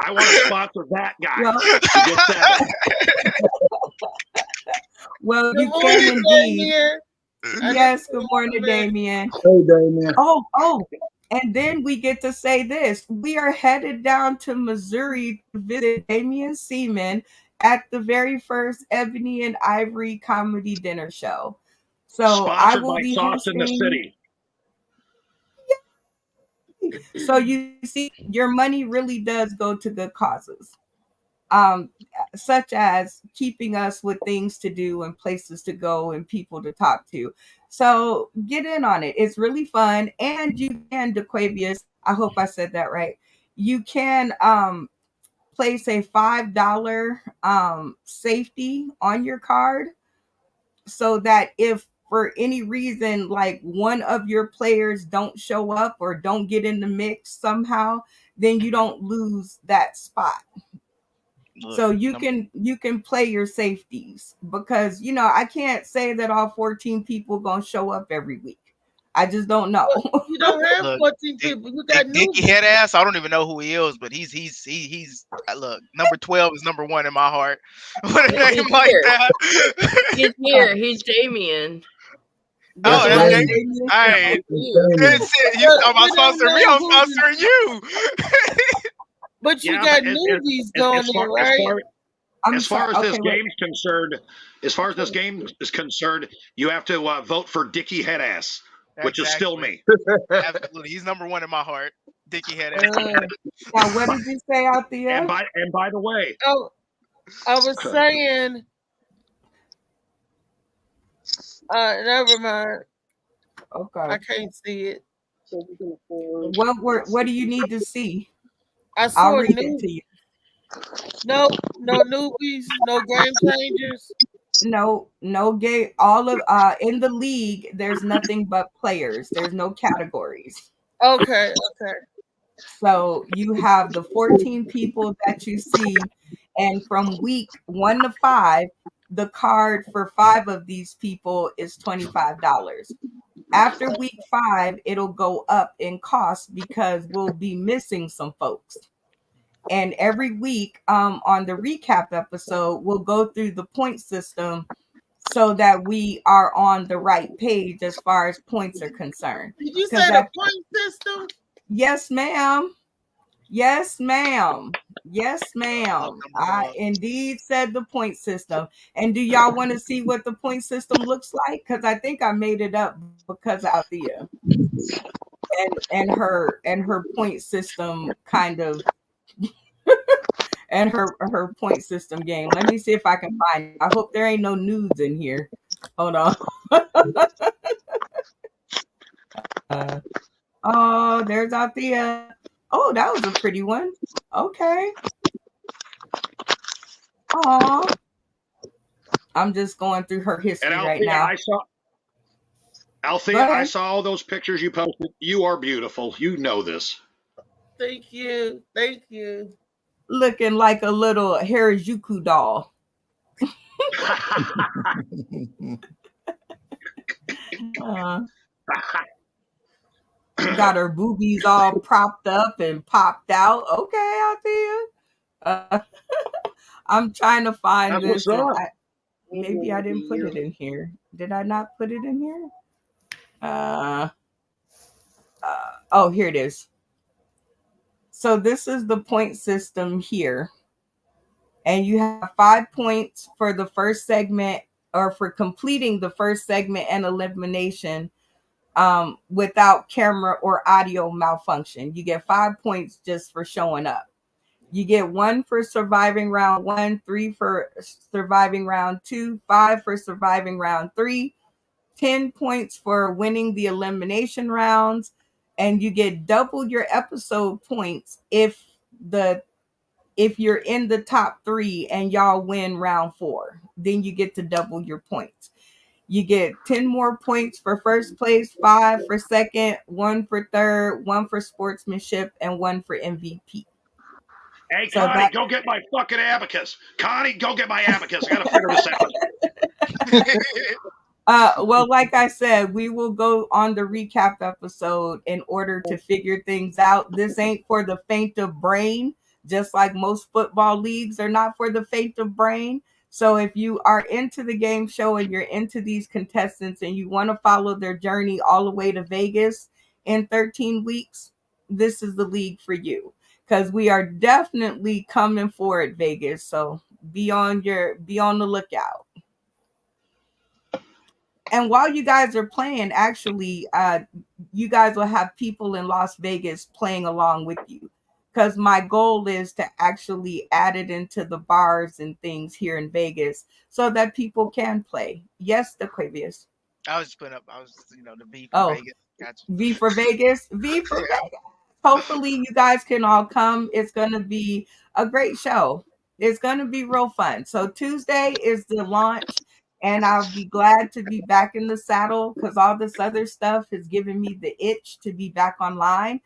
I want to sponsor that guy. Who just said that. Well, Good you morning, can indeed. Damien. Yes, good morning, Damien. Hey, Damien. Oh, and then we get to say this. We are headed down to Missouri to visit Damien Seaman at the very first Ebony and Ivory comedy dinner show. So I Sponsored will by be Sauce in the hosting. City. So you see, your money really does go to good causes, such as keeping us with things to do and places to go and people to talk to. So get in on it. It's really fun. And you can, DeQuavius, I hope I said that right. You can place a $5 safety on your card so that if for any reason, like one of your players don't show up or don't get in the mix somehow, then you don't lose that spot. Look, So you can play your safeties because I can't say that all 14 people gonna show up every week. I just don't know. You don't have Look, 14 people. You got new. Dicky head ass. I don't even know who he is, but he's look. Number 12 is number 1 in my heart. What a name He's like here. that. He's here. He's Damien. Oh, That's that's right. Damien. All right. That's it. You talking about sponsoring me? I'm sponsoring you. But you Yeah, got but newbies going in, right? As far as this game's concerned, you have to vote for Dickie Headass, which is still me. Absolutely, he's number 1 in my heart. Dickie head ass. Now, what did you say out there? And by the way, Oh, I was saying. Never mind. Okay. I can't see it. What do you need to see? I I'll saw read new. it to you. No newbies, no game changers. No game. All of in the league, there's nothing but players. There's no categories. Okay. So you have the 14 people that you see, and from week 1 to 5, the card for 5 of these people is $25. After week 5, it'll go up in cost because we'll be missing some folks. And every week on the recap episode, we'll go through the point system so that we are on the right page as far as points are concerned. Did you say the point system? Yes, ma'am. Yes, ma'am. Yes, ma'am. I indeed said the point system. And do y'all want to see what the point system looks like? Because I think I made it up because of Althea and her point system kind of and her point system game. Let me see if I can find it. I hope there ain't no nudes in here. Hold on. Oh, there's Althea. Oh, that was a pretty one. Okay. Oh, I'm just going through her history And right now. Althea, I saw all those pictures you posted. You are beautiful. You know this. Thank you. Thank you. Looking like a little Harajuku doll. Got her boobies all propped up and popped out. Okay, Althea. I'm trying to find this. Maybe I didn't put it in here. Did I not put it in here? Oh, here it is. So this is the point system here. And you have 5 points for the first segment or for completing the first segment and elimination without camera or audio malfunction. You get 5 points just for showing up. You get 1 for surviving round 1, 3 for surviving round 2, 5 for surviving round 3, 10 points for winning the elimination rounds, and you get double your episode points if you're in the top 3 and y'all win round 4. Then you get to double your points. You get 10 more points for first place, 5 for second, 1 for third, 1 for sportsmanship, and 1 for MVP. Hey, Connie, go get my fucking abacus. Connie, go get my abacus. I got to figure this out. Well, like I said, we will go on the recap episode in order to figure things out. This ain't for the faint of brain, just like most football leagues are not for the faint of brain. So if you are into the game show and you're into these contestants and you want to follow their journey all the way to Vegas in 13 weeks, this is the league for you. Because we are definitely coming for it, Vegas. So be on the lookout. And while you guys are playing, actually, you guys will have people in Las Vegas playing along with you. Because my goal is to actually add it into the bars and things here in Vegas so that people can play. Yes, Daquavius. I was putting up, the V for Vegas. Gotcha. V for Vegas. V for Vegas. Hopefully you guys can all come. It's going to be a great show. It's going to be real fun. So Tuesday is the launch, and I'll be glad to be back in the saddle because all this other stuff has given me the itch to be back online.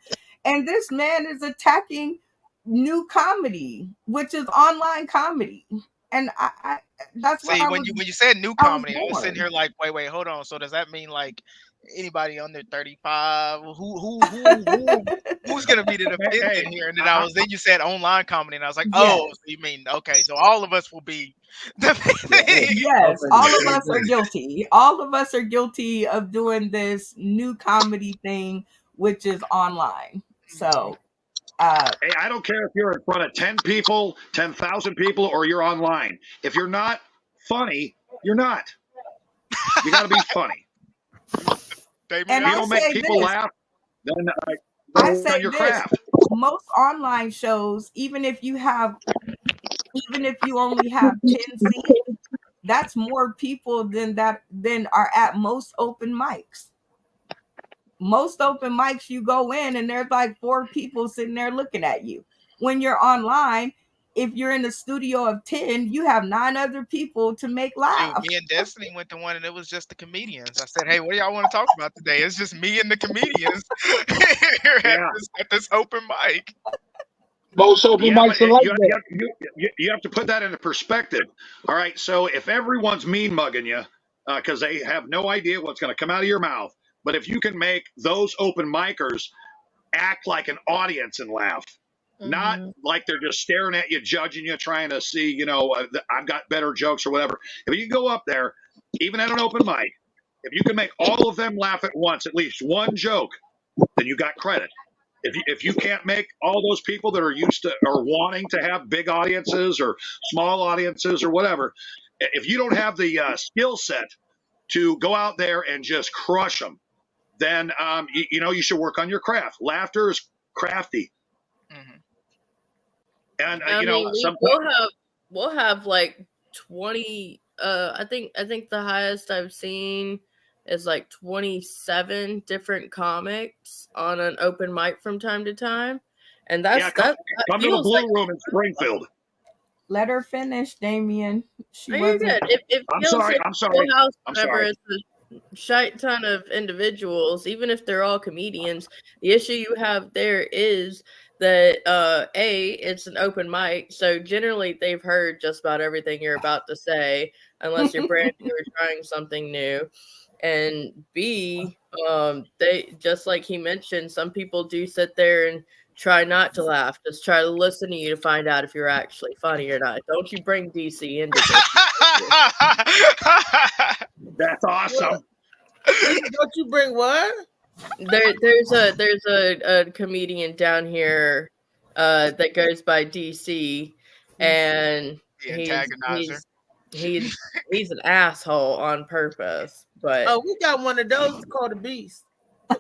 And this man is attacking new comedy, which is online comedy. And I that's what when you said new comedy, I was sitting here like, wait, hold on. So does that mean like anybody under 35? Who's gonna be the defendant here? And then you said online comedy, and I was like, oh, so you mean okay? So all of us will be. Yes, all of us are guilty. All of us are guilty of doing this new comedy thing, which is online. So. Hey, I don't care if you're in front of 10 people, 10,000 people, or you're online. If you're not funny, you're not. You got to be funny. And if you don't make people laugh, then I say your craft. Most online shows, even if you only have 10 seats, that's more people than are at most open mics. Most open mics, you go in and there's like 4 people sitting there looking at you. When you're online, if you're in a studio of 10, you have 9 other people to make laugh. Dude, me and Destiny went to one and it was just the comedians. I said, hey, what do y'all want to talk about today? It's just me and the comedians here at this open mic. Most open mics are like that. You have to put that into perspective. All right, so if everyone's mean mugging you because they have no idea what's going to come out of your mouth, but if you can make those open micers act like an audience and laugh, Not like they're just staring at you, judging you, trying to see, I've got better jokes or whatever. If you go up there, even at an open mic, if you can make all of them laugh at once, at least one joke, then you got credit. If you can't make all those people that are used to or wanting to have big audiences or small audiences or whatever, if you don't have the skill set to go out there and just crush them, then you should work on your craft. Laughter is crafty. And we'll have like 20. I think the highest I've seen is like 27 different comics on an open mic from time to time, and come to the Blue Room in Springfield. Let her finish, Damien. You're good. I'm sorry. It's a shite ton of individuals, even if they're all comedians. The issue you have there is that it's an open mic, so generally they've heard just about everything you're about to say, unless you're brand new or trying something new. And B, they, just like he mentioned, some people do sit there and try not to laugh. Just try to listen to you to find out if you're actually funny or not. Don't you bring DC into this. That's awesome. Don't you bring what? There's a comedian down here that goes by DC, and he's an asshole on purpose. But we got one of those called a beast. The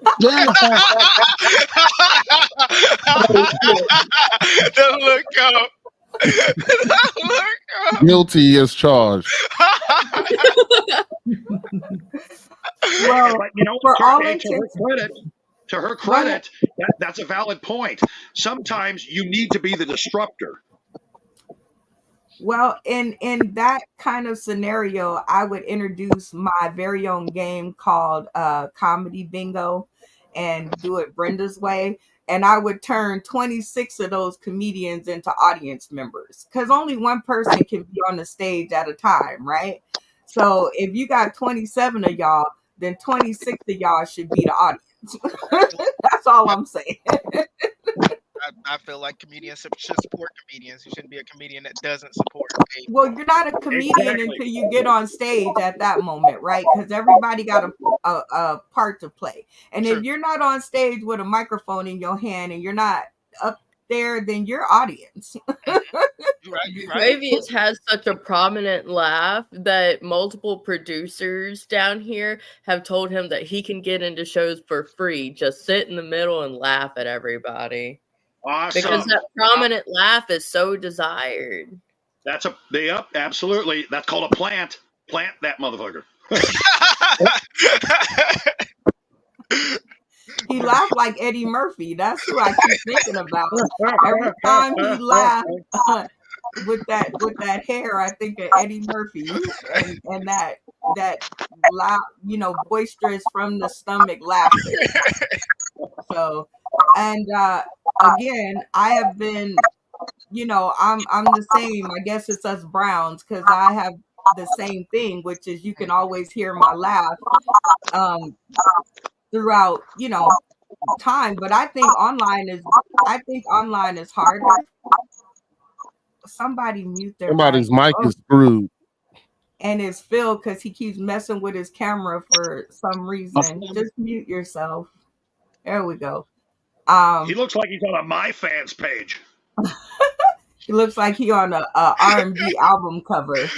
look up. Guilty as charged. Well, but to her credit, that's a valid point. Sometimes you need to be the disruptor. Well, in that kind of scenario, I would introduce my very own game called Comedy Bingo and do it Brenda's way. And I would turn 26 of those comedians into audience members, because only one person can be on the stage at a time, right? So if you got 27 of y'all, then 26 of y'all should be the audience. That's all I'm saying. I feel like comedians should support comedians. You shouldn't be a comedian that doesn't support. Well, you're not a comedian until you get on stage at that moment, right? Because everybody got a part to play. And if you're not on stage with a microphone in your hand and you're not up there, then you're audience. Gravius has such a prominent laugh that multiple producers down here have told him that he can get into shows for free. Just sit in the middle and laugh at everybody. Awesome. Because that prominent laugh is so desired. That's absolutely. That's called a plant. Plant that motherfucker. He laughed like Eddie Murphy. That's who I keep thinking about. Every time he laughed with that hair, I think of Eddie Murphy and that loud, boisterous from the stomach laughter. So, and again, I have been, I'm the same. I guess it's us Browns, because I have the same thing, which is you can always hear my laugh throughout, time. But I think online is harder. Somebody mute their Somebody's mic is screwed. And it's Phil, because he keeps messing with his camera for some reason. Just mute yourself. There we go. He looks like he's on a My Fans page. He looks like he on a R&B album cover.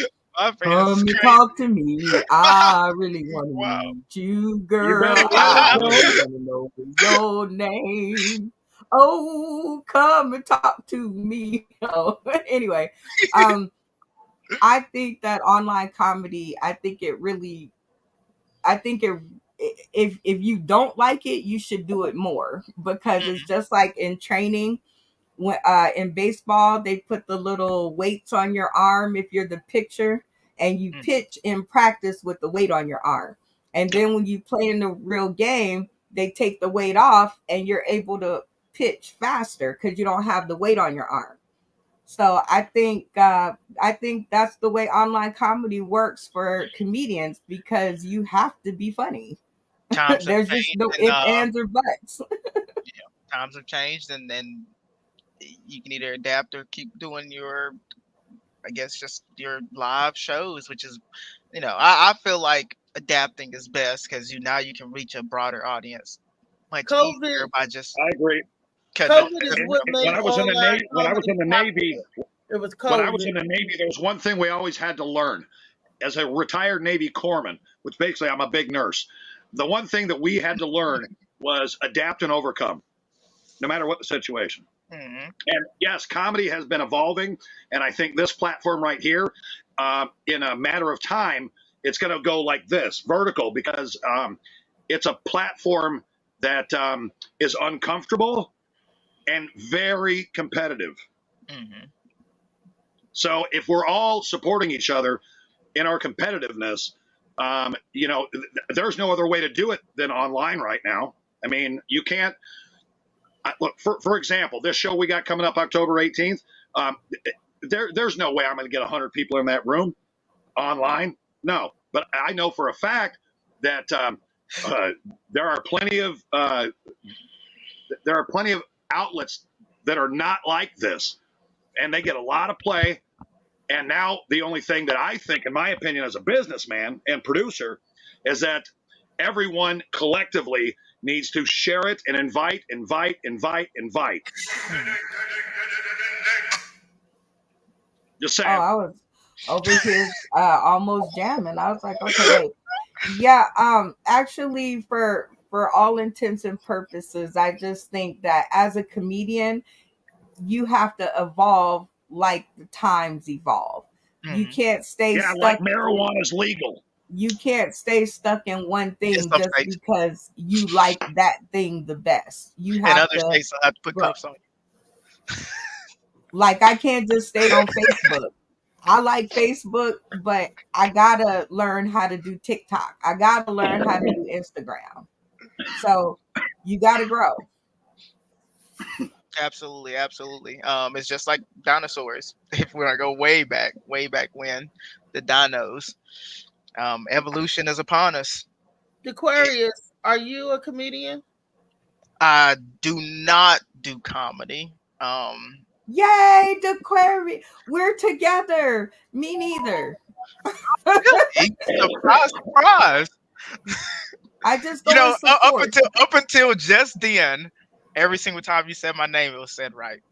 Come and talk to me. I really want to meet you, girl. I want to know your name. Oh, come and talk to me. Oh, anyway, I think that online comedy, if you don't like it, you should do it more, because it's just like in training. When in baseball, they put the little weights on your arm if you're the pitcher, and you pitch in practice with the weight on your arm. And then when you play in the real game, they take the weight off and you're able to pitch faster because you don't have the weight on your arm. So I think that's the way online comedy works for comedians, because you have to be funny. There's just no ifs, ands, or buts. Times have changed, and then you can either adapt or keep doing your, I guess, just your live shows, which is, I feel like adapting is best because now you can reach a broader audience much easier by just. I agree. COVID is what made when I was in the Navy, it was COVID. When I was in the Navy, there was one thing we always had to learn. As a retired Navy corpsman, which basically I'm a big nurse, the one thing that we had to learn was adapt and overcome, no matter what the situation. Mm-hmm. And yes, comedy has been evolving, and I think this platform right here, in a matter of time, it's going to go like this, vertical, because it's a platform that is uncomfortable and very competitive. Mm-hmm. So if we're all supporting each other in our competitiveness, there's no other way to do it than online right now. I mean, you can't look, for example, this show we got coming up October 18th. There's no way I'm going to get 100 people in that room online. No, but I know for a fact that there are plenty of outlets that are not like this, and they get a lot of play. And now the only thing that I think, in my opinion, as a businessman and producer, is that everyone collectively needs to share it and invite. Just saying. Oh, I was over here almost jamming. I was like, okay, wait. Yeah, actually, for all intents and purposes, I just think that as a comedian, you have to evolve like the times evolve. Mm-hmm. You can't stay stuck. Like marijuana is legal. You can't stay stuck in one thing just because you like that thing the best. You have in other states, I have to put cuffs on you. Like, I can't just stay on Facebook. I like Facebook, but I gotta learn how to do TikTok. I gotta learn how to do Instagram. So you gotta grow. Absolutely. It's just like dinosaurs. If we're gonna go way back when, the dinos. Evolution is upon us. Aquarius, are you a comedian? I do not do comedy. Yay, Aquarius! We're together. Me neither. Surprise! I just up until just then. Every single time you said my name, it was said right.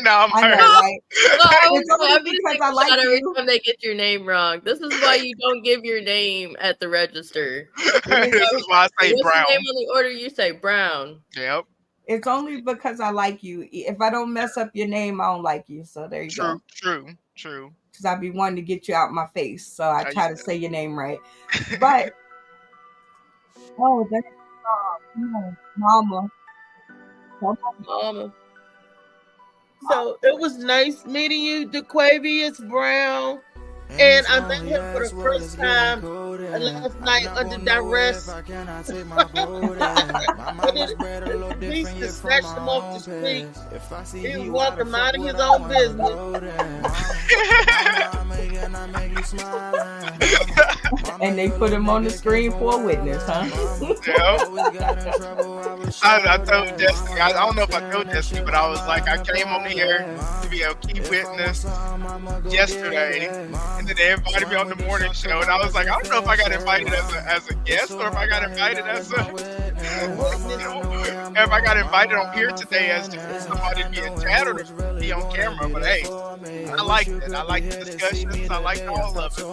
Now I'm hurt. Right? It's only because I like you. Every time they get your name wrong. This is why you don't give your name at the register. This is why I say What's Brown. Your name on the order? You say Brown. Yep. It's only because I like you. If I don't mess up your name, I don't like you. So there you go. True. Because I be wanting to get you out my face, so I try to say your name right. But that's Mama. So it was nice meeting you, DeQuavius Brown. And I met him for the first time last night under duress. He just snatched him off the street. He was walking minding his own business. And they put him on the screen for a witness, huh? I told Destiny, I don't know if I told Destiny, but I was like, I came on here to be a key witness yesterday, and then they invited me on the morning show, and I was like, I don't know if I got invited as a guest or if I got invited as if I got invited on here today as somebody to be in chat or to be on camera. But hey, I liked it. I liked the discussions. I liked all of it.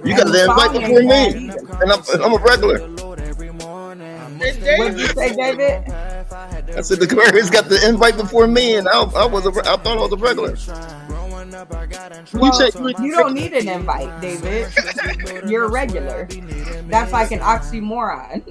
You got the invite before me, and I'm a regular. What did you say, David? I said the Aquarius got the invite before me, and I thought I was a regular. Well, you don't need an invite, David. You're a regular. That's like an oxymoron.